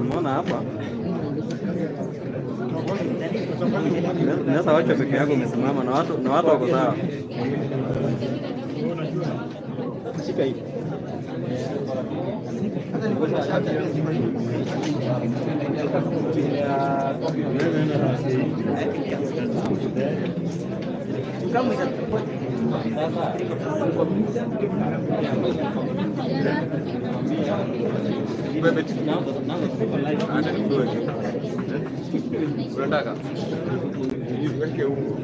Unaona hapa? Unaweza wacha peke yako umesimama na watu wako sawa. Shika hii. Unataka weke huko.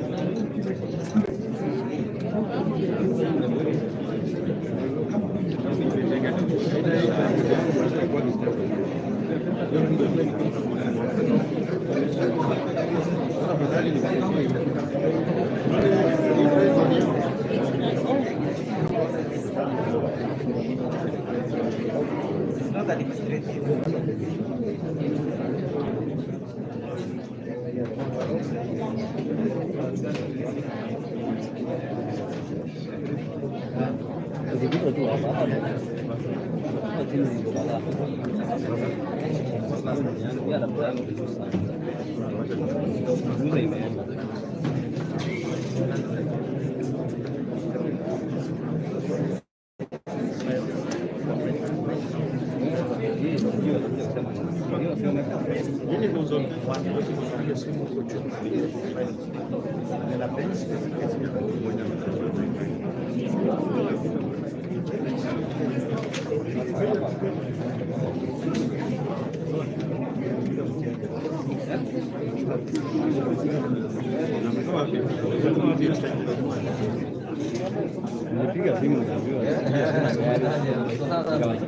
Nipiga simu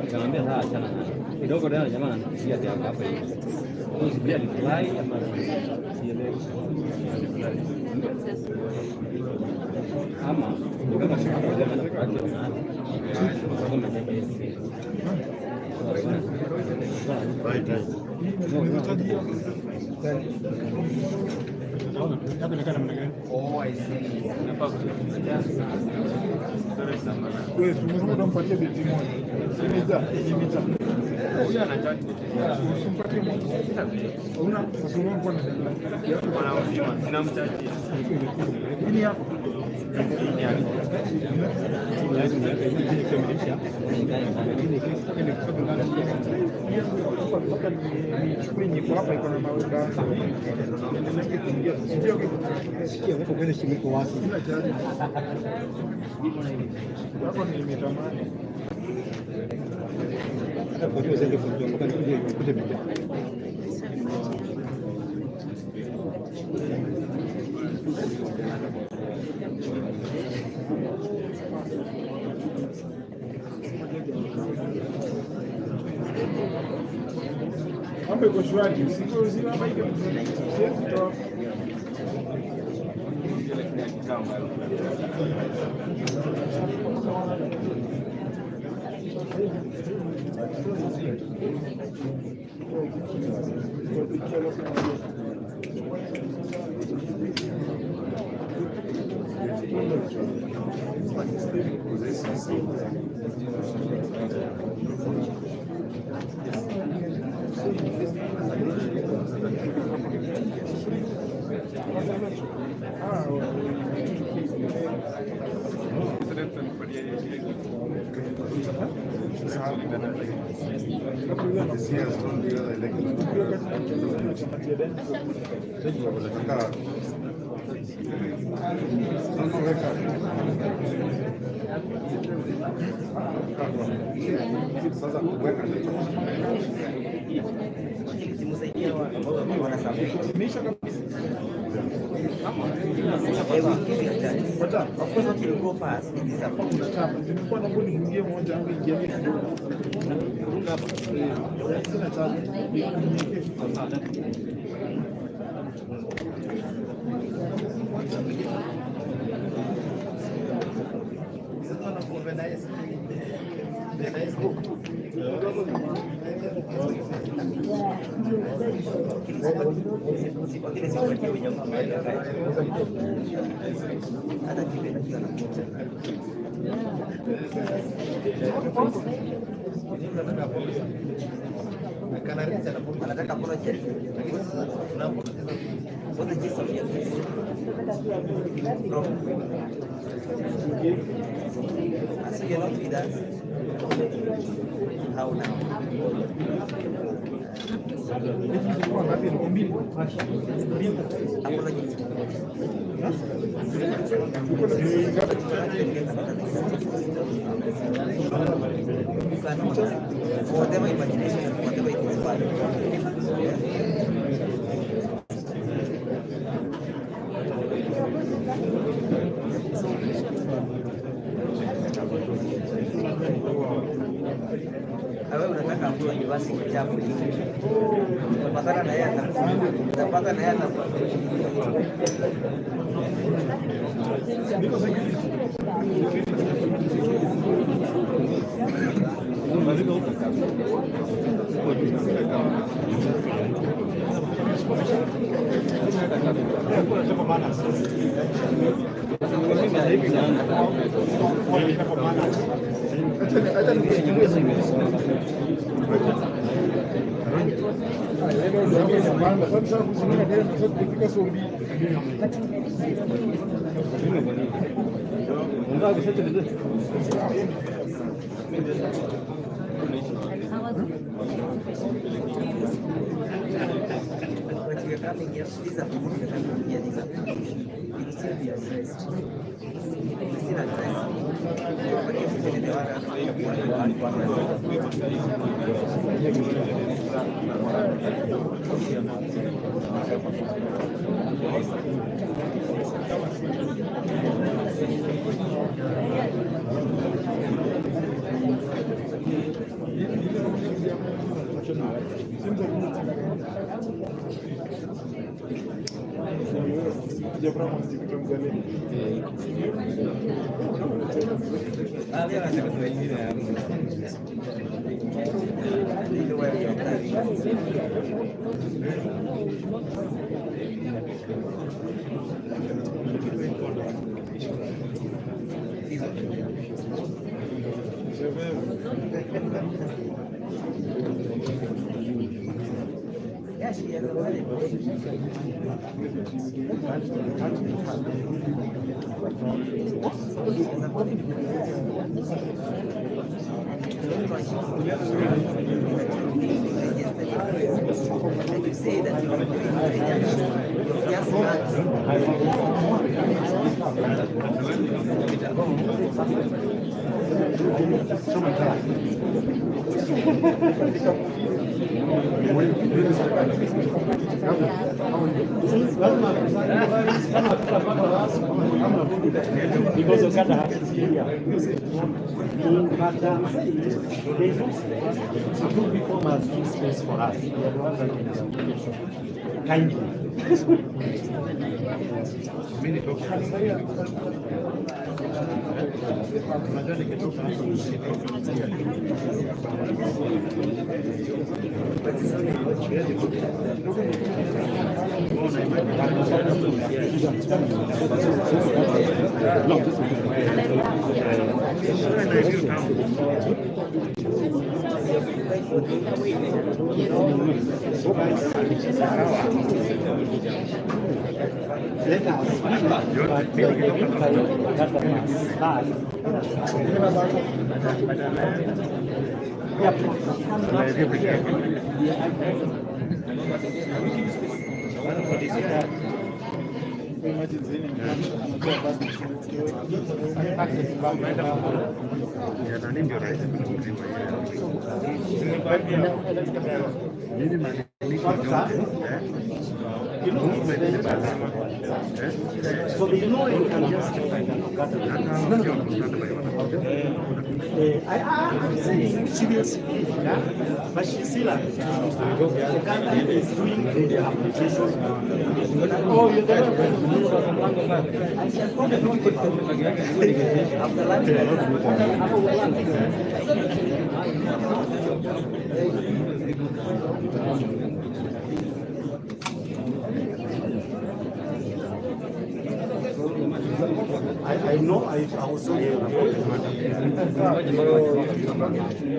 nikamwambia sawa, achana kidogo tena. Jamaa ananipigia hapa hivi, sijui alifurahi ama sielewi, ama kama shikamoo na Oh, I see. Wewe tumesema tumpatie beti moja. Imejaa. Huyu anachaji. Usimpatie moja. Una sasa unaona bwana uzima sina mchaji. Nini hapo? Nini hapo? Lazima nikamilisha. Mpaka nichukue nyiko hapa iko na mawenda. Sikia hapo kwenye shimiko wasi. Hapo nimetamani. Hata kwa hiyo zende kujua mpaka nikuje bidhaa. Mambo iko shwari, siku zile hapa iko siwezi toa. Of course, what will go fast is this anataka project. What the gist of it? So you're not with us. How now? Whatever imagination, whatever it is, wewe unataka mtu university chapu utapatana na yeye utapata na yeye Because of that happens here. But there's no space. So two people must give space for us. We are the ones that can kindly. So there's no way you can justify that. I'm saying she will speak, but she's still at the country is doing the application. Oh, you're the and she has got a after I know I was so here.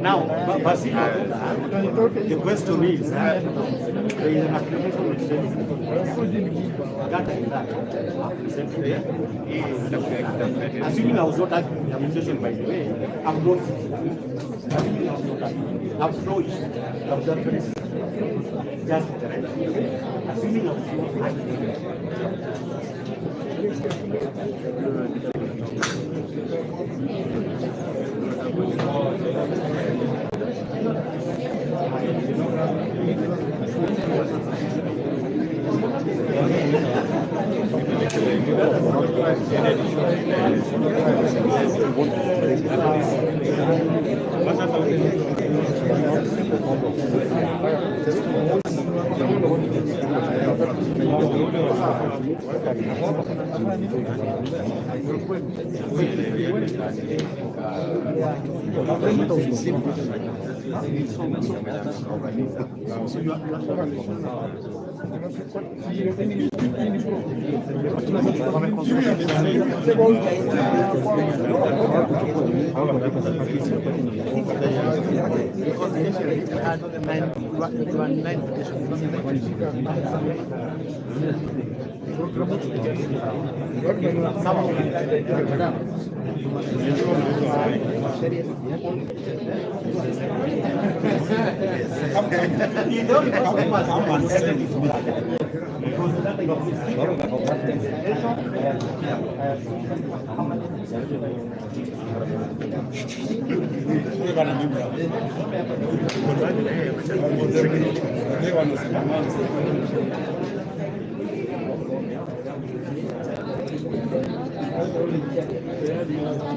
Now, the question is, there is an application which says assuming I was not arguing the application, by the way, I'm not. Assuming I was not arguing, I've no issue. I've done this. Just the right. Assuming I was not arguing.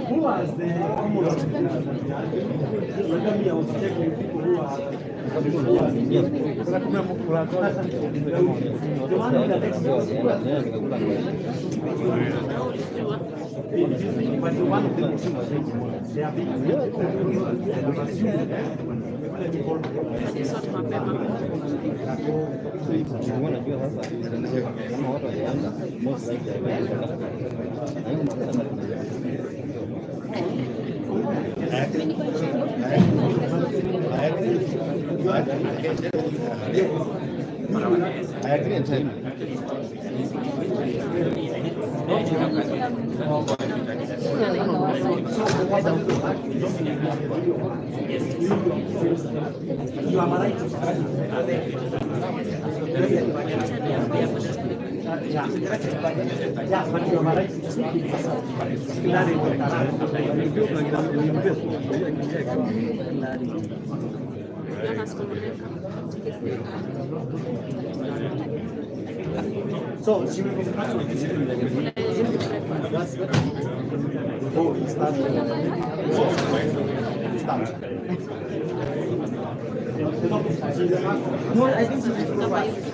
Who was the I agree and tell You are right. Yeah, but you are right. So, she will be no, I think she will go fast.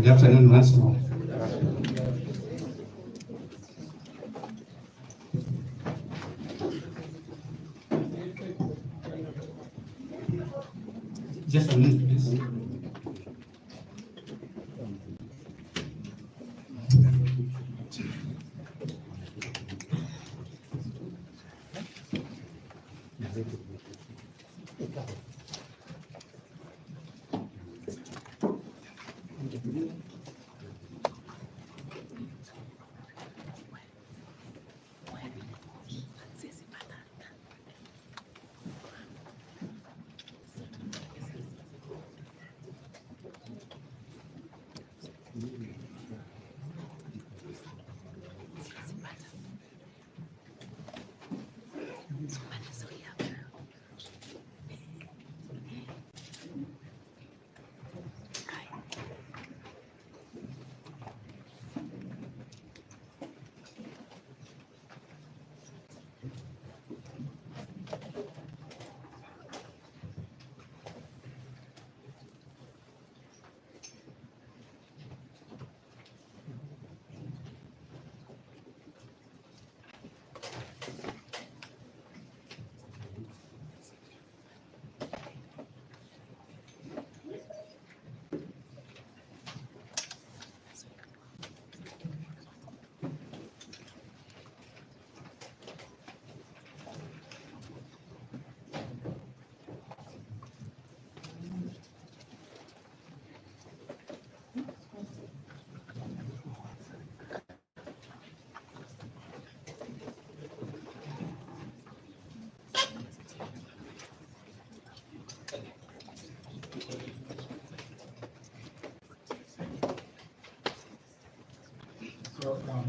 Good afternoon once more. Just a minute, please.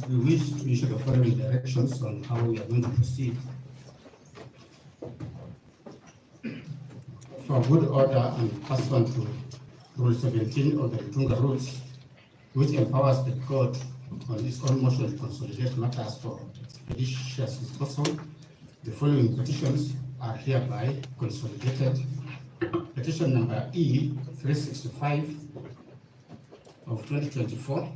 We wish to issue the following directions on how we are going to proceed. For good order and pursuant to Rule 17 of the Tunga Rules, which empowers the court on its own motion to consolidate matters for expeditious disposal, the following petitions are hereby consolidated. Petition number E 365 of 2024,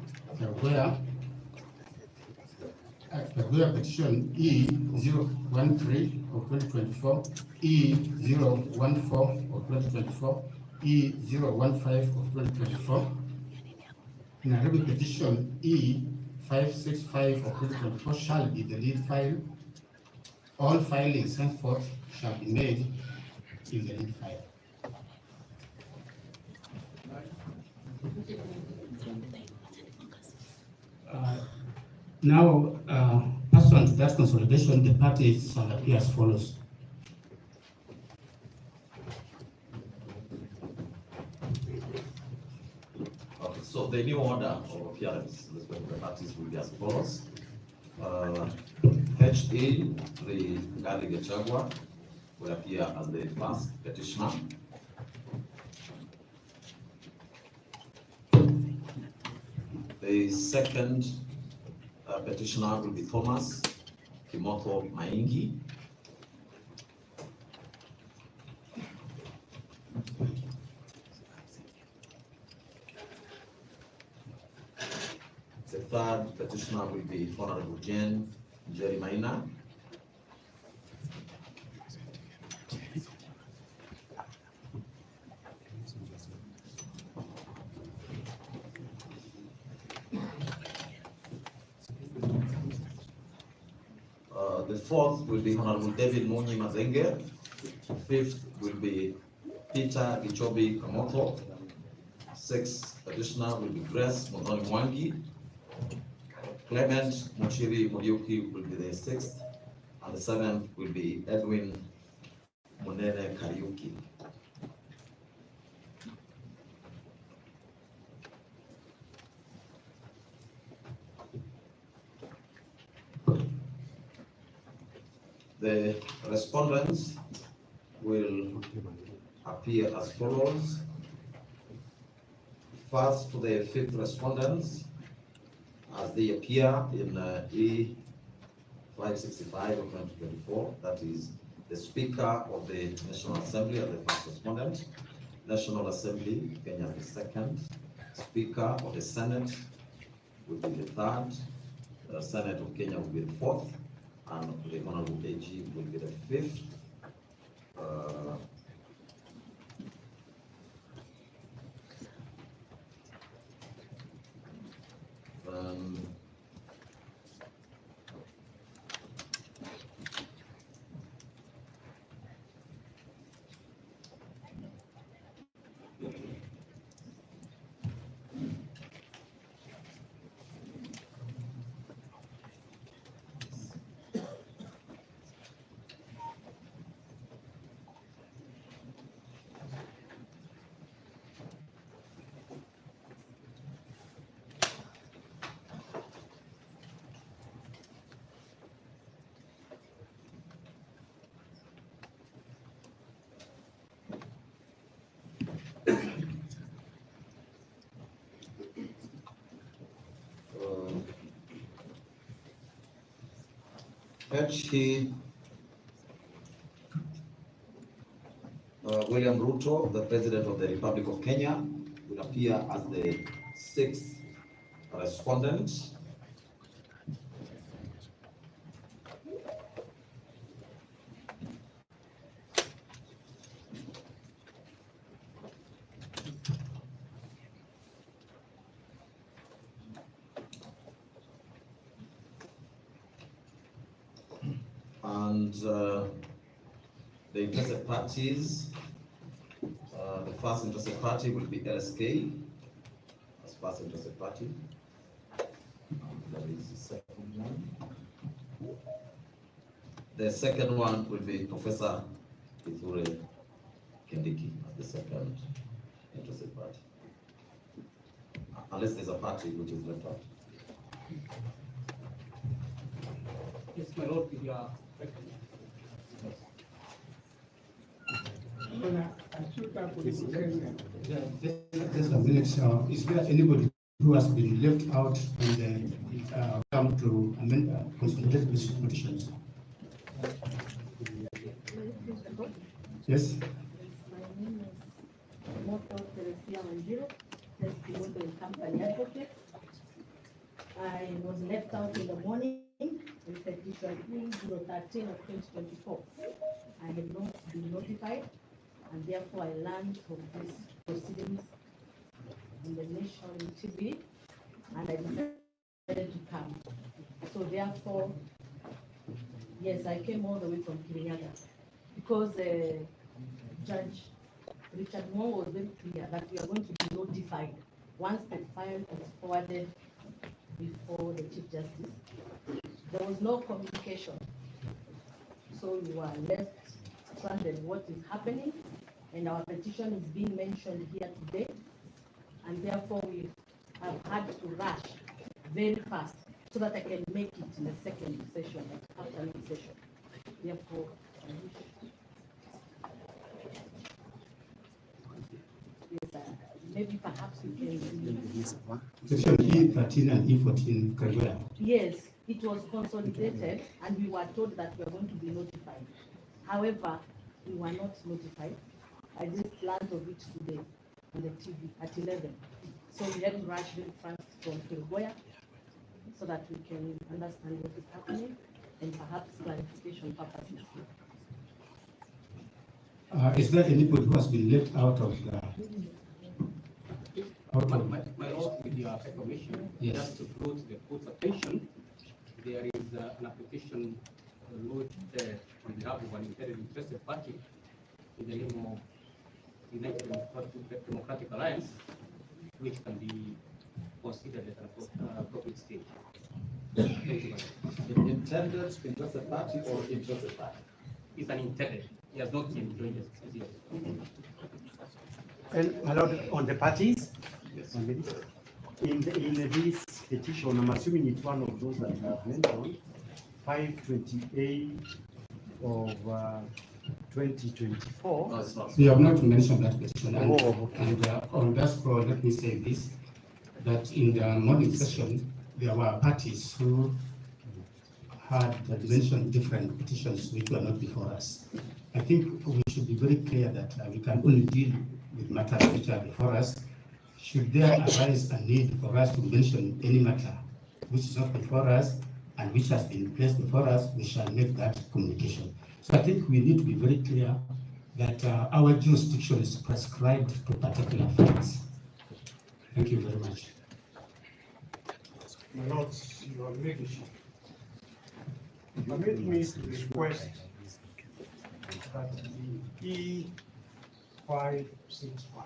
Gachagua petition E 013 of 2024, E 014 of 2024, E 015 of 2024, Nairobi petition E 565 of 2024 shall be the lead file. All filings henceforth shall be made in the lead file. Now, pursuant to that consolidation, the parties shall appear as follows. Okay, so the new order of appearance with respect to the parties will be as follows. HE, the Gachagua, will appear as the first petitioner. The second petitioner will be Thomas MYKE. The third petitioner will be Honorable Jane Jerry Maina. The fourth will be Honorable David Munyi Mazenge. Fifth will be Peter Gichobi Kamoto. Sixth petitioner will be Grace Muthoni Mwangi. Clement Muchiri Muriuki will be the sixth, and the seventh will be Edwin Munene Kariuki. The respondents will appear as follows. First, to the fifth respondents, as they appear in E565 of 2024, that is the Speaker of the National Assembly as the first respondent, National Assembly, Kenya the second, Speaker of the Senate will be the third, Senate of Kenya will be the fourth, and the Honorable AG will be the fifth. HE William Ruto, the President of the Republic of Kenya, will appear as the sixth respondent. And the interested parties, the first interested party will be LSK as first interested party. That is the second one. The second one will be Professor Kithure Kindiki as the second interested party. Unless there's a party which is left out. Yes, my lord, with your Just a minute, is there anybody who has been left out and come to amend consolidated petitions? Yes. My name is Moto Teresia Wanjiru, Moto Company Advocate. I was left out in the morning in petition 3013 of 2024. I had not been notified, and therefore I learned of these proceedings in the national TV, and I decided to come. So therefore, yes, I came all the way from Kirinyaga because Judge Richard Moore was very clear that we are going to be notified once the file is forwarded before the Chief Justice. There was no communication. So you are left stranded what is happening, and our petition is being mentioned here today, and therefore we have had to rush very fast so that I can make it in the second session, afternoon session. Therefore, I wish. Yes, maybe perhaps we can. Section E13 and E14, Kagura. Yes, it was consolidated and we were told that we are going to be notified. However, we were not notified. I just learned of it today on the TV at 11. So we had to rush very fast from Kilgoya so that we can understand what is happening and perhaps clarification purposes. Is there anybody who has been left out of the... My Lord, with your permission, Yes. just to draw to the court's attention, there is an application lodged on behalf of an interested party in the name of United Democratic Alliance, which can be considered at an appropriate stage. Thank you. Intended interested party or interested party? It's an intended. He has not yet joined us as yet. And my Lord, on the parties, Yes. in this petition, I'm assuming it's one of those that you have mentioned, 528 of 2024. No, it's not. You have not mentioned that petition. Oh, okay. And on that score, let me say this, that in the morning session, there were parties who had mentioned different petitions which were not before us. I think we should be very clear that we can only deal with matters which are before us. Should there arise a need for us to mention any matter which is not before us and which has been placed before us, we shall make that communication. So I think we need to be very clear that our jurisdiction is prescribed to particular facts. Thank you very much. My Lord, your leadership, permit me to request that the E565,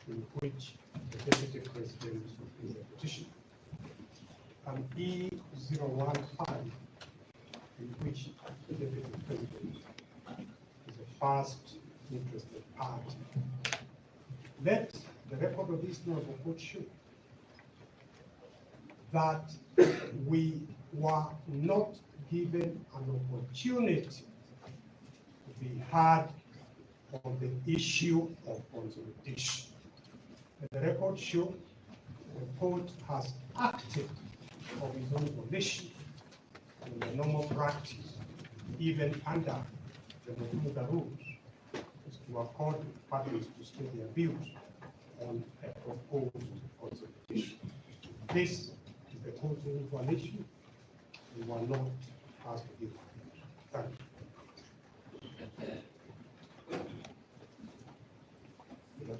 in which the Deputy President is a petitioner, and E015, in which the Deputy President is a first interested party. Let the record of this note of court show that we were not given an opportunity to be heard on the issue of consolidation. The record shows the court has acted of its own volition in the normal practice, even under the Mukunda rules, is to accord parties to state their views on a proposed consolidation. This is the court's own volition. We were not asked to give. Thank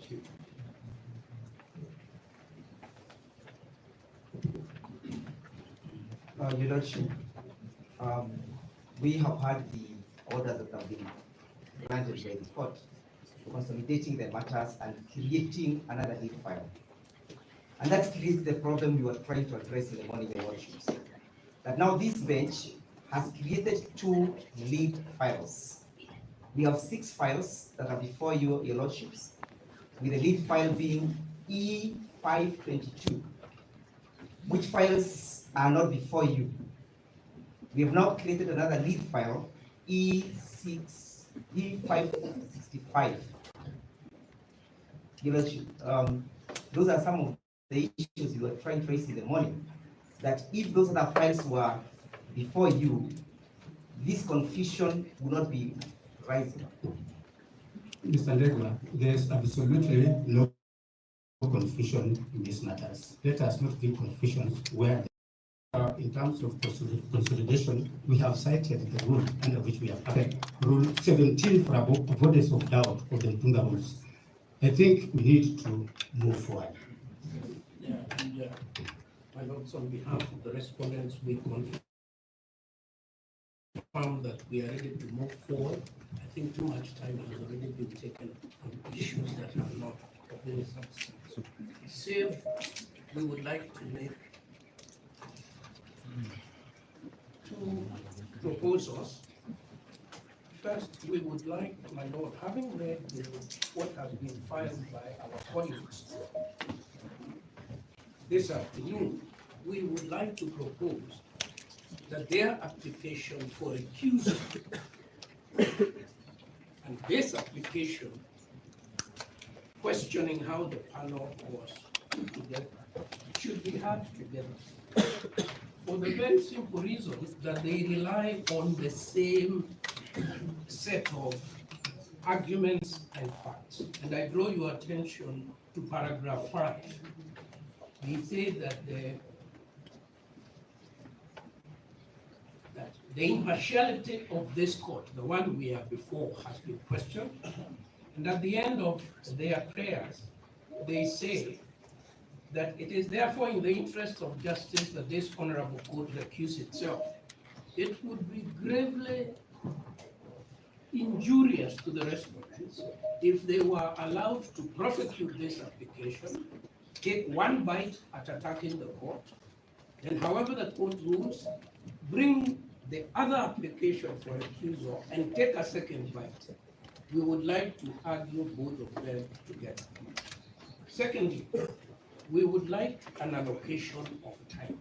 you. Your Lordship, we have had the orders that have been granted by the court, consolidating the matters and creating another lead file. And that creates the problem we were trying to address in the morning, Your Lordships. That now this bench has created 2 lead files. We have 6 files that are before you, Your Lordships, with the lead file being E522. Which files are not before you? We have now created another lead file, E565. Your Lordship, those are some of the issues we were trying to raise in the morning, that if those other files were before you, this confusion would not be rising. Mr. Ndegwa, there's absolutely no confusion in these matters. Let us not bring confusion where in terms of consolidation, we have cited the rule under which we have acted, Rule 17 for avoidance of doubt of the Mpunga rules. I think we need to move forward. Yeah, and my lords, on behalf of the respondents, we confirm that we are ready to move forward. I think too much time has already been taken on issues that are not of any substance. Save, we would like to make two proposals. First, we would like, my lord, having read what has been filed by our colleagues this afternoon, we would like to propose that their application for recusal and this application questioning how the panel was put together should be had together for the very simple reason that they rely on the same set of arguments and facts. And I draw your attention to paragraph 5. We say that the impartiality of this court, the one we have before, has been questioned. And at the end of their prayers, they say that it is therefore in the interest of justice that this honorable court recuse itself. It would be gravely injurious to the respondents if they were allowed to prosecute this application, take one bite at attacking the court, then however the court rules, bring the other application for recusal and take a second bite. We would like to argue both of them together. Secondly, we would like an allocation of time,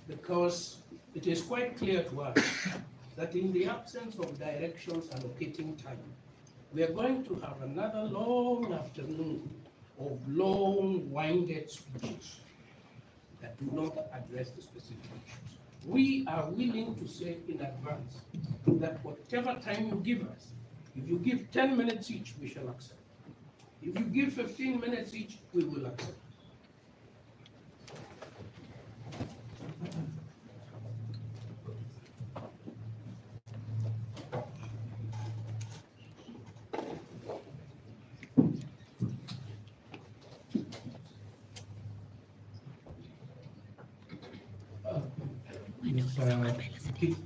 because it is quite clear to us that in the absence of directions allocating time, we are going to have another long afternoon of long-winded speeches that do not address the specific issues. We are willing to say in advance that whatever time you give us, if you give 10 minutes each, we shall accept. If you give 15 minutes each, we will accept.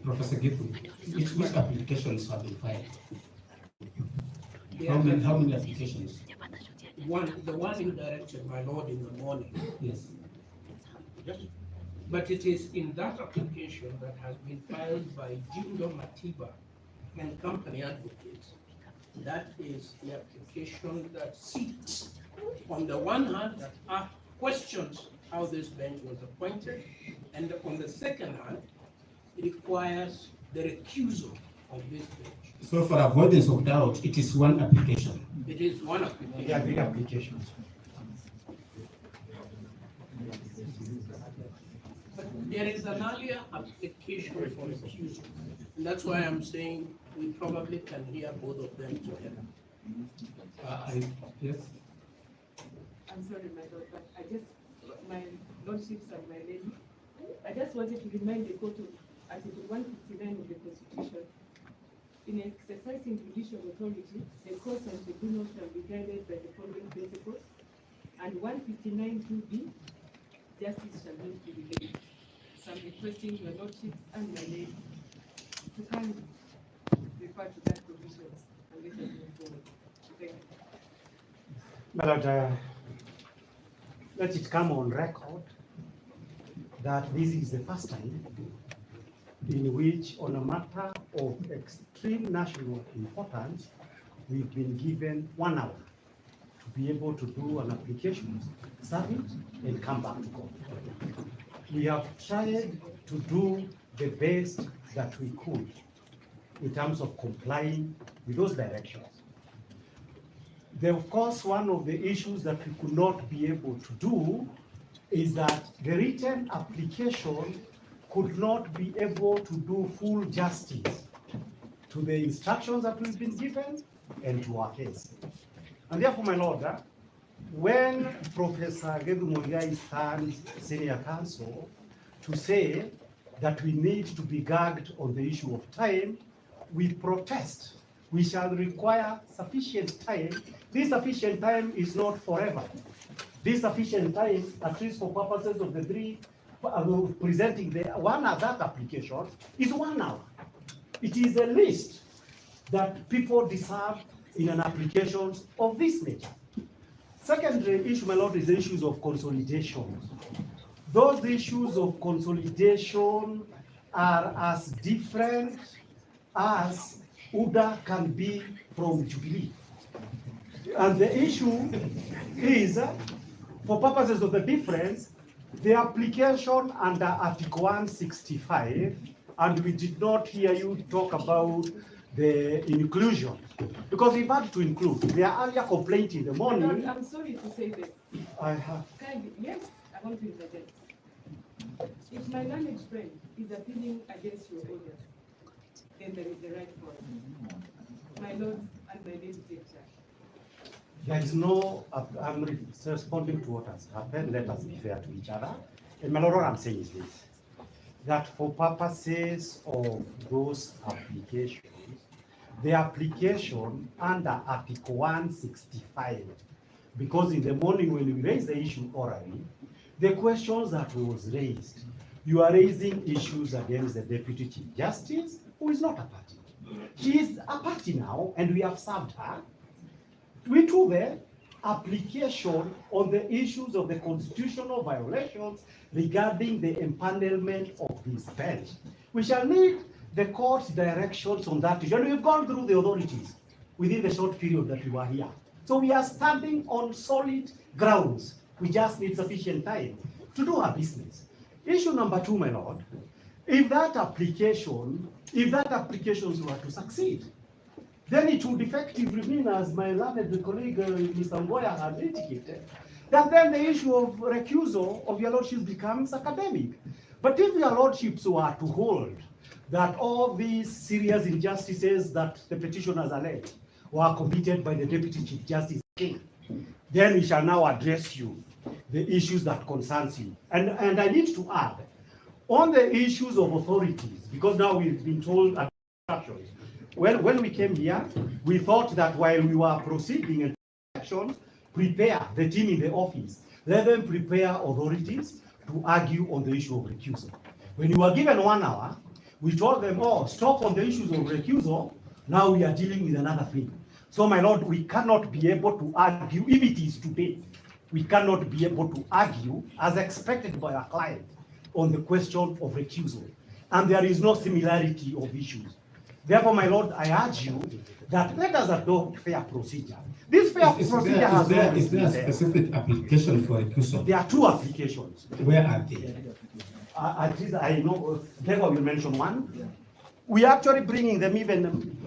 Professor Gifu, which applications have been filed? Yeah, How many applications? The one you directed, my lord, in the morning. Yes. But it is in that application that has been filed by Jindo Matiba and company advocates. That is the application that seeks, on the one hand, that questions how this bench was appointed, and on the second hand, it requires the recusal of this bench. So for avoidance of doubt, it is one application. It is one application. There are three applications. But there is an earlier application for recusal. And that's why I'm saying we probably can hear both of them together. Yes. I'm sorry, my lord, but my lordships and my lady, I just wanted to remind the court of Article 159 of the Constitution. In exercising judicial authority, the courts and tribunals shall be guided by the following principles. And 159(2)b, justice shall not be delayed. So I'm requesting your lordships and my lady to kindly refer to that provision and let us move forward. Thank you. My lord, let it come on record that this is the first time in which, on a matter of extreme national importance, we've been given 1 hour to be able to do an application, serve it, and come back to court. We have tried to do the best that we could in terms of complying with those directions. Of course, one of the issues that we could not be able to do is that the written application could not be able to do full justice to the instructions that we've been given and to our case. And therefore, my lord, when Professor Gebu Muigai stands senior counsel to say that we need to be gagged on the issue of time, we protest. We shall require sufficient time. This sufficient time is not forever. This sufficient time, at least for purposes of the three, presenting the one other application, is 1 hour. It is a list that people deserve in an application of this nature. Secondary issue, my lord, is the issues of consolidation. Those issues of consolidation are as different as UDA can be from Jubilee. And the issue is, for purposes of the difference, the application under Article 165, and we did not hear you talk about the inclusion, because we've had to include. There are earlier complaint in the morning. I'm sorry to say this. I have. Yes, I want to interject. If my learned friend is appealing against your order, then there is the right for it. My lord and my lady teacher. There is no, I'm responding to what has happened. Let us be fair to each other. And my lord, what I'm saying is this, that for purposes of those applications, the application under Article 165, because in the morning when we raised the issue orally, the questions that was raised, you are raising issues against the Deputy Chief Justice, who is not a party. She is a party now, and we have served her. We took the application on the issues of the constitutional violations regarding the empanelment of this bench. We shall need the court's directions on that issue. And we've gone through the authorities within the short period that we were here. So we are standing on solid grounds. We just need sufficient time to do our business. Issue number 2, my lord, if that applications were to succeed, then it would effectively mean, as my learned colleague, Mr. Ngoya, had indicated, that then the issue of recusal of your lordships becomes academic. But if your lordships were to hold that all these serious injustices that the petitioners allege were committed by the Deputy Chief Justice King, then we shall now address you, the issues that concerns you. And I need to add, on the issues of authorities, because now we've been told instructions. Well, when we came here, we thought that while we were proceeding and actions, prepare the team in the office, let them prepare authorities to argue on the issue of recusal. When you were given 1 hour, we told them, oh, stop on the issues of recusal. Now we are dealing with another thing. So, my lord, we cannot be able to argue, if it is today, we cannot be able to argue as expected by our client on the question of recusal. And there is no similarity of issues. Therefore, my lord, I urge you that let us adopt fair procedure. This fair procedure has there a specific application for recusal? There are 2 applications. Where are they? At least I know, Gachagua will mention one. We are actually bringing them, even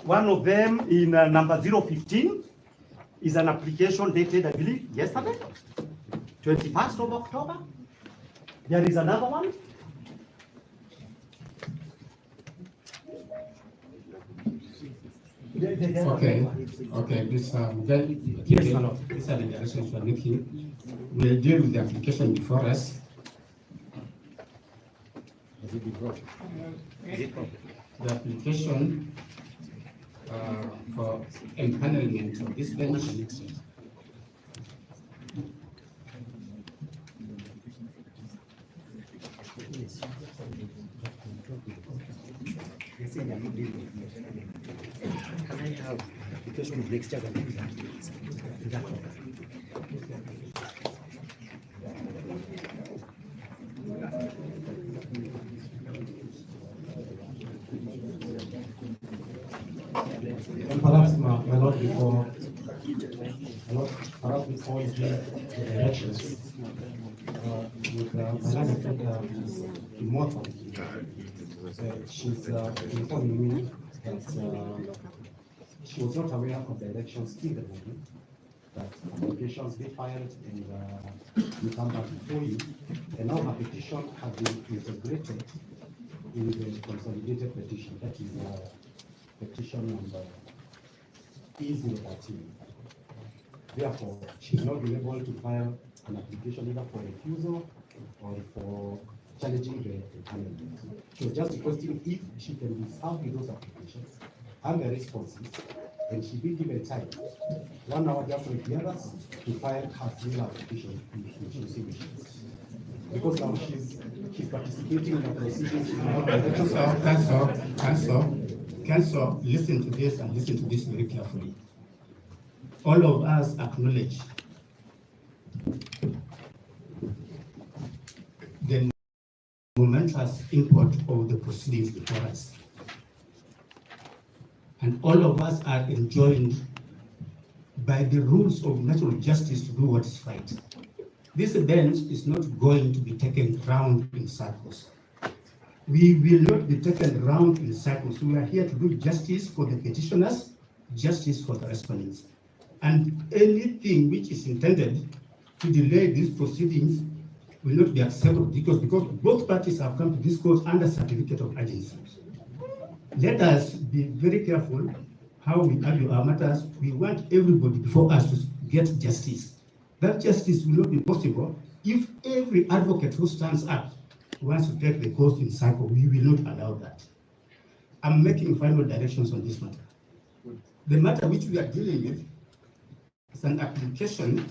one of them in number 015 is an application dated, I believe, yesterday, 21st of October. There is another one. Okay, this these are the directions we're making. We'll deal with the application before us. The application for empanelment of this bench Can I have application of next year? And perhaps my lord, before you give the directions, with my lord, immortal, she's informing me that she was not aware of the elections in the morning, that applications be filed and we come back before you, and now her petition has been integrated in the consolidated petition, that is petition number E013. Therefore, she's not been able to file an application either for refusal or for challenging the empanelment. She was just requesting if she can be served with those applications and the responses, and she be given time, 1 hour just like the others, to file her civil application in she wishes. Because now she's participating in the proceedings. Council, listen to this and listen to this very carefully. All of us acknowledge the momentous import of the proceedings before us. And all of us are enjoined by the rules of natural justice to do what is right. This bench is not going to be taken round in circles. We will not be taken round in circles. We are here to do justice for the petitioners, justice for the respondents. And anything which is intended to delay these proceedings will not be acceptable because both parties have come to this court under certificate of urgency. Let us be very careful how we argue our matters. We want everybody before us to get justice. That justice will not be possible if every advocate who stands up wants to take the course in cycle. We will not allow that. I'm making final directions on this matter. The matter which we are dealing with is an application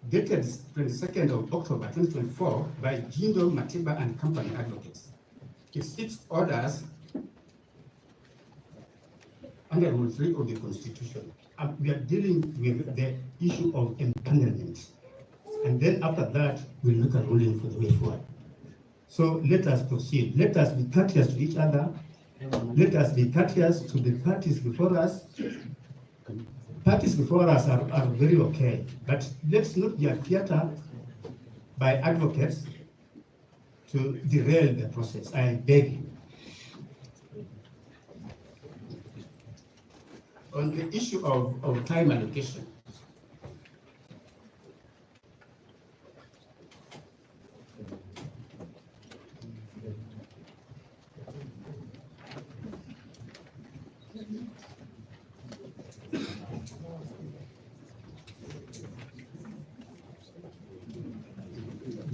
dated 22nd of October 2024 by Jindo Matiba and Company Advocates. It seeks orders under Rule 3 of the Constitution. We are dealing with the issue of empanelment. And then after that, we'll look at ruling for the way forward. So let us proceed. Let us be courteous to each other. Let us be courteous to the parties before us. Parties before us are very okay, but let's not be a theater by advocates to derail the process. I beg you. On the issue of time allocation,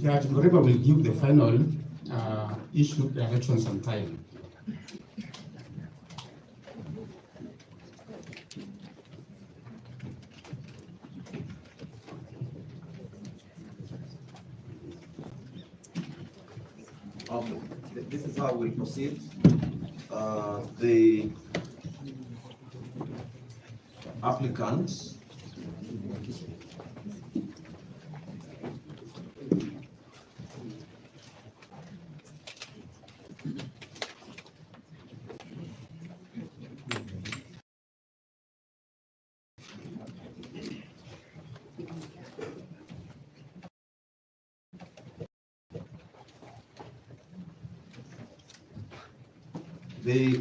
Judge Moreba will give the final issue directions on time. This is how we proceed. The applicant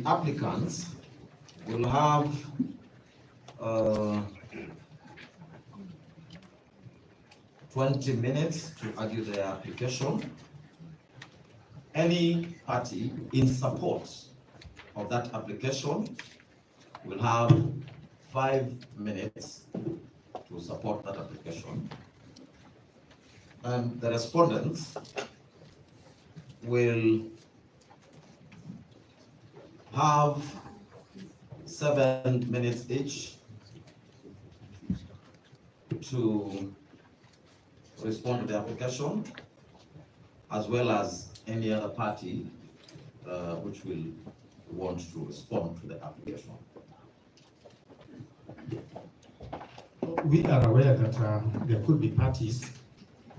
applicants will have 20 minutes to argue their application. Any party in support of that application will have 5 minutes to support that application. And the respondents will have 7 minutes each to respond to the application, as well as any other party which will want to respond to the application. We are aware that there could be parties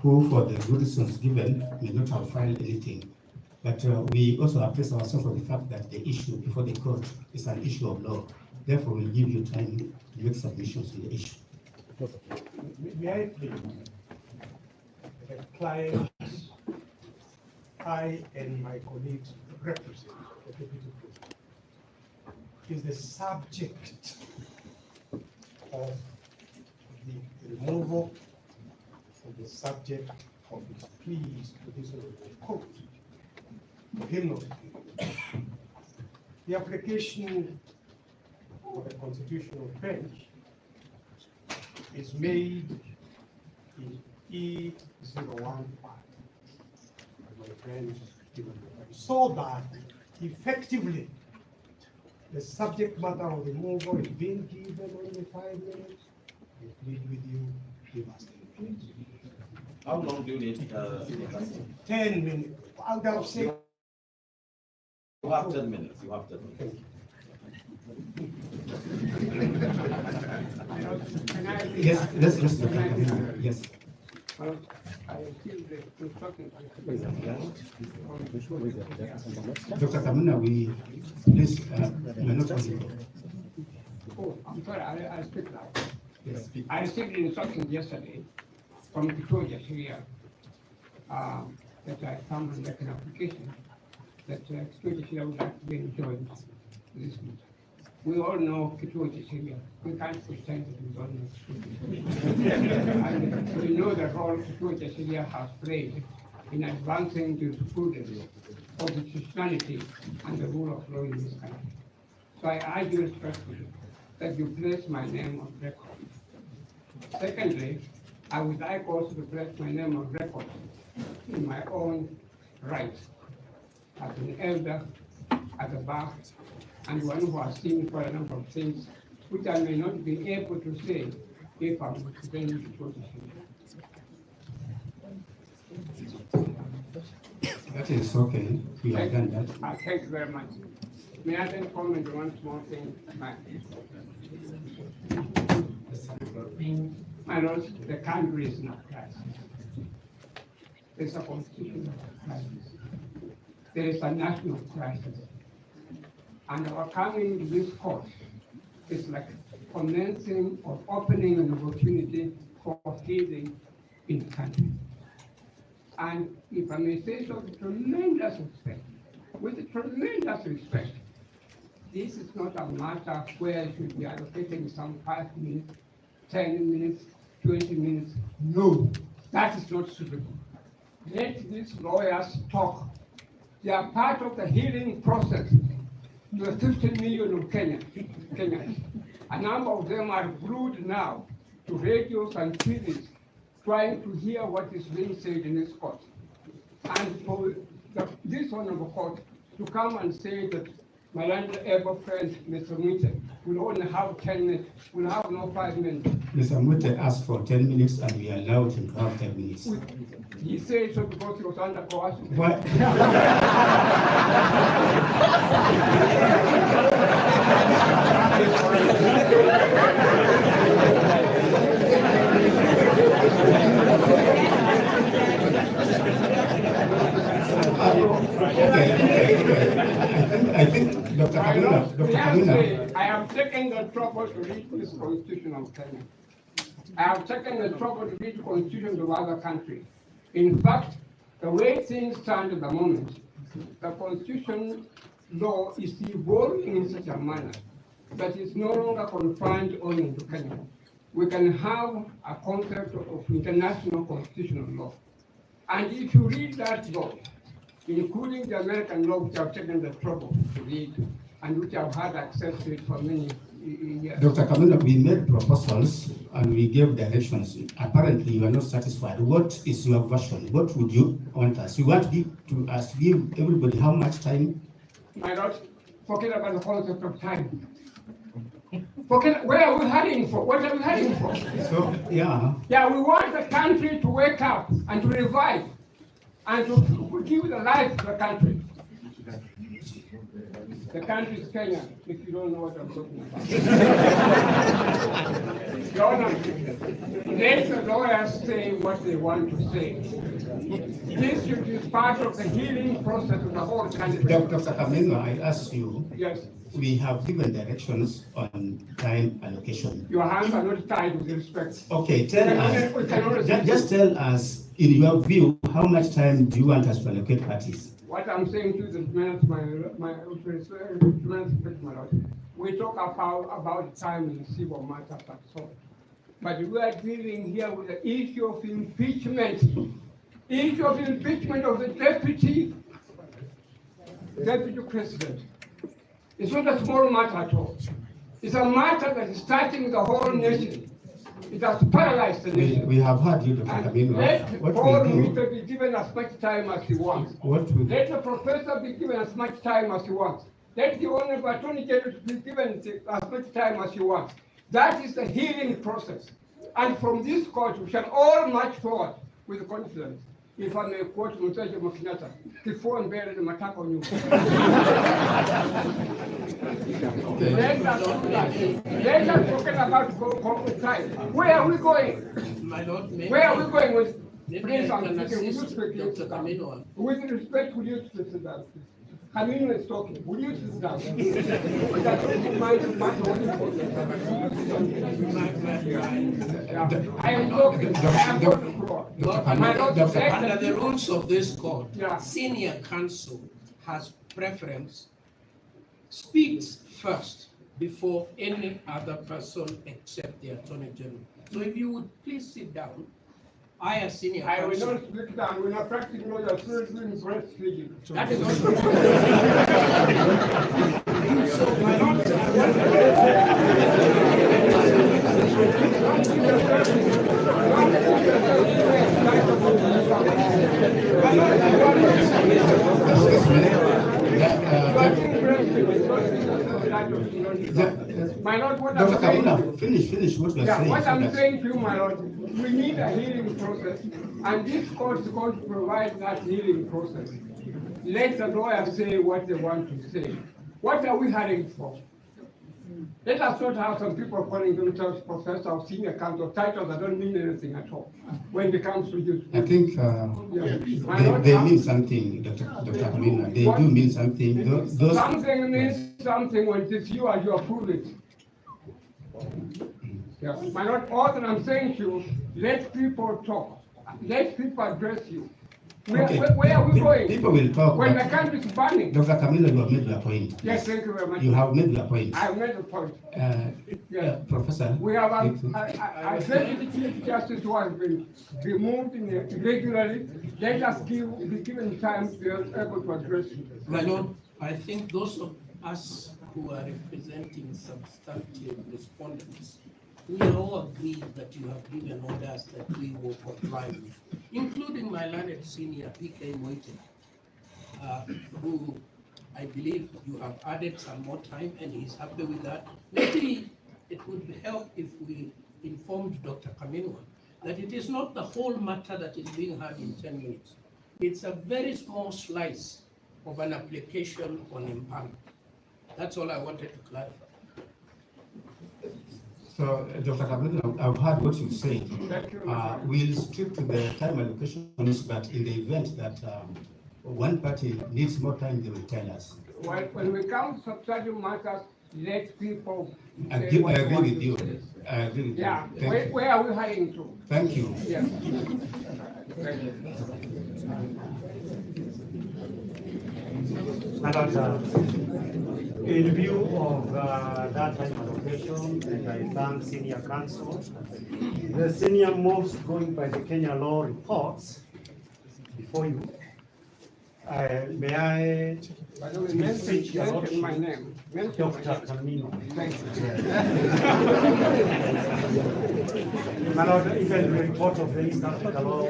who, for the good reasons given, may not have filed anything. But we also appraise ourselves for the fact that the issue before the court is an issue of law. Therefore, we'll give you time to make submissions on the issue. May I please? The client, I and my colleagues represent the deputy president, is the subject of the removal of the subject of his pleas to this court. For him not to be. The application for the constitutional bench is made in E015, as my friend given, so that effectively the subject matter of the removal is being given only 5 minutes. I plead with you, give us 10 minutes. How long do you need? 10 minutes. Out of 6. You have 10 minutes. You have 10 minutes. Yes, let's look at it. Yes. I until the instructions. Dr. Kamuna, please, you're not audible. Oh, I'm sorry, I speak now. Yes, speak. I received the instructions yesterday from Gachagua here that I come and make an application that Gachagua here would like to be joined this meeting. We all know Gachagua here. We can't pretend that we don't know Gachagua. We know the role Gachagua here has played in advancing the prudence of the Christianity and the rule of law in this country. So I urge you respectfully that you place my name on record. Secondly, I would like also to place my name on record in my own right as an elder at the bar and one who has seen for a number of things which I may not be able to say if I'm representing the position. That is okay. We have done that. Thank you very much. May I then comment on one small thing? My Lord, the country is not crisis. There's a constitutional crisis. There is a national crisis. And our coming to this court is like commencing or opening an opportunity for healing in the country. And if I may say so with tremendous respect, this is not a matter where you should be allocating some 5 minutes, 10 minutes, 20 minutes. No, that is not suitable. Let these lawyers talk. They are part of the healing process to the 15 million of Kenyans. A number of them are glued now to radios and TVs, trying to hear what is being said in this court. And for this honorable court to come and say that my honorable friend, Mr. Mwite, will only have 10 minutes, will have no 5 minutes. Mr. Mwite asked for 10 minutes and we allowed him to have 10 minutes. He said so because he was under coercion. What? I think Dr. Kamuna, I have taken the trouble to read this constitution of Kenya. I have taken the trouble to read constitutions of other countries. In fact, the way things stand at the moment, the constitution law is evolving in such a manner that it's no longer confined only to Kenya. We can have a concept of international constitutional law. And if you read that law, including the American law, which I've taken the trouble to read, and which I've had access to it for many years. Dr. Kamuna, we made proposals and we gave directions. Apparently, you are not satisfied. What is your version? What would you want us? You want give everybody how much time? My Lord, forget about the concept of time. Forget, where are we heading for? What are we heading for? So, yeah. Yeah, we want the country to wake up and to revive and to give the life to the country. The country is Kenya, if you don't know what I'm talking about. Your Honor, let the lawyers say what they want to say. This is part of the healing process of the whole country. Dr. Kamuna, I ask you. Yes. We have given directions on time allocation. Your hands are not tied with respect. Okay, tell us, just tell us, in your view, how much time do you want us to allocate parties? What I'm saying to the tremendous respect, my Lord, we talk about time in civil matters and so. But we are dealing here with the issue of impeachment. Issue of impeachment of the deputy president. It's not a small matter at all. It's a matter that is touching the whole nation. It has paralyzed the nation. We have heard you, Dr. Kamuna. Let Paul Ruto be given as much time as he wants. Let the professor be given as much time as he wants. Let the Honorable Attorney General be given as much time as he wants. That is the healing process. And from this court, we shall all march forward with confidence. If I may quote Mutaji Makinata, before and buried the matako new. Let us forget about time. Where are we going? My Lord, Where are we going with Maybe Please, I I'm can speaking. Will you assist speak? Dr. Kamino. With respect, will you sit down, please? Kamino is talking. Will you sit down? I am talking. Under the rules of this court, senior counsel has preference, speaks first before any other person except the Attorney General. So if you would please sit down, I as senior I will counsel. not speak down. We're not practicing law. You're still doing breastfeeding. That is also. So my My lord, what Dr. I'm saying, Kabuna, finish what you are saying. what so I'm that- saying to you, my lord, we need a healing process, and this court is going to provide that healing process. Let the lawyers say what they want to say. What are we hurrying for? Let us not have some people calling themselves professor or senior counsel, titles that don't mean anything at all when it comes to this. I think they mean something, Dr. Kamina. They do mean something. Those Something means something when it is you and you approve it. Yes, my lord, all that I'm saying to you, let people talk. Let people address you. Where are we going? People will talk. When the but country is burning. Dr. Kamila, you have made your point. Yes, thank you very much. You have made your point. I have made the point. Yes. Professor. We have a Chief Justice who has been removed irregularly. Let us be given time to be able to address it. My lord, I think those of us who are representing substantive respondents, we are all agreed that you have given orders that we will comply with, including my learned senior PK MYKE, who I believe you have added some more time and he's happy with that. Maybe it would help if we informed Dr. Kaminwa that it is not the whole matter that is being heard in 10 minutes. It's a very small slice of an application on impoundment. That's all I wanted to clarify. So, Dr. Kamila, I've heard what you said. We'll stick to the time allocation, but in the event that one party needs more time, they will tell us. Well, when we come to substantive matters, let people. I agree with you. I agree with you. Yeah, Thank you. where are we heading to? Thank you. Yeah. In view of that time allocation, and I thank senior counsel, the senior most going by the Kenya law reports before you. May I beseech your mention my lordship, name. Dr. Kamino. Thank you. My lord, even the report of the East Africa Law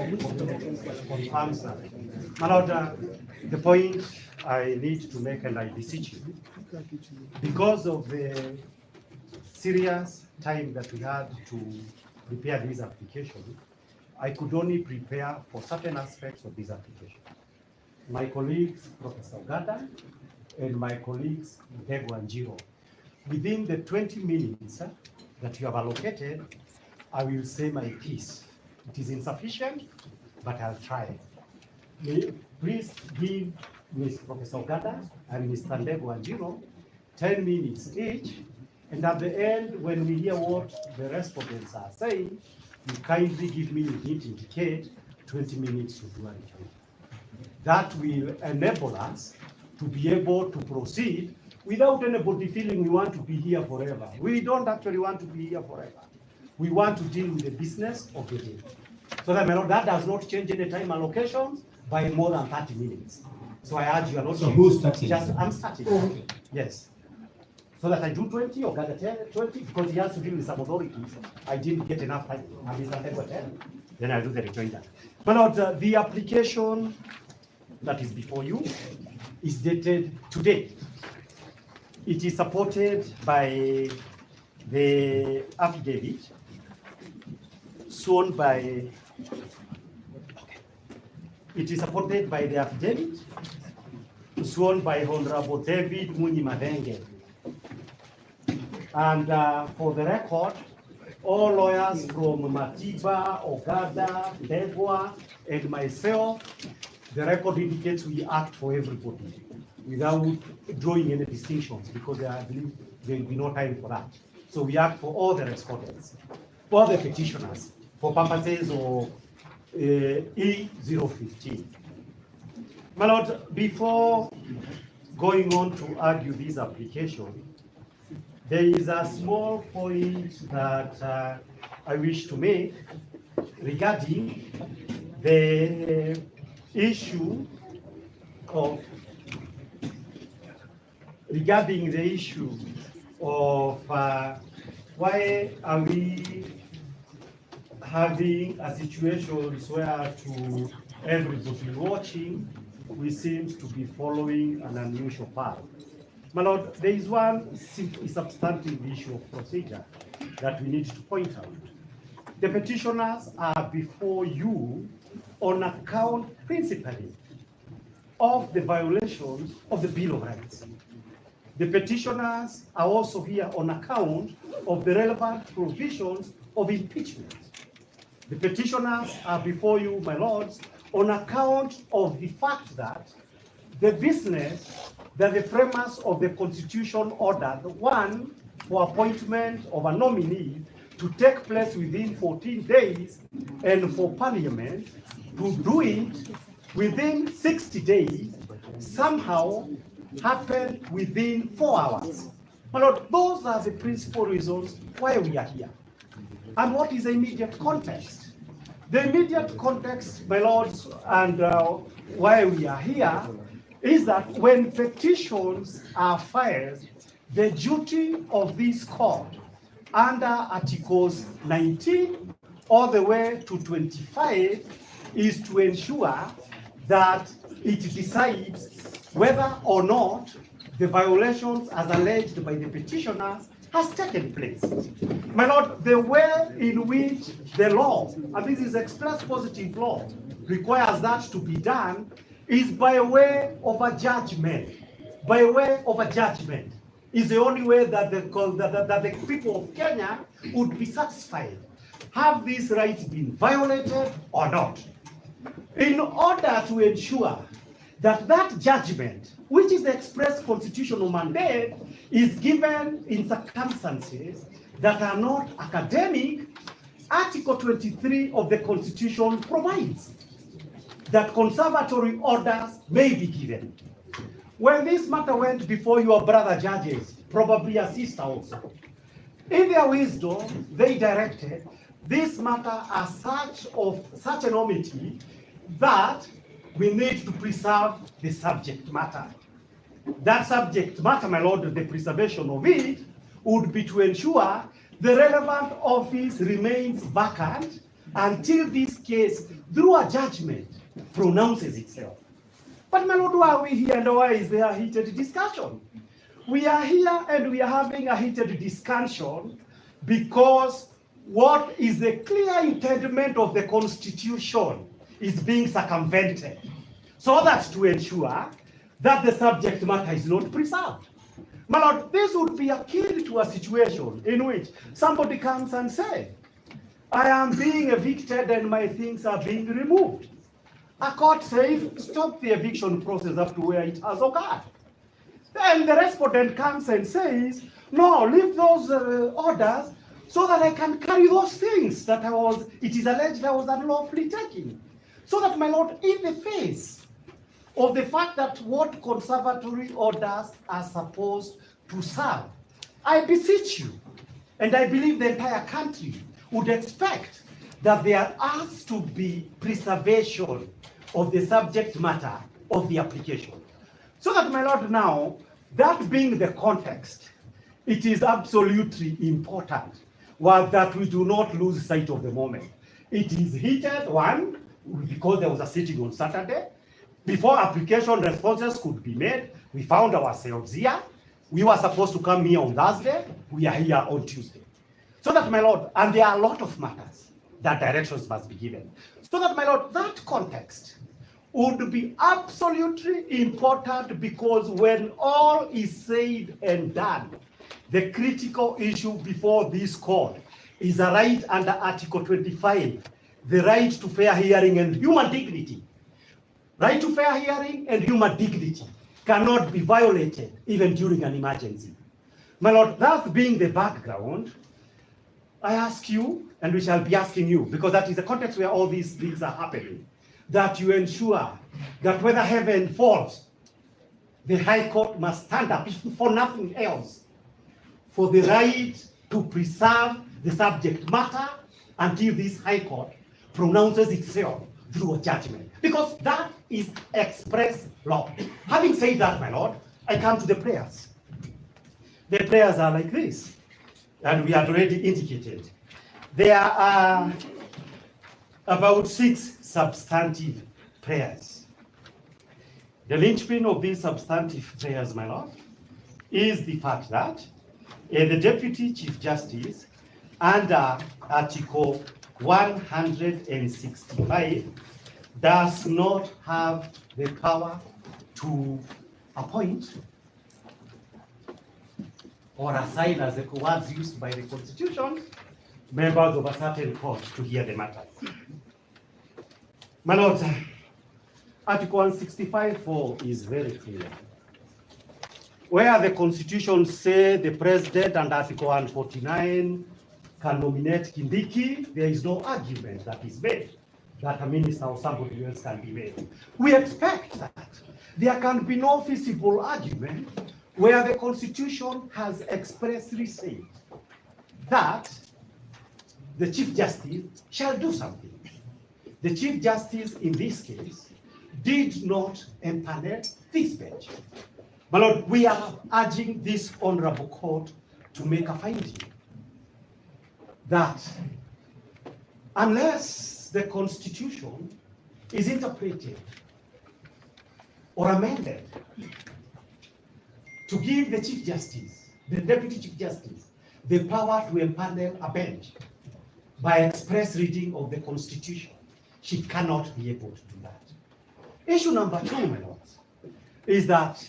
confirms that. My lord, the point I need to make, and I beseech you, because of the serious time that we had to prepare this application, I could only prepare for certain aspects of this application. My colleagues, Professor Gata, and my colleagues, Ndegwa and Jiro, within the 20 minutes that you have allocated, I will say my piece. It is insufficient, but I'll try. Please give Ms. Professor Gata and Mr. Ndegwa and Jiro 10 minutes each, and at the end, when we hear what the respondents are saying, you kindly give me, indicate 20 minutes to do a review. That will enable us to be able to proceed without anybody feeling we want to be here forever. We don't actually want to be here forever. We want to deal with the business of the day. So that does not change any time allocations by more than 30 minutes. So I urge you not. So who's starting? I'm starting. Okay. Yes. So that I do 20 or gather 20 because he has to deal with some authorities. I didn't get enough time. Then I'll do the rejoinder. But the application that is before you is dated today. It is supported by the affidavit sworn by. It is supported by the affidavit sworn by Honorable David Munyi Madenge. And for the record, all lawyers from Matiba, Ogada, Ndegwa, and myself, the record indicates we act for everybody without drawing any distinctions, because I believe there will be no time for that. So we act for all the respondents, for the petitioners, for purposes of E015. My Lord, before going on to argue this application, there is a small point that I wish to make regarding the issue of why are we having a situation where to everybody watching, we seem to be following an unusual path. My Lord, there is one substantive issue of procedure that we need to point out. The petitioners are before you on account principally of the violations of the Bill of Rights. The petitioners are also here on account of the relevant provisions of impeachment. The petitioners are before you, my lords, on account of the fact that the business that the framers of the Constitution ordered, one, for appointment of a nominee to take place within 14 days, and for Parliament to do it within 60 days, somehow happened within 4 hours. My Lord, those are the principal reasons why we are here. And what is the immediate context? The immediate context, my lords, and why we are here is that when petitions are filed, the duty of this court under Articles 19 all the way to 25 is to ensure that it decides whether or not the violations as alleged by the petitioners has taken place. My Lord, the way in which the law, and this is express positive law, requires that to be done is by way of a judgment. By way of a judgment is the only way that the people of Kenya would be satisfied. Have these rights been violated or not? In order to ensure that that judgment, which is the express constitutional mandate, is given in circumstances that are not academic, Article 23 of the Constitution provides that conservatory orders may be given. When this matter went before your brother judges, probably a sister also, in their wisdom, they directed this matter as such enormity that we need to preserve the subject matter. That subject matter, my Lord, the preservation of it would be to ensure the relevant office remains vacant until this case, through a judgment, pronounces itself. But my Lord, why are we here and why is there a heated discussion? We are here and we are having a heated discussion because what is the clear intent of the Constitution is being circumvented, so that to ensure that the subject matter is not preserved. My Lord, this would be akin to a situation in which somebody comes and says, I am being evicted and my things are being removed. A court says, stop the eviction process up to where it has occurred. Then the respondent comes and says, no, leave those orders so that I can carry those things that it is alleged I was unlawfully taking. So that, my Lord, in the face of the fact that what conservatory orders are supposed to serve, I beseech you, and I believe the entire country would expect that there has to be preservation of the subject matter of the application. So that, my Lord, now, that being the context, it is absolutely important that we do not lose sight of the moment. It is heated, one, because there was a sitting on Saturday. Before application responses could be made, we found ourselves here. We were supposed to come here on Thursday. We are here on Tuesday. So that, my Lord, and there are a lot of matters that directions must be given. So that, my Lord, that context would be absolutely important, because when all is said and done, the critical issue before this court is a right under Article 25, the right to fair hearing and human dignity. Right to fair hearing and human dignity cannot be violated even during an emergency. My Lord, that being the background, I ask you, and we shall be asking you, because that is the context where all these things are happening, that you ensure that whether heaven falls, the High Court must stand up, if for nothing else, for the right to preserve the subject matter until this High Court pronounces itself through a judgment. Because that is express law. Having said that, my Lord, I come to the prayers. The prayers are like this, and we had already indicated. There are about 6 substantive prayers. The linchpin of these substantive prayers, my Lord, is the fact that the Deputy Chief Justice, under Article 165, does not have the power to appoint or assign, as the words used by the Constitution, members of a certain court to hear the matter. My Lord, Article 165(4) is very clear. Where the Constitution says the President and Article 149 can nominate Kindiki, there is no argument that is made that a minister or somebody else can be made. We expect that. There can be no feasible argument where the Constitution has expressly said that the Chief Justice shall do something. The Chief Justice in this case did not empanel this bench. My Lord, we are urging this honorable court to make a finding that unless the Constitution is interpreted or amended to give the Chief Justice, the Deputy Chief Justice, the power to empanel a bench by express reading of the Constitution, she cannot be able to do that. Issue number 2, my lords, is that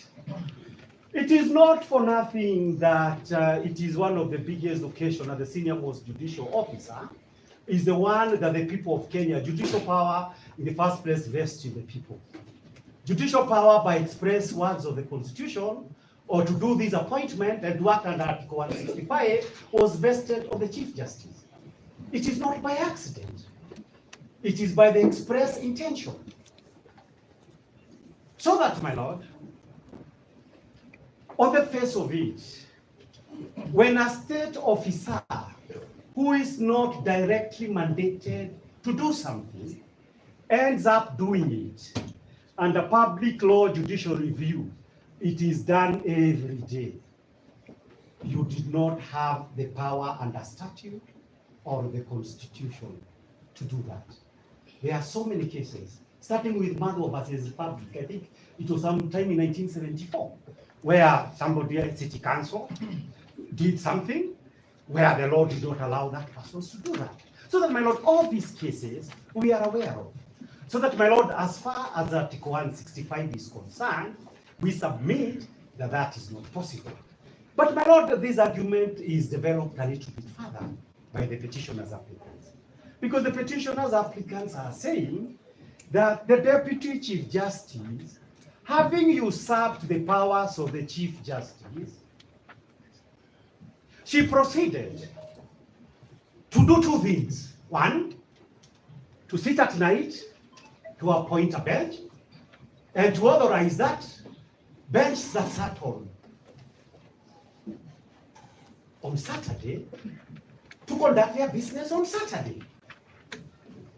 it is not for nothing that it is one of the biggest occasions that the senior most judicial officer is the one that the people of Kenya, judicial power in the first place vests in the people. Judicial power by express words of the Constitution or to do this appointment and work under Article 165 was vested on the Chief Justice. It is not by accident. It is by the express intention. So that, my Lord, on the face of it, when a state officer who is not directly mandated to do something ends up doing it under public law judicial review, it is done every day. You did not have the power under statute or the Constitution to do that. There are so many cases, starting with Madho versus Republic. I think it was sometime in 1974, where somebody at City Council did something where the law did not allow that person to do that. So that, my Lord, all these cases we are aware of. So that, my Lord, as far as Article 165 is concerned, we submit that that is not possible. But, my Lord, this argument is developed a little bit further by the petitioners' applicants. Because the petitioners' applicants are saying that the Deputy Chief Justice, having usurped the powers of the Chief Justice, she proceeded to do 2 things. 1, to sit at night to appoint a bench, and to authorize that bench that sat on Saturday to conduct their business on Saturday.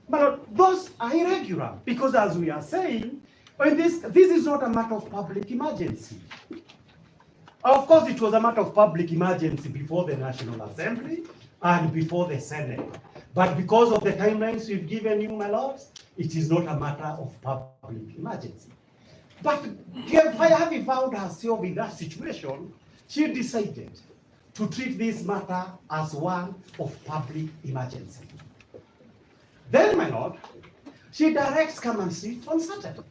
But those are irregular, because as we are saying, this is not a matter of public emergency. Of course, it was a matter of public emergency before the National Assembly and before the Senate. But because of the timelines we've given you, my lords, it is not a matter of public emergency. But having found herself in that situation, she decided to treat this matter as one of public emergency. Then, my lord, she directs come and sit on Saturday.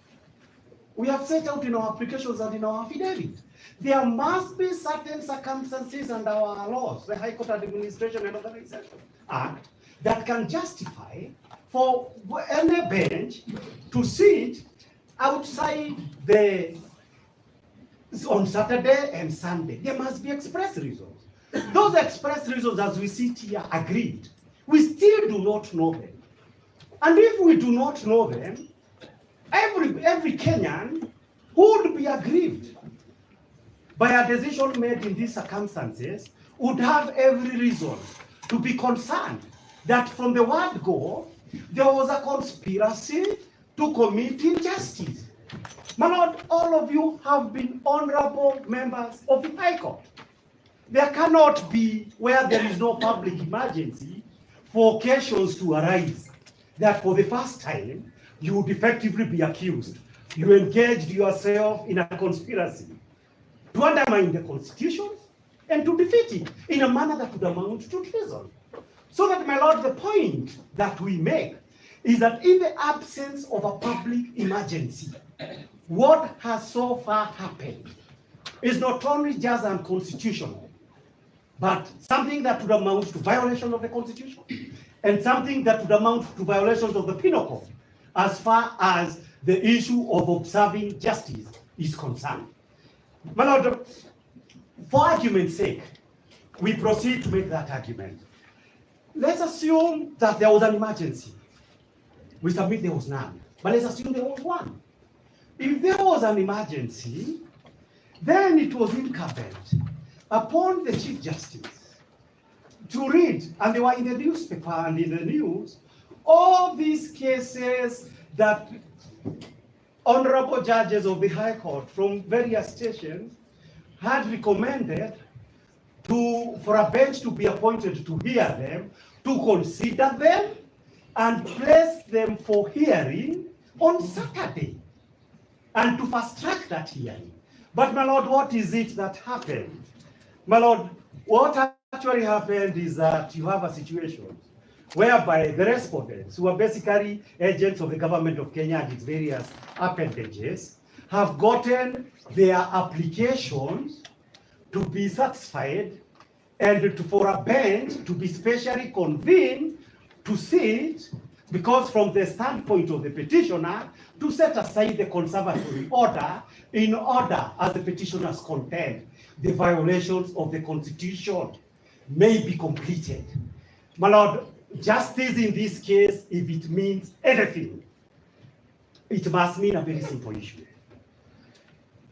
We have set out in our applications and in our affidavit There must be certain circumstances under our laws, the High Court Administration and Organization Act, that can justify for any bench to sit outside on Saturday and Sunday. There must be express reasons. Those express reasons, as we sit here, agreed. We still do not know them. And if we do not know them, every Kenyan would be aggrieved by a decision made in these circumstances, would have every reason to be concerned that from the word go, there was a conspiracy to commit injustice. My Lord, all of you have been honorable members of the High Court. There cannot be, where there is no public emergency, for occasions to arise that for the first time you would effectively be accused. You engaged yourself in a conspiracy to undermine the Constitution and to defeat it in a manner that would amount to treason. So that, my Lord, the point that we make is that in the absence of a public emergency, what has so far happened is not only just unconstitutional, but something that would amount to violation of the Constitution and something that would amount to violations of the Penal Code as far as the issue of observing justice is concerned. My Lord, for argument's sake, we proceed to make that argument. Let's assume that there was an emergency. We submit there was none, but let's assume there was one. If there was an emergency, then it was incumbent upon the Chief Justice to read, and they were in the newspaper and in the news, all these cases that honorable judges of the High Court from various stations had recommended for a bench to be appointed to hear them, to consider them, and place them for hearing on Saturday, and to fast-track that hearing. But, my Lord, what is it that happened? My Lord, what actually happened is that you have a situation whereby the respondents, who are basically agents of the government of Kenya and its various appendages, have gotten their applications to be satisfied and for a bench to be specially convened to sit, because from the standpoint of the petitioner, to set aside the conservatory order in order, as the petitioners contend, the violations of the Constitution may be completed. My Lord, justice in this case, if it means anything, it must mean a very simple issue.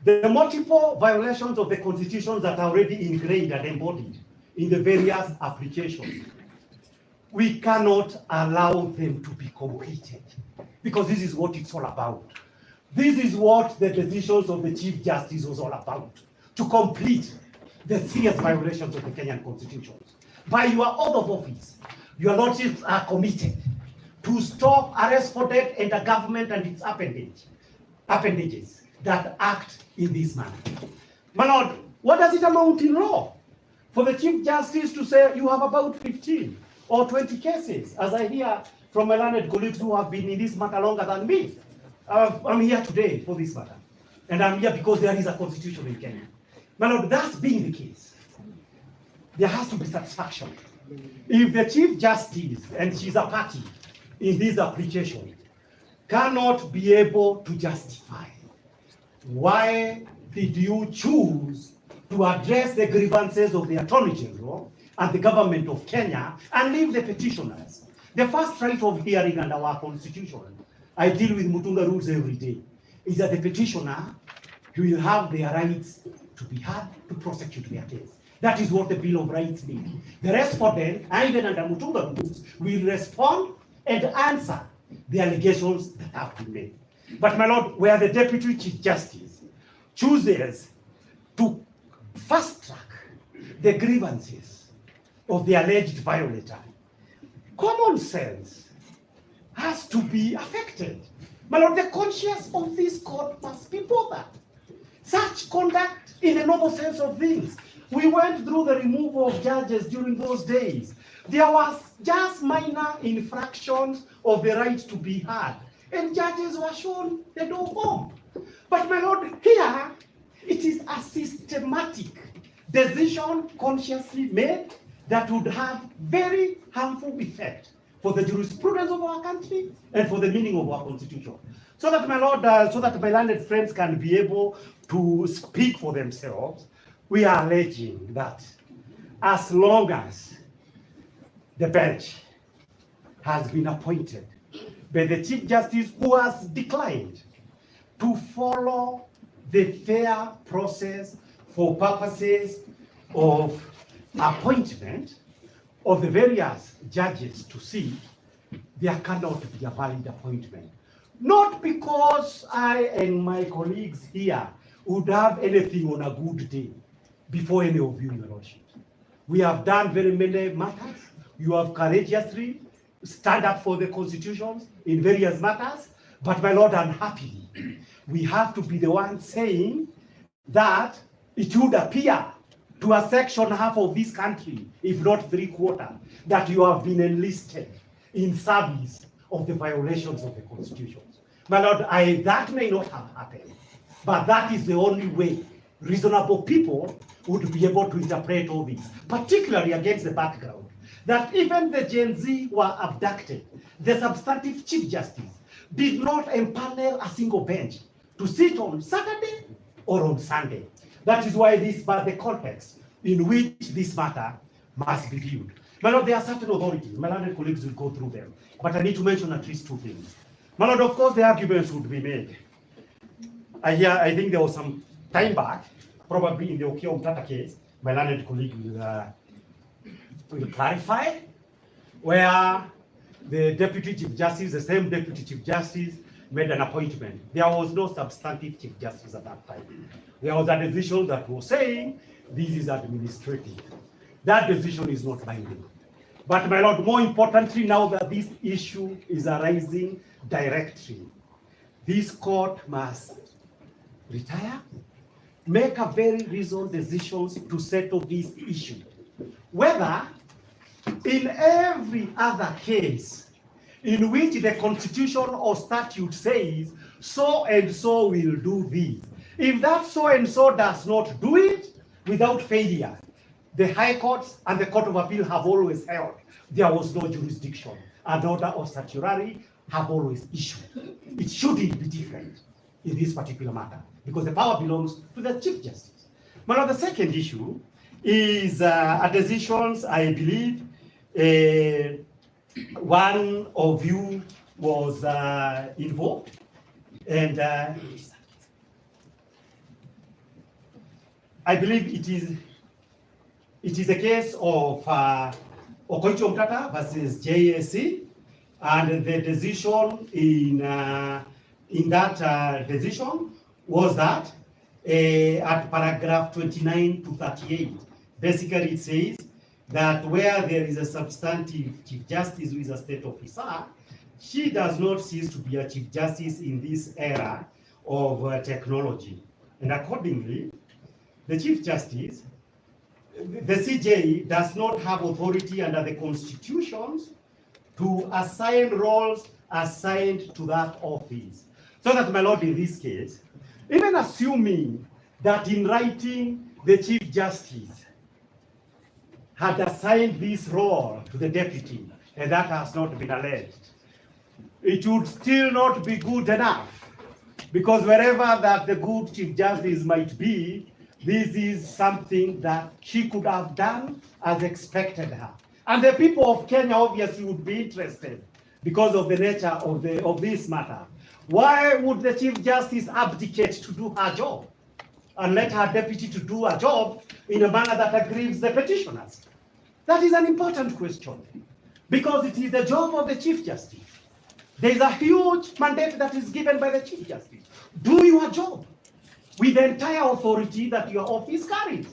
The multiple violations of the Constitution that are already ingrained and embodied in the various applications, we cannot allow them to be completed, because this is what it's all about. This is what the decisions of the Chief Justice was all about, to complete the serious violations of the Kenyan Constitution. By your oath of office, your lordships are committed to stop a respondent and a government and its appendages that act in this manner. My Lord, what does it amount in law for the Chief Justice to say you have about 15 or 20 cases, as I hear from my learned colleagues who have been in this matter longer than me? I'm here today for this matter, and I'm here because there is a constitution in Kenya. My Lord, that being the case, there has to be satisfaction. If the Chief Justice, and she's a party in this application, cannot be able to justify why did you choose to address the grievances of the Attorney General and the government of Kenya and leave the petitioners the first right of hearing under our Constitution? I deal with Mutunga rules every day. Is that the petitioner will have their rights to be heard, to prosecute their case. That is what the Bill of Rights means. The respondent, even under Mutunga rules, will respond and answer the allegations that have been made. But, my Lord, where the Deputy Chief Justice chooses to fast-track the grievances of the alleged violator, common sense has to be affected. My Lord, the conscience of this court must be bothered. Such conduct, in the normal sense of things, we went through the removal of judges during those days. There was just minor infractions of the right to be heard, and judges were shown the door home. But, my Lord, here, It is a systematic decision consciously made that would have very harmful effect for the jurisprudence of our country and for the meaning of our constitution. So that, my Lord, so that my learned friends can be able to speak for themselves, we are alleging that as long as the bench has been appointed by the Chief Justice, who has declined to follow the fair process for purposes of appointment of the various judges to see, there cannot be a valid appointment. Not because I and my colleagues here would have anything on a good day before any of you, Your Lordship. We have done very many matters. You have courageously stand up for the constitutions in various matters, but my Lord, unhappily, we have to be the ones saying that it would appear to a section half of this country, if not 3/4, that you have been enlisted in service of the violations of the constitutions. My Lord, that may not have happened, but that is the only way reasonable people would be able to interpret all this, particularly against the background that even the Gen Z were abducted. The substantive Chief Justice did not empanel a single bench to sit on Saturday or on Sunday. That is why this, but the context in which this matter must be viewed. My Lord, there are certain authorities, my learned colleagues will go through them, but I need to mention at least two things. My Lord, of course, the arguments would be made. I think there was some time back, probably in the Okiya Umtata case, my learned colleague will clarify, where the Deputy Chief Justice, the same Deputy Chief Justice, made an appointment. There was no substantive Chief Justice at that time. There was a decision that was saying this is administrative. That decision is not binding. But my Lord, more importantly, now that this issue is arising directly, this court must retire, make a very reasoned decisions to settle this issue. Whether in every other case in which the constitution or statute says so and so will do this, if that so and so does not do it without failure, the High Courts and the Court of Appeal have always held there was no jurisdiction. An order of certiorari have always issued. It shouldn't be different in this particular matter because the power belongs to the Chief Justice. Now, the second issue is a decisions, I believe, one of you was involved, and I believe it is a case of Okoichi Omtata versus JSC, and the decision in that decision was that at paragraph 29 to 38, basically it says that where there is a substantive Chief Justice who is a state officer, she does not cease to be a Chief Justice in this era of technology. And accordingly, the Chief Justice, the CJ, does not have authority under the constitutions to assign roles assigned to that office. So that, my Lord, in this case, even assuming that in writing the Chief Justice had assigned this role to the deputy, and that has not been alleged, it would still not be good enough, because wherever that the good Chief Justice might be, this is something that she could have done as expected her. And the people of Kenya obviously would be interested because of the nature of this matter. Why would the Chief Justice abdicate to do her job and let her deputy to do her job in a manner that aggrieves the petitioners? That is an important question, because it is the job of the Chief Justice. There is a huge mandate that is given by the Chief Justice. Do your job with the entire authority that your office carries.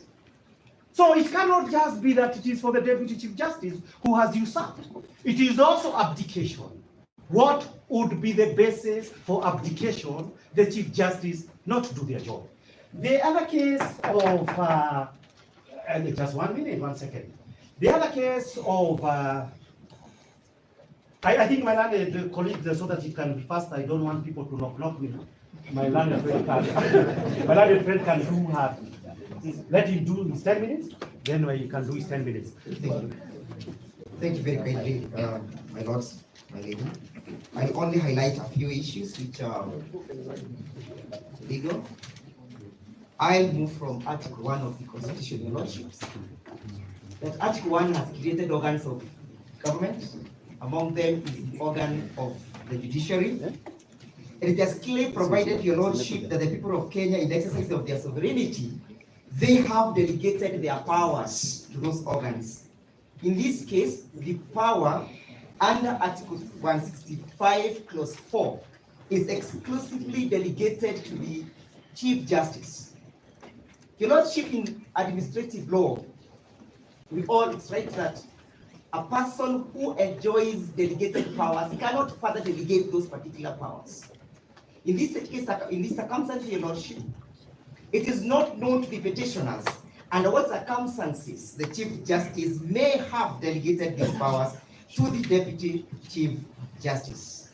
So it cannot just be that it is for the Deputy Chief Justice who has usurped. It is also abdication. What would be the basis for abdication? The Chief Justice not to do their job. The other case of, just 1 minute, 1 second. The other case of, I think my learned colleagues, so that it can be faster, I don't want people to knock me my learned friend can do her. Let him do his 10 minutes, then he can do his 10 minutes. Thank you very kindly, my lords, my lady. I'll only highlight a few issues which are legal. I'll move from Article 1 of the Constitution, your lordships. That Article 1 has created organs of government. Among them is the organ of the judiciary. And it has clearly provided, your lordship, that the people of Kenya, in the exercise of their sovereignty, they have delegated their powers to those organs. In this case, the power under Article 165, Clause 4, is exclusively delegated to the Chief Justice. Your lordship, in administrative law, we all write that a person who enjoys delegated powers cannot further delegate those particular powers. In this case, in this circumstance, your lordship, it is not known to the petitioners under what circumstances the Chief Justice may have delegated these powers to the Deputy Chief Justice.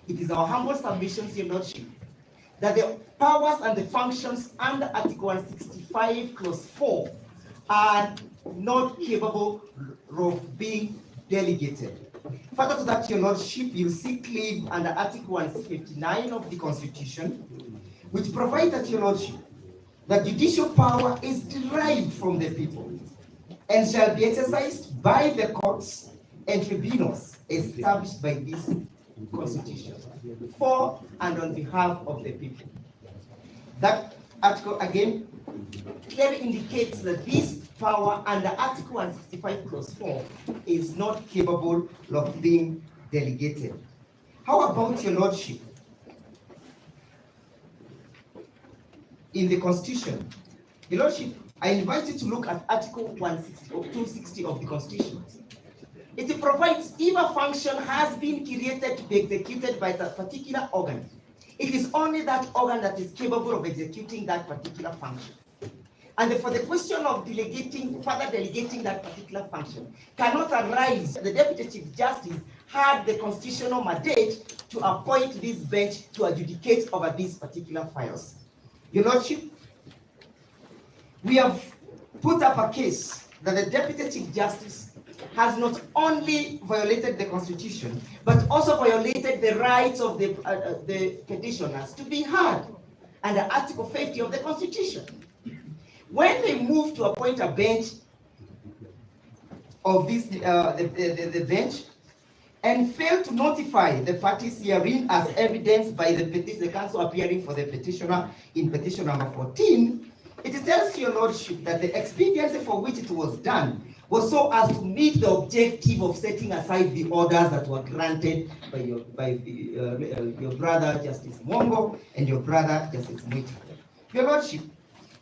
It is our humble submission, your lordship, that the powers and the functions under Article 165, Clause 4 are not capable of being delegated. Further to that, your lordship, you seek leave under Article 159 of the Constitution, which provides that, your lordship, that judicial power is derived from the people and shall be exercised by the courts and tribunals established by this Constitution for and on behalf of the people. That article again clearly indicates that this power under Article 165, Clause 4 is not capable of being delegated. How about, your lordship, in the Constitution? Your lordship, I invite you to look at Article 260 of the Constitution. It provides if a function has been created to be executed by that particular organ, it is only that organ that is capable of executing that particular function. And for the question of further delegating that particular function cannot arise. The Deputy Chief Justice had the constitutional mandate to appoint this bench to adjudicate over these particular files. Your lordship, we have put up a case that the Deputy Chief Justice has not only violated the Constitution, but also violated the rights of the petitioners to be heard under Article 50 of the Constitution. When they moved to appoint a bench of this, the bench, and failed to notify the parties herein as evidenced by the counsel appearing for the petitioner in petition number 14, it tells your lordship that the expediency for which it was done was so as to meet the objective of setting aside the orders that were granted by your brother Justice Mongo and your brother Justice MYKE. Your lordship,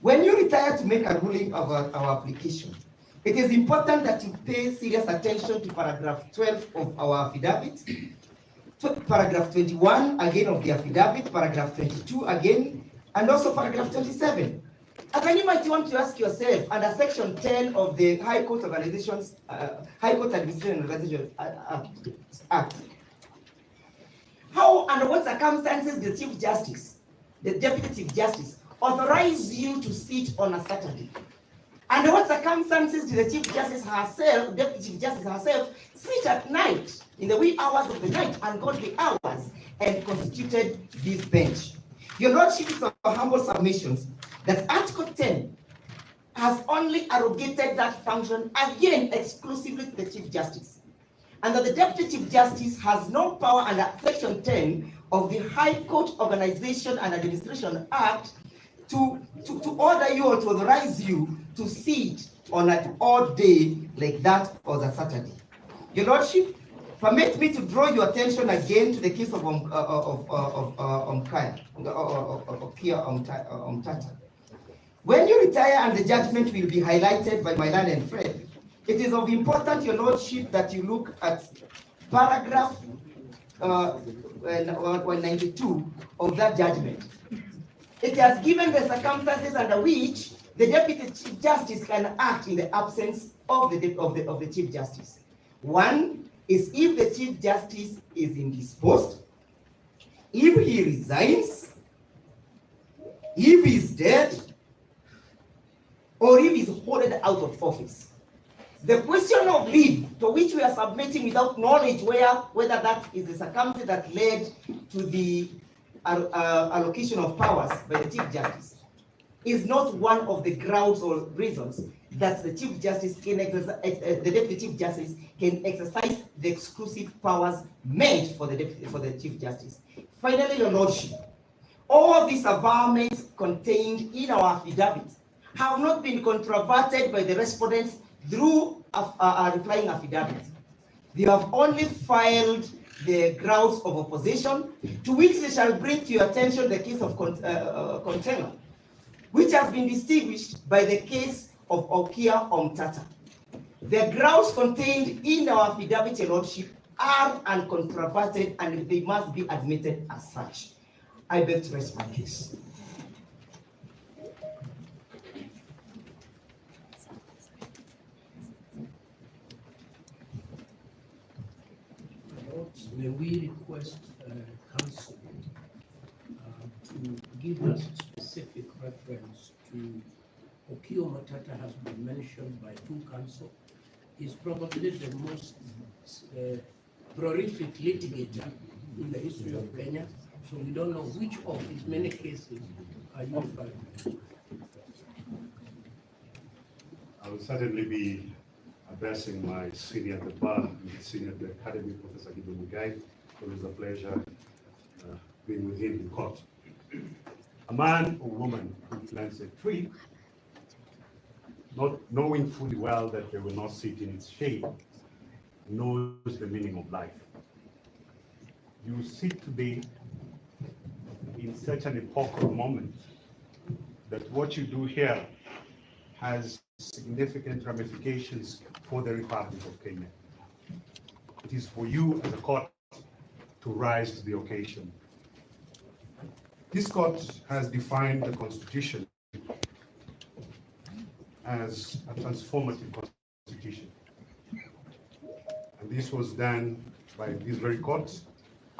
when you retire to make a ruling of our application, it is important that you pay serious attention to paragraph 12 of our affidavit, paragraph 21 again of the affidavit, paragraph 22 again, and also paragraph 27. And then you might want to ask yourself, under section 10 of the High Court Administration Organization Act, how, under what circumstances, the Chief Justice, the Deputy Chief Justice, authorize you to sit on a Saturday? Under what circumstances did the Chief Justice herself, Deputy Chief Justice herself, sit at night, in the wee hours of the night, ungodly hours, and constituted this bench? Your lordship, is of humble submissions that Article 10 has only arrogated that function again exclusively to the Chief Justice, and that the Deputy Chief Justice has no power under Section 10 of the High Court Organization and Administration Act to order you or to authorize you to sit on an odd day like that or the Saturday. Your lordship, permit me to draw your attention again to the case of Omtata. When you retire and the judgment will be highlighted by my learned friend, it is of importance, your lordship, that you look at paragraph 192 of that judgment. It has given the circumstances under which the Deputy Chief Justice can act in the absence of the Chief Justice. One is if the Chief Justice is indisposed, if he resigns, if he's dead, or if he's holded out of office. The question of leave, to which we are submitting without knowledge whether that is the circumstance that led to the allocation of powers by the Chief Justice, is not one of the grounds or reasons that the Chief Justice can exercise, the Deputy Chief Justice can exercise the exclusive powers meant for the Chief Justice. Finally, Your Lordship, all these averments contained in our affidavit have not been controverted by the respondents through a replying affidavit. They have only filed the grounds of opposition, to which they shall bring to your attention the case of container, which has been distinguished by the case of Okia Omtata. The grounds contained in our affidavit, Your Lordship, are uncontroverted and they must be admitted as such. I beg to rest my case. May we request counsel to give us specific reference to Okio Matata has been mentioned by two counsel. He's probably the most prolific litigator in the history of Kenya, so we don't know which of his many cases are you referring to. I will certainly be addressing my senior at the bar and the senior at the academy, Professor Gideon Mugai. It was a pleasure being with him in court. A man or woman who plants a tree, not knowing fully well that they will not sit in its shade, knows the meaning of life. You sit today in such an epochal moment that what you do here has significant ramifications for the Republic of Kenya. It is for you as a court to rise to the occasion. This court has defined the Constitution as a transformative constitution. And this was done by this very court,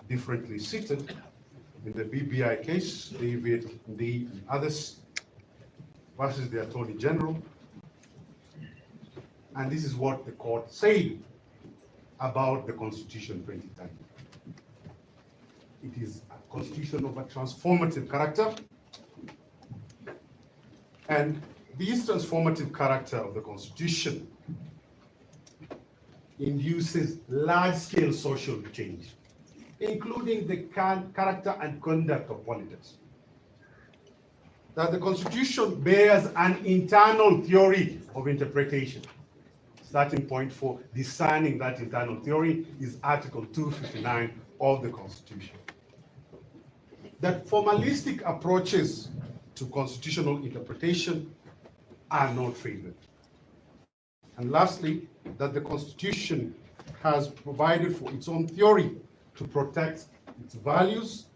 differently seated in the BBI case, David D. and others, versus the Attorney General. And this is what the court said about the Constitution 2010. It is a constitution of a transformative character. And this transformative character of the Constitution induces large-scale social change, including the character and conduct of politics. That the Constitution bears an internal theory of interpretation. Starting point for discerning that internal theory is Article 259 of the Constitution. That formalistic approaches to constitutional interpretation are not favored. And lastly, that the Constitution has provided for its own theory to protect its values,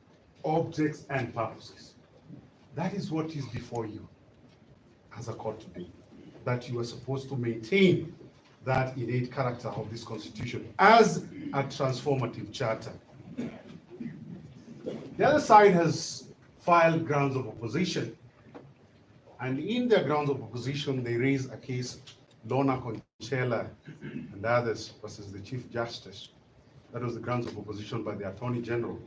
objects, and purposes. That is what is before you as a court today, that you are supposed to maintain that innate character of this Constitution as a transformative charter. The other side has filed grounds of opposition, and in their grounds of opposition, they raise a case, Lorna Conchela and others versus the Chief Justice. That was the grounds of opposition by the Attorney General.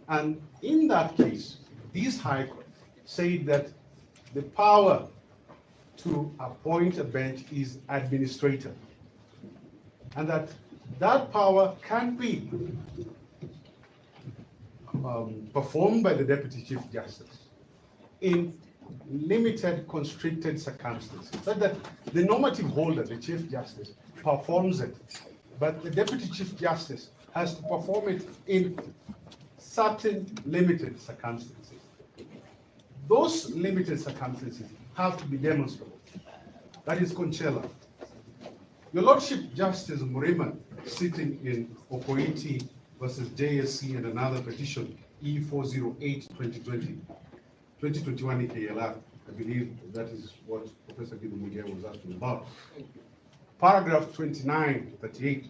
And in that case, this High Court said that the power to appoint a bench is administrative, and that power can be performed by the Deputy Chief Justice in limited, constricted circumstances. That the normative holder, the Chief Justice, performs it, but the Deputy Chief Justice has to perform it in certain limited circumstances. Those limited circumstances have to be demonstrable. That is Conchela. Your Lordship, Justice Murima, sitting in Okoiti versus JSC and another petition, E408 2021 EKLR. I believe that is what Professor Gideon Mugai was asking about. Paragraph 2938.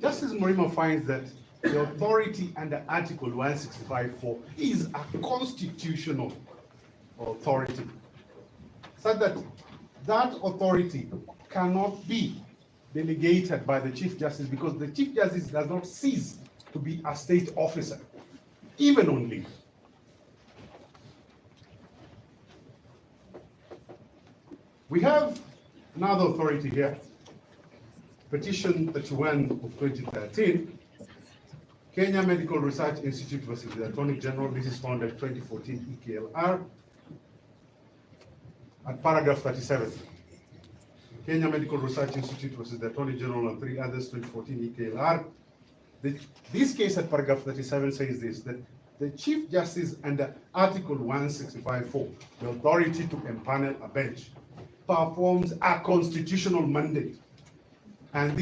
Justice Murima finds that the authority under Article 165(4) is a constitutional authority, so that authority cannot be delegated by the Chief Justice, because the Chief Justice does not cease to be a state officer, even on leave. We have another authority here, Petition 31 of 2013, Kenya Medical Research Institute versus the Attorney General. This is found at 2014 EKLR at paragraph 37. Kenya Medical Research Institute versus the Attorney General and three others, 2014 EKLR. This case at paragraph 37 says this, that the Chief Justice under Article 165(4), the authority to empanel a bench, performs a constitutional mandate, and this